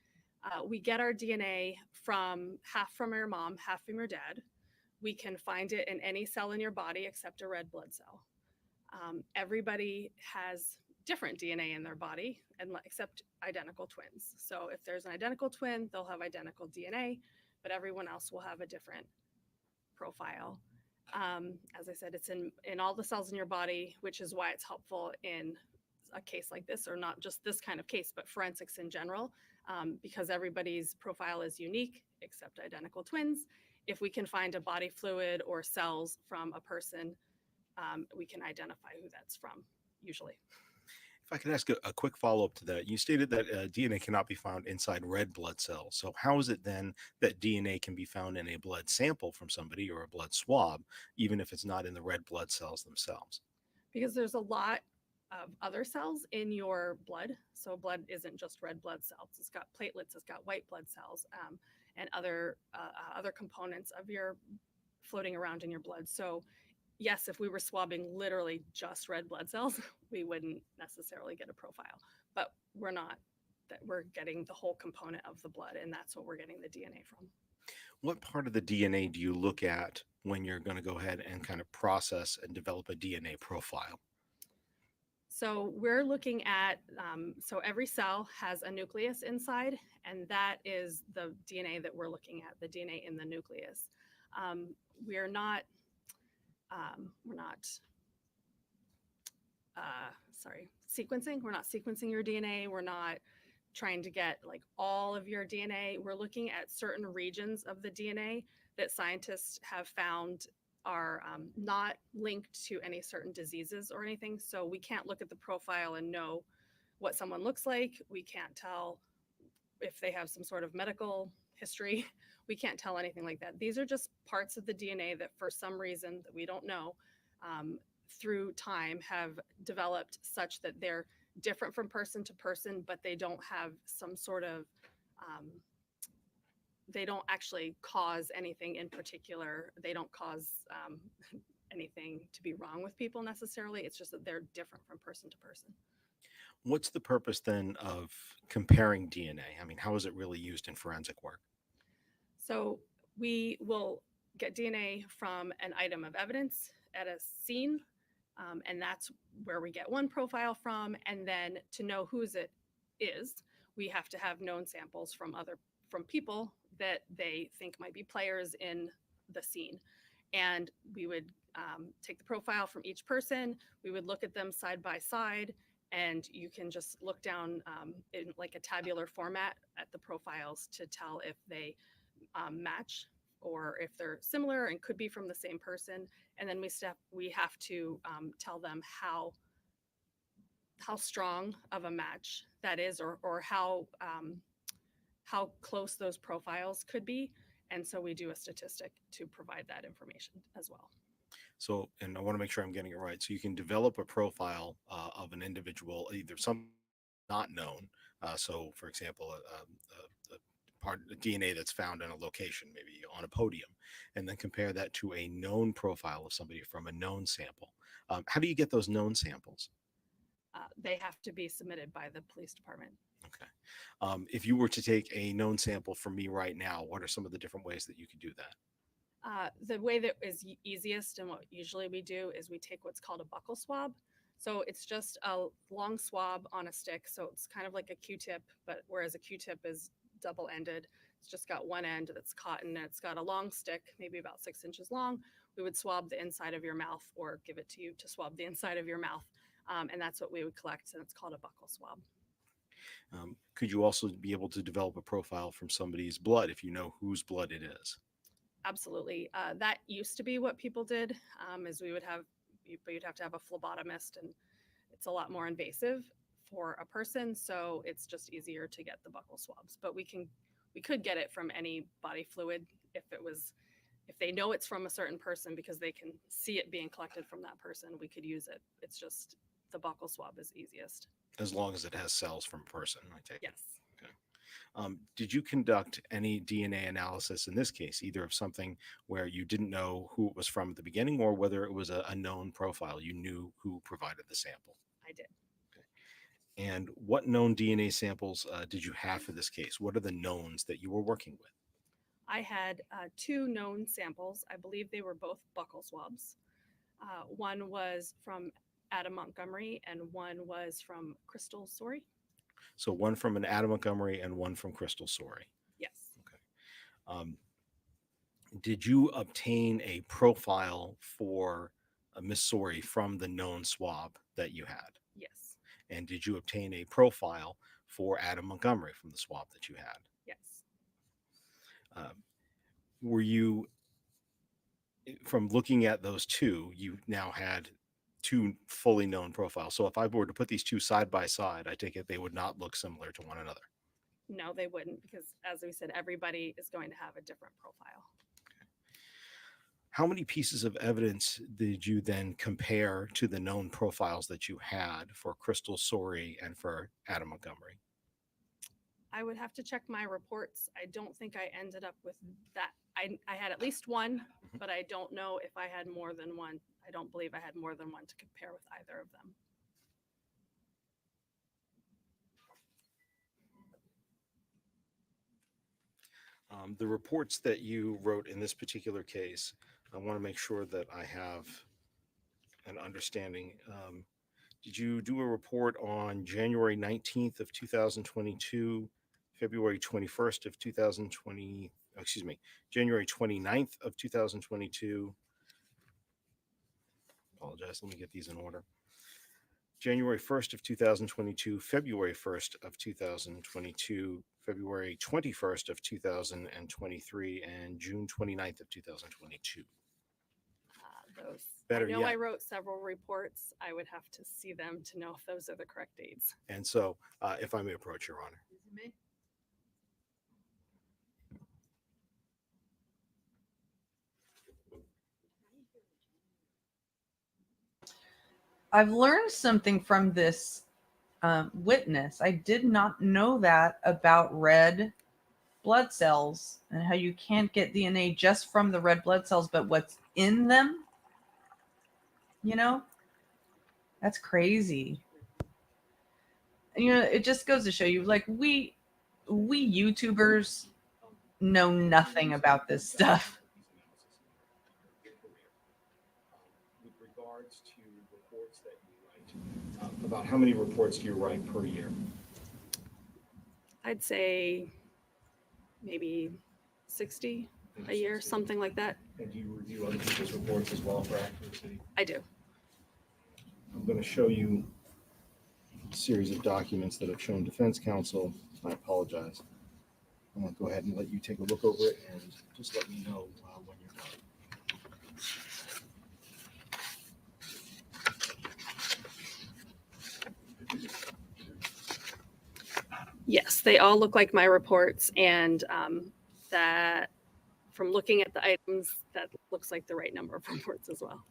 We get our DNA half from your mom, half from your dad. we can find it in any cell in your body except a red blood cell. Everybody has different DNA in their body, and except identical twins. So if there's an identical twin, they'll have identical DNA, but everyone else will have a different profile. As I said, it's in all the cells in your body, which is why it's helpful in a case like this, or not just this kind of case, but forensics in general, because everybody's profile is unique except identical twins. If we can find a body fluid or cells from a person, we can identify who that's from, usually. If I could ask a quick follow-up to that, you stated that DNA cannot be found inside red blood cells. So how is it then that DNA can be found in a blood sample from somebody or a blood swab, even if it's not in the red blood cells themselves? Because there's a lot of other cells in your blood. So blood isn't just red blood cells. It's got platelets, it's got white blood cells, and other components of your floating around in your blood. So yes, if we were swabbing literally just red blood cells, we wouldn't necessarily get a profile, but we're not. That we're getting the whole component of the blood, and that's what we're getting the DNA from. What part of the DNA do you look at when you're going to go ahead and kind of process and develop a DNA profile? So we're looking at, so every cell has a nucleus inside, and that is the DNA that we're looking at, the DNA in the nucleus. We're not sequencing. We're not sequencing your DNA. We're not trying to get like all of your DNA. We're looking at certain regions of the DNA that scientists have found are not linked to any certain diseases or anything. So we can't look at the profile and know what someone looks like. We can't tell if they have some sort of medical history. We can't tell anything like that. These are just parts of the DNA that for some reason that we don't know, through time have developed such that they're different from person to person, but they don't have some sort of, they don't actually cause anything in particular. They don't cause anything to be wrong with people necessarily. It's just that they're different from person to person. What's the purpose then of comparing DNA? I mean, how is it really used in forensic work? So we will get DNA from an item of evidence at a scene, and that's where we get one profile from. And then to know whose it is, we have to have known samples from people that they think might be players in the scene. And we would take the profile from each person. We would look at them side by side, and you can just look down in like a tabular format at the profiles to tell if they match or if they're similar and could be from the same person. And then we have to tell them how strong of a match that is, or how close those profiles could be. And so we do a statistic to provide that information as well. So, and I want to make sure I'm getting it right. So you can develop a profile of an individual, either some not known. So for example, a part of DNA that's found in a location, maybe on a podium, and then compare that to a known profile of somebody from a known sample. How do you get those known samples? They have to be submitted by the police department. Okay. If you were to take a known sample from me right now, what are some of the different ways that you could do that? The way that is easiest and what usually we do is we take what's called a buccal swab. So it's just a long swab on a stick. So it's kind of like a Q-tip, but whereas a Q-tip is double-ended, it's just got one end that's cotton and it's got a long stick, maybe about 6 inches long. We would swab the inside of your mouth or give it to you to swab the inside of your mouth. And that's what we would collect, and it's called a buccal swab. Could you also be able to develop a profile from somebody's blood if you know whose blood it is? Absolutely. That used to be what people did, is you'd have to have a phlebotomist, and it's a lot more invasive for a person. So it's just easier to get the buccal swabs, but we could get it from any body fluid if they know it's from a certain person because they can see it being collected from that person. We could use it. It's just the buccal swab is easiest. As long as it has cells from a person, I take it. Yes. Okay. Did you conduct any DNA analysis in this case, either of something where you didn't know who it was from at the beginning, or whether it was a known profile, you knew who provided the sample? I did. Okay. And what known DNA samples did you have for this case? What are the knowns that you were working with? I had 2 known samples. I believe they were both buccal swabs. One was from Adam Montgomery and one was from Crystal Sorey. So one from an Adam Montgomery and one from Crystal Sorey. Yes. Did you obtain a profile for Miss Sorey from the known swab that you had? Yes. And did you obtain a profile for Adam Montgomery from the swab that you had? Yes. Were you, from looking at those two, you now had 2 fully known profiles. So if I were to put these 2 side by side, I take it they would not look similar to one another. No, they wouldn't, because as we said, everybody is going to have a different profile. How many pieces of evidence did you then compare to the known profiles that you had for Crystal Sorey and for Adam Montgomery? I would have to check my reports. I don't think I ended up with that. I had at least one, but I don't know if I had more than one. I don't believe I had more than one to compare with either of them. The reports that you wrote in this particular case, I want to make sure that I have an understanding. Did you do a report on January 19th of 2022, February 21st of 2020, excuse me, January 29th of 2022? Apologize, let me get these in order. January 1st of 2022, February 1st of 2022, February 21st of 2023, and June 29th of 2022. Those. Better I know yet. I wrote several reports. I would have to see them to know if those are the correct dates. And so, if I may approach, Your Honor. I've learned something from this witness. I did not know that about red blood cells and how you can't get DNA just from the red blood cells, but what's in them. You know, that's crazy. And, you know, it just goes to show you, like, we YouTubers know nothing about this stuff. With regards to reports that you write, about how many reports do you write per year? I'd say maybe 60 a year, something like that. And do you review other people's reports as well for accuracy? I do. I'm going to show you a series of documents that have shown defense counsel. I apologize. I'm going to go ahead and let you take a look over it and just let me know when you're done. Yes, they all look like my reports, and that from looking at the items, that looks like the right number of reports as well.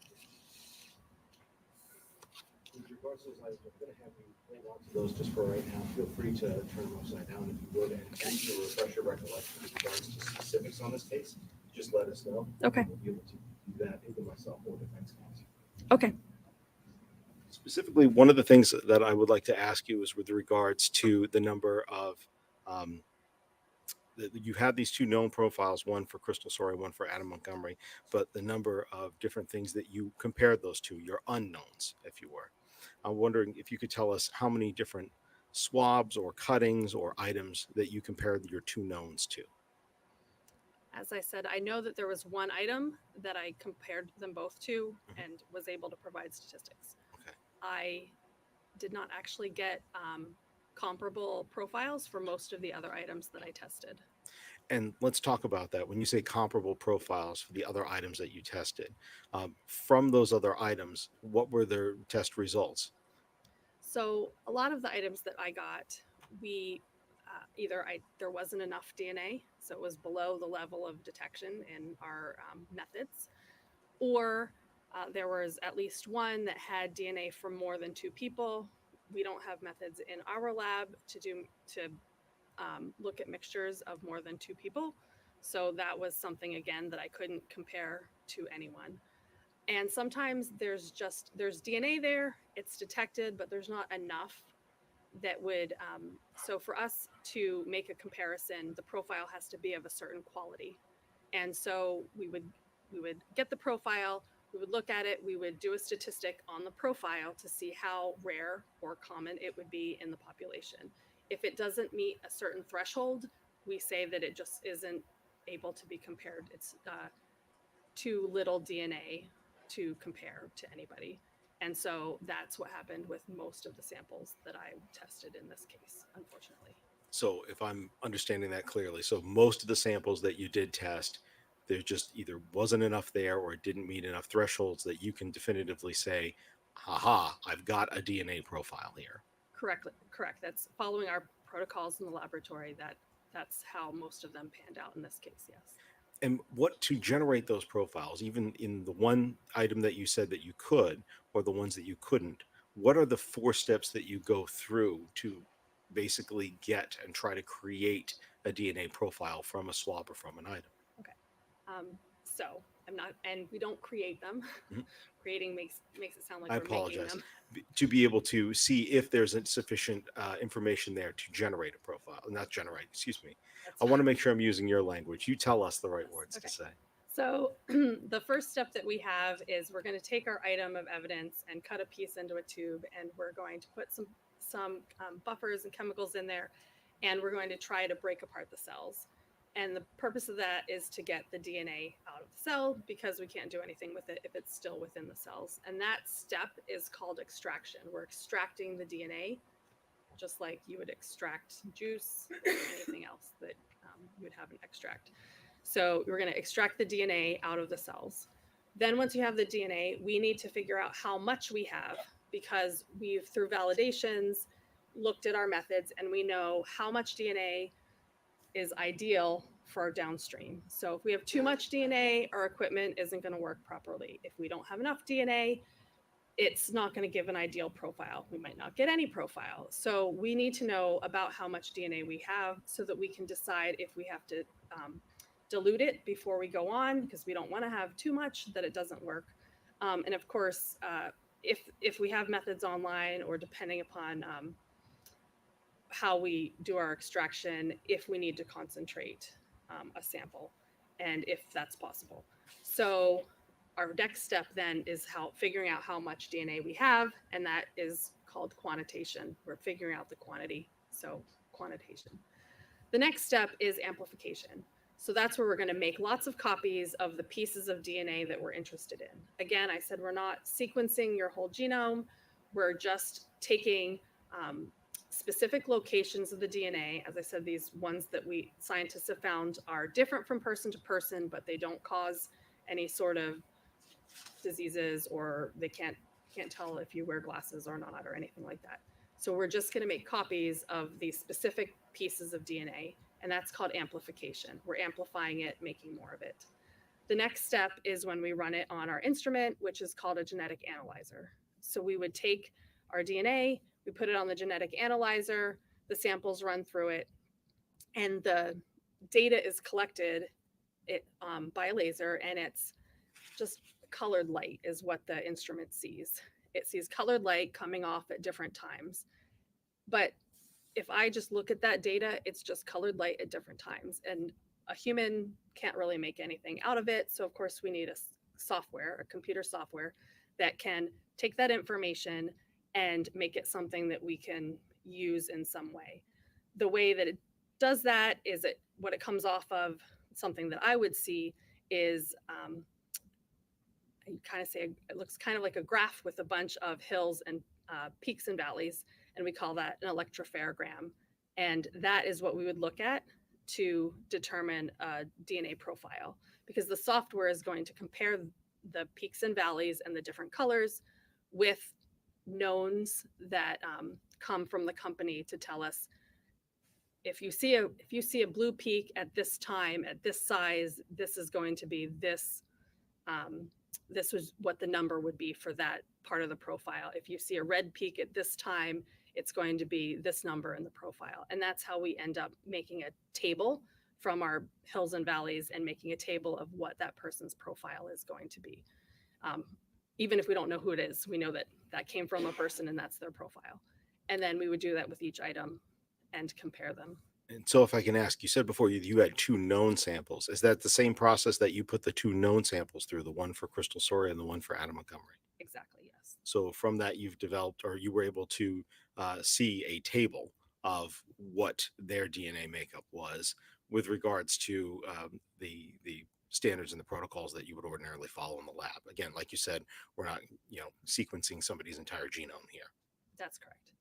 With regards to those items, I'm going to have you hold on to those just for right now. Feel free to turn them upside down if you would, and to refresh your recollection with regards to specifics on this case. Just let us know. Okay. We'll be able to do that either myself or defense counsel. Okay. Specifically, one of the things that I would like to ask you is with regards to the number of, you had these 2 known profiles, one for Crystal Sorey, one for Adam Montgomery, but the number of different things that you compared those to, your unknowns, if you were. I'm wondering if you could tell us how many different swabs or cuttings or items that you compared your 2 knowns to. As I said, I know that there was one item that I compared them both to and was able to provide statistics. Okay. I did not actually get comparable profiles for most of the other items that I tested. And let's talk about that. When you say comparable profiles for the other items that you tested, from those other items, what were their test results? So a lot of the items that I got, we there wasn't enough DNA, so it was below the level of detection in our methods, or there was at least one that had DNA from more than 2 people. We don't have methods in our lab to look at mixtures of more than 2 people, so that was something again that I couldn't compare to anyone. And sometimes there's DNA there, it's detected, but there's not enough that would, so for us to make a comparison, the profile has to be of a certain quality. And so we would get the profile, we would look at it, we would do a statistic on the profile to see how rare or common it would be in the population. If it doesn't meet a certain threshold, we say that it just isn't able to be compared. It's too little DNA to compare to anybody. And so that's what happened with most of the samples that I tested in this case, unfortunately. So if I'm understanding that clearly, so most of the samples that you did test, there just either wasn't enough there or it didn't meet enough thresholds that you can definitively say, haha, I've got a DNA profile here. Correct. That's following our protocols in the laboratory. That's how most of them panned out in this case, yes. And what to generate those profiles, even in the one item that you said that you could, or the ones that you couldn't, what are the 4 steps that you go through to basically get and try to create a DNA profile from a swab or from an item? Okay. So I'm not, and we don't create them. Mhm. Creating makes it sound like I we're making apologize. them. To be able to see if there's sufficient information there to generate a profile, not generate, excuse me. I want to make sure I'm using your language. You tell us the right words to say. So the first step that we have is we're going to take our item of evidence and cut a piece into a tube, and we're going to put some buffers and chemicals in there, and we're going to try to break apart the cells. And the purpose of that is to get the DNA out of the cell, because we can't do anything with it if it's still within the cells. And that step is called extraction. We're extracting the DNA, just like you would extract juice or anything else that you would have an extract. So we're going to extract the DNA out of the cells. Then once you have the DNA, we need to figure out how much we have, because we've, through validations, looked at our methods, and we know how much DNA is ideal for our downstream. So if we have too much DNA, our equipment isn't going to work properly. If we don't have enough DNA, it's not going to give an ideal profile. We might not get any profile. So we need to know about how much DNA we have so that we can decide if we have to dilute it before we go on, because we don't want to have too much that it doesn't work. And of course, if we have methods online, or depending upon how we do our extraction, if we need to concentrate a sample, and if that's possible. So our next step then is figuring out how much DNA we have, and that is called quantitation. We're figuring out the quantity, so quantitation. The next step is amplification. So that's where we're going to make lots of copies of the pieces of DNA that we're interested in. Again, I said we're not sequencing your whole genome. We're just taking specific locations of the DNA. As I said, these ones that scientists have found are different from person to person, but they don't cause any sort of diseases, or they can't tell if you wear glasses or not, or anything like that. So we're just going to make copies of these specific pieces of DNA, and that's called amplification. We're amplifying it, making more of it. The next step is when we run it on our instrument, which is called a genetic analyzer. So we would take our DNA, we put it on the genetic analyzer, the samples run through it, and the data is collected by a laser, and it's just colored light is what the instrument sees. It sees colored light coming off at different times. But if I just look at that data, it's just colored light at different times, and a human can't really make anything out of it. So of course we need a computer software that can take that information and make it something that we can use in some way. The way that it does that is what it comes off of, something that I would see is it looks kind of like a graph with a bunch of hills and peaks and valleys, and we call that an electropherogram. And that is what we would look at to determine a DNA profile, because the software is going to compare the peaks and valleys and the different colors with knowns that come from the company to tell us, if you see a blue peak at this time, at this size, this is going to be this. This was what the number would be for that part of the profile. If you see a red peak at this time, it's going to be this number in the profile. And that's how we end up making a table from our hills and valleys, and making a table of what that person's profile is going to be. Even if we don't know who it is, we know that that came from a person and that's their profile. And then we would do that with each item and compare them. And so if I can ask, you said before you had 2 known samples. Is that the same process that you put the 2 known samples through, the one for Crystal Soria and the one for Adam Montgomery? Exactly, yes. So from that, you've developed, or you were able to see a table of what their DNA makeup was with regards to the standards and the protocols that you would ordinarily follow in the lab. Again, like you said, we're not, sequencing somebody's entire genome here. That's correct.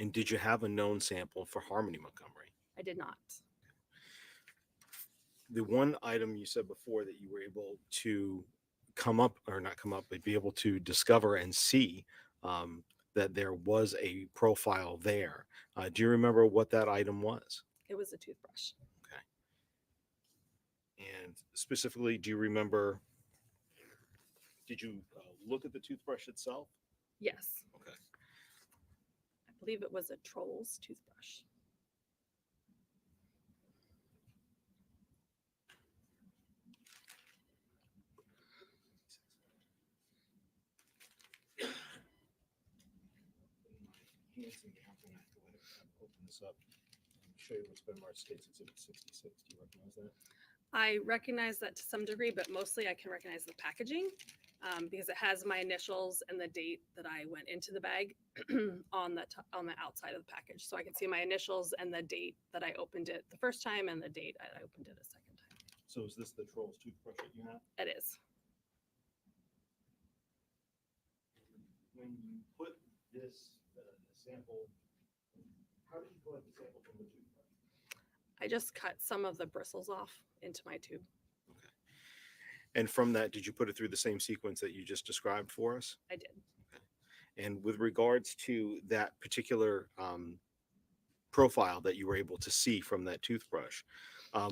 And did you have a known sample for Harmony Montgomery? I did not. The one item you said before that you were able to come up, or not come up, but be able to discover and see that there was a profile there. Do you remember what that item was? It was a toothbrush. And specifically, do you remember, did you look at the toothbrush itself? Yes. Okay. I believe it was a Trolls toothbrush. Open this up and show you what's been marked States Exhibit 66. Do you recognize that? I recognize that to some degree, but mostly I can recognize the packaging because it has my initials and the date that I went into the bag on the outside of the package. So I can see my initials and the date that I opened it the first time and the date I opened it a second time. So is this the Trolls toothbrush that you have? It is. When you put this sample, how did you collect the sample from the toothbrush? I just cut some of the bristles off into my tube. And from that, did you put it through the same sequence that you just described for us? I did. And with regards to that particular profile that you were able to see from that toothbrush,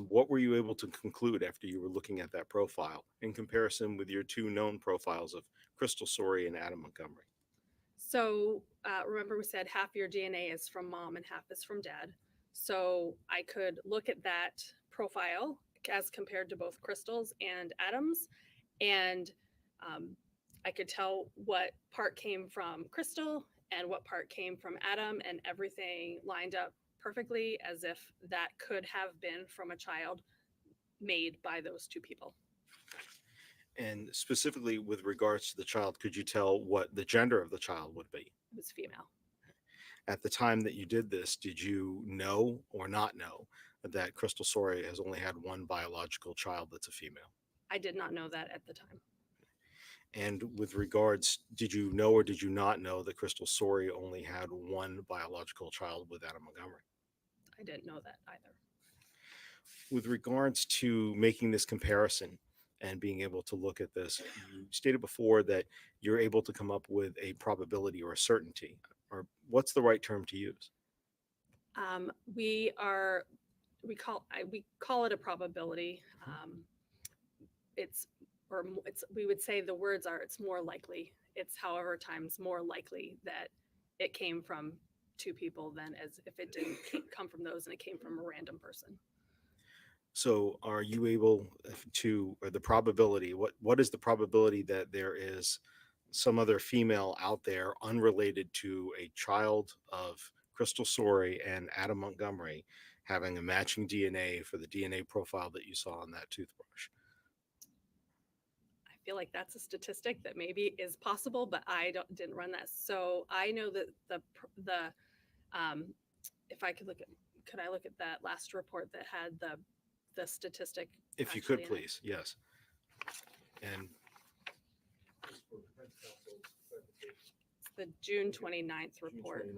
what were you able to conclude after you were looking at that profile in comparison with your 2 known profiles of Crystal Soria and Adam Montgomery? So remember we said half your DNA is from mom and half is from dad. So I could look at that profile as compared to both Crystal's and Adam's, and I could tell what part came from Crystal and what part came from Adam, and everything lined up perfectly as if that could have been from a child made by those 2 people. And specifically with regards to the child, could you tell what the gender of the child would be? It was female. At the time that you did this, did you know or not know that Crystal Soria has only had one biological child that's a female? I did not know that at the time. And with regards, did you know or did you not know that Crystal Soria only had one biological child with Adam Montgomery? I didn't know that either. With regards to making this comparison and being able to look at this, you stated before that you're able to come up with a probability or a certainty, or what's the right term to use? We call it a probability. We would say the words are, it's more likely. It's however times more likely that it came from 2 people than as if it didn't come from those and it came from a random person. So are you able to, or the probability, what is the probability that there is some other female out there unrelated to a child of Crystal Soria and Adam Montgomery having a matching DNA for the DNA profile that you saw on that toothbrush? I feel like that's a statistic that maybe is possible, but I didn't run that. So I know that if I could could I look at that last report that had the statistic? If you could, please. Yes. And it's the June 29th report,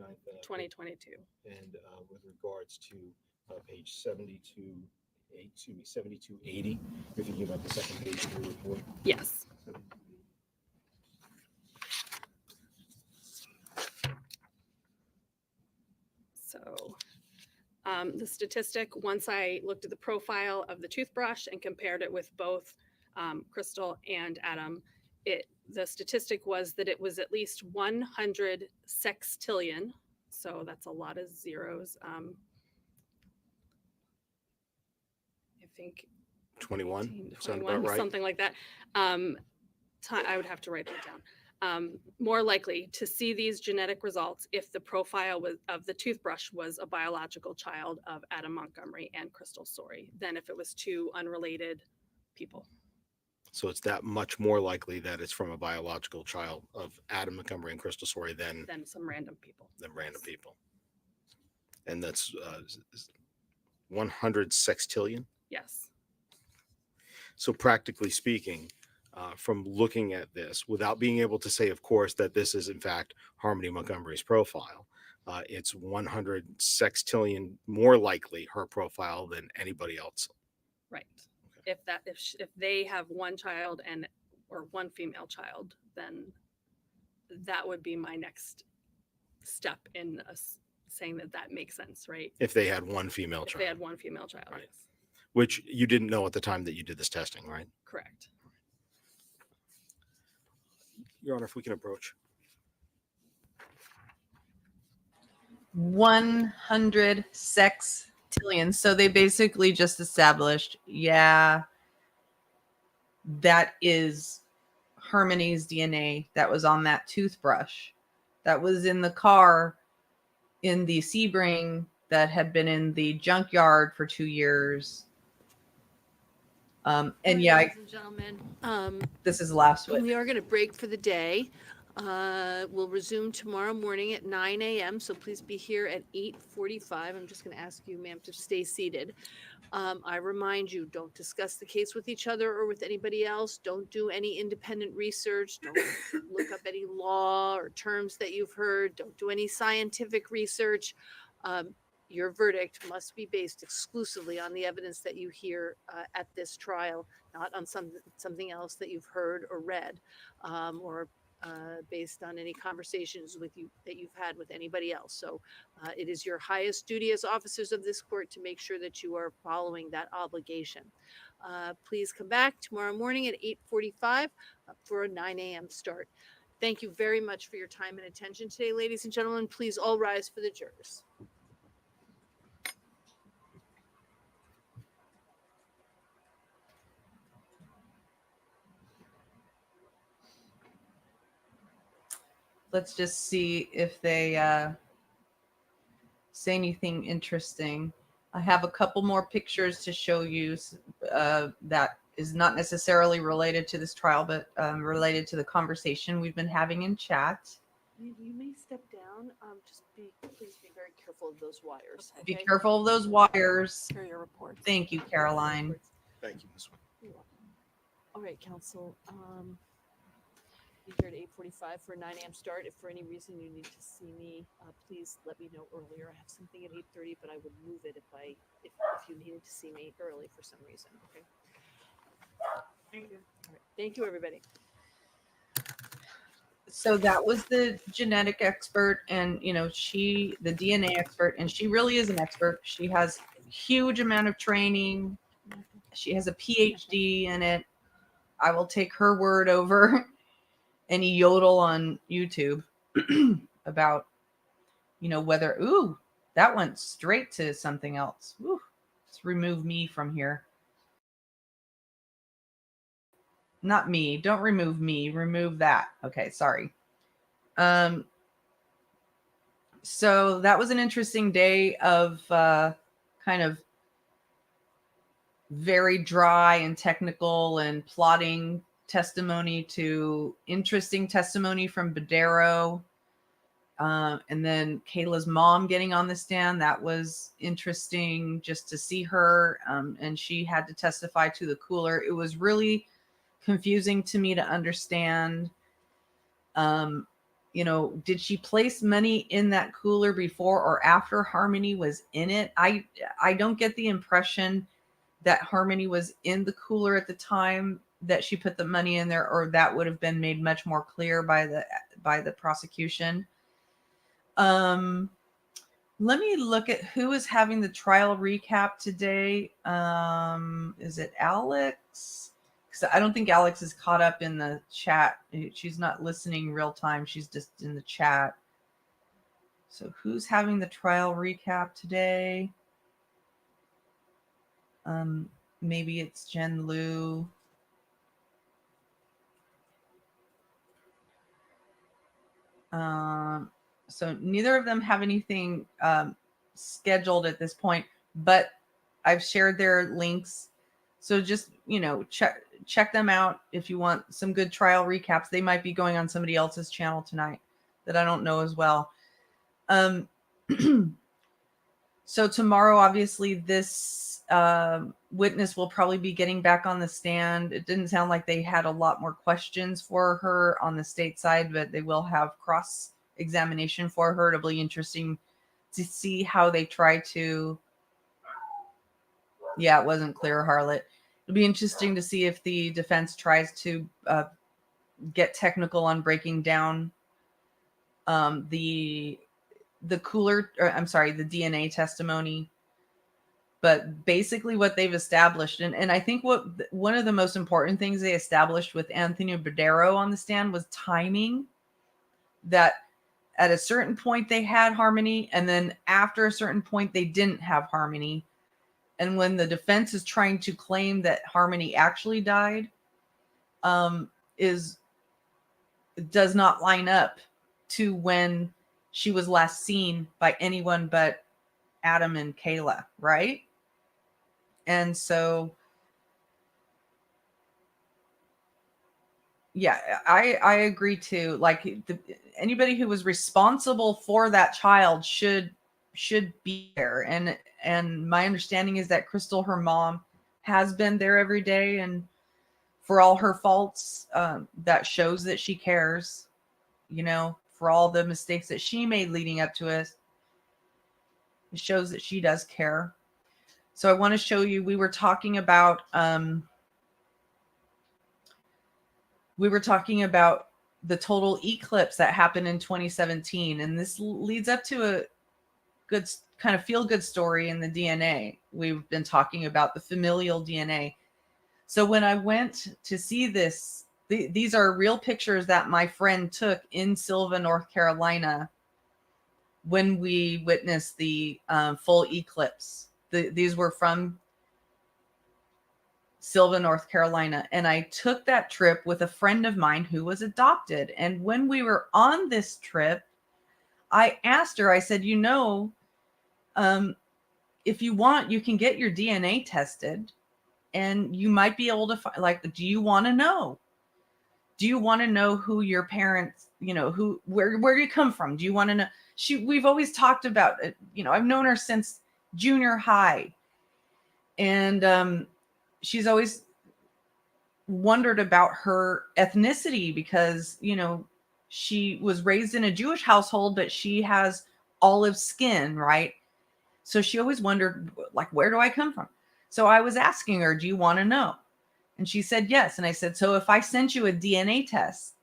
2022. And with regards to page 7280, you're thinking about the second page of your report? Yes. So the statistic, once I looked at the profile of the toothbrush and compared it with both Crystal and Adam, the statistic was that it was at least 100 sextillion. So that's a lot of zeros. I think 21, 21, right? Something like that. I would have to write that more likely to see these genetic results if the profile of the toothbrush was a biological child of Adam Montgomery and Crystal Story than if it was two unrelated people. So it's that much more likely that it's from a biological child of Adam Montgomery and Crystal Story than Some random people. And that's 100 sextillion. Yes. So practically speaking, from looking at this, without being able to say, of course, that this is in fact Harmony Montgomery's profile, it's 100 sextillion more likely her profile than anybody else. Right. If they have one child or one female child, then that would be my next step in saying that makes sense, right? If they had one female If child. they had one female child, Right. yes. Which you didn't know at the time that you did this testing, right? Correct. Your Honor, if we can approach. 100 sextillion. So they basically just established, yeah, that is Harmony's DNA that was on that toothbrush, that was in the car in the Sebring that had been in the junkyard for 2 years. And yeah, Ladies and gentlemen, this is the last one. we are going to break for the day. We'll resume tomorrow morning at 9 a.m. So please be here at 8:45. I'm just going to ask you, ma'am, to stay seated. I remind you, don't discuss the case with each other or with anybody else. Don't do any independent research. Don't look up any law or terms that you've heard. Don't do any scientific research. Your verdict must be based exclusively on the evidence that you hear at this trial, not on something else that you've heard or read, or based on any conversations with you that you've had with anybody else. So it is your highest duty as officers of this court to make sure that you are following that obligation. Please come back tomorrow morning at 8:45 for a 9 a.m. start. Thank you very much for your time and attention today, ladies and gentlemen. Please all rise for the jurors. Let's just see if they say anything interesting. I have a couple more pictures to show you that is not necessarily related to this trial, but related to the conversation we've been having in chat. You may step down. Please be very careful of those wires. Be okay? careful of those wires. For your reports. Thank you, Caroline. Thank you, Ms. You're welcome. All right, counsel. Be here at 8:45 for a 9 a.m. start. If for any reason you need to see me, please let me know earlier. I have something at 8:30, but I would move it if you needed to see me early for some reason. Okay. Thank you. All right. Thank you, everybody. So that was the genetic expert, and the DNA expert, and she really is an expert. She has a huge amount of training. She has a PhD in it. I will take her word over any yodel on YouTube about whether that went straight to something else. Let's remove me from here. Not me. Don't remove me. Remove that. Okay, sorry. So that was an interesting day of kind of very dry and technical and plotting testimony to interesting testimony from Badero. And then Kayla's mom getting on the stand. That was interesting just to see her. And she had to testify to the cooler. It was really confusing to me to understand. Did she place money in that cooler before or after Harmony was in it? I don't get the impression that Harmony was in the cooler at the time that she put the money in there, or that would have been made much more clear by the prosecution. Let me look at who is having the trial recap today. Is it Alex? Because I don't think Alex is caught up in the chat. She's not listening real time. She's just in the chat. So who's having the trial recap today? Maybe it's Jen Liu. So neither of them have anything scheduled at this point, but I've shared their links. So just, check them out if you want some good trial recaps. They might be going on somebody else's channel tonight that I don't know as well. So tomorrow, obviously, this witness will probably be getting back on the stand. It didn't sound like they had a lot more questions for her on the state side, but they will have cross examination for her. It'll be interesting to see how they try to. Yeah, it wasn't clear, Harlot. It'll be interesting to see if the defense tries to get technical on breaking down the DNA testimony. But basically what they've established, and I think one of the most important things they established with Anthony Badero on the stand was timing, that at a certain point they had harmony, and then after a certain point they didn't have harmony. And when the defense is trying to claim that Harmony actually died, does not line up to when she was last seen by anyone but Adam and Kayla, right? And so, yeah, I agree too. Like anybody who was responsible for that child should be there. And my understanding is that Crystal, her mom, has been there every day, and for all her faults, that shows that she cares. For all the mistakes that she made leading up to it, it shows that she does care. So I want to show you. We were talking about the total eclipse that happened in 2017, and this leads up to a good kind of feel-good story in the DNA. We've been talking about the familial DNA. So when I went to see this, these are real pictures that my friend took in Sylva, North Carolina, when we witnessed the full eclipse. These were from Sylva, North Carolina. And I took that trip with a friend of mine who was adopted. And when we were on this trip, I asked her, I said, if you want, you can get your DNA tested and you might be able to find, do you want to know? Do you want to know who your parents, where you come from? Do you want to know? We've always talked about it. I've known her since junior high. And she's always wondered about her ethnicity because, she was raised in a Jewish household, but she has olive skin, right? So she always wondered, where do I come from? So I was asking her, do you want to know? And she said yes. And I said, so if I sent you a DNA test,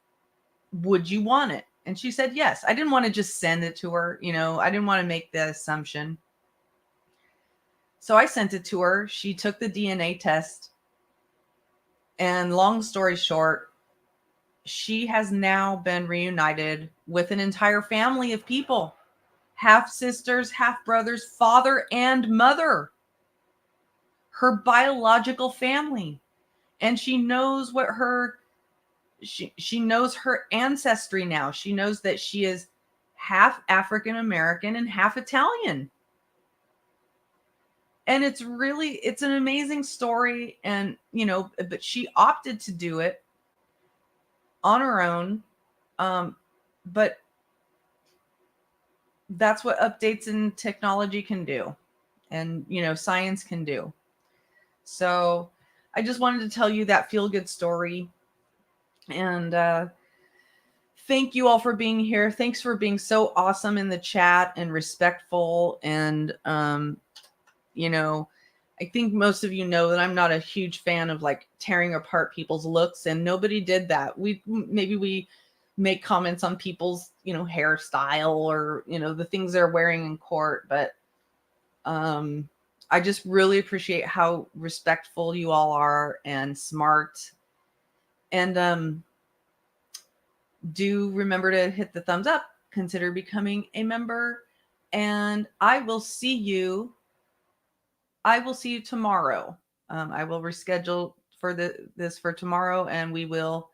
would you want it? And she said yes. I didn't want to just send it to her. I didn't want to make the assumption. So I sent it to her. She took the DNA test. And long story short, she has now been reunited with an entire family of people. Half sisters, half brothers, father and mother. Her biological family. And she knows what she knows her ancestry now. She knows that she is half African American and half Italian. And it's an amazing story. And, but she opted to do it on her own. But that's what updates in technology can do. And, science can do. So I just wanted to tell you that feel-good story. And thank you all for being here. Thanks for being so awesome in the chat and respectful. And, I think most of you know that I'm not a huge fan of tearing apart people's looks, and nobody did that. We make comments on people's, hairstyle or, the things they're wearing in court. But I just really appreciate how respectful you all are and smart. And do remember to hit the thumbs up, consider becoming a member, and I will see you tomorrow. I will reschedule for this for tomorrow, and we will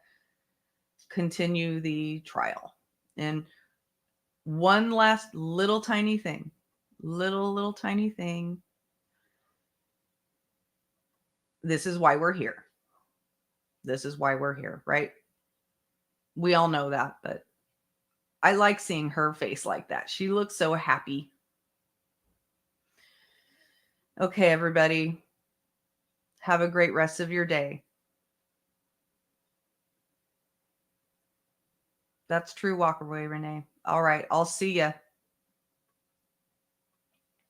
continue the trial. And One last little tiny thing. Little tiny thing. This is why we're here. This is why we're here, right? We all know that, but I like seeing her face like that. She looks so happy. Okay, everybody. Have a great rest of your day. That's true. Walk away, Renee. All right. I'll see ya.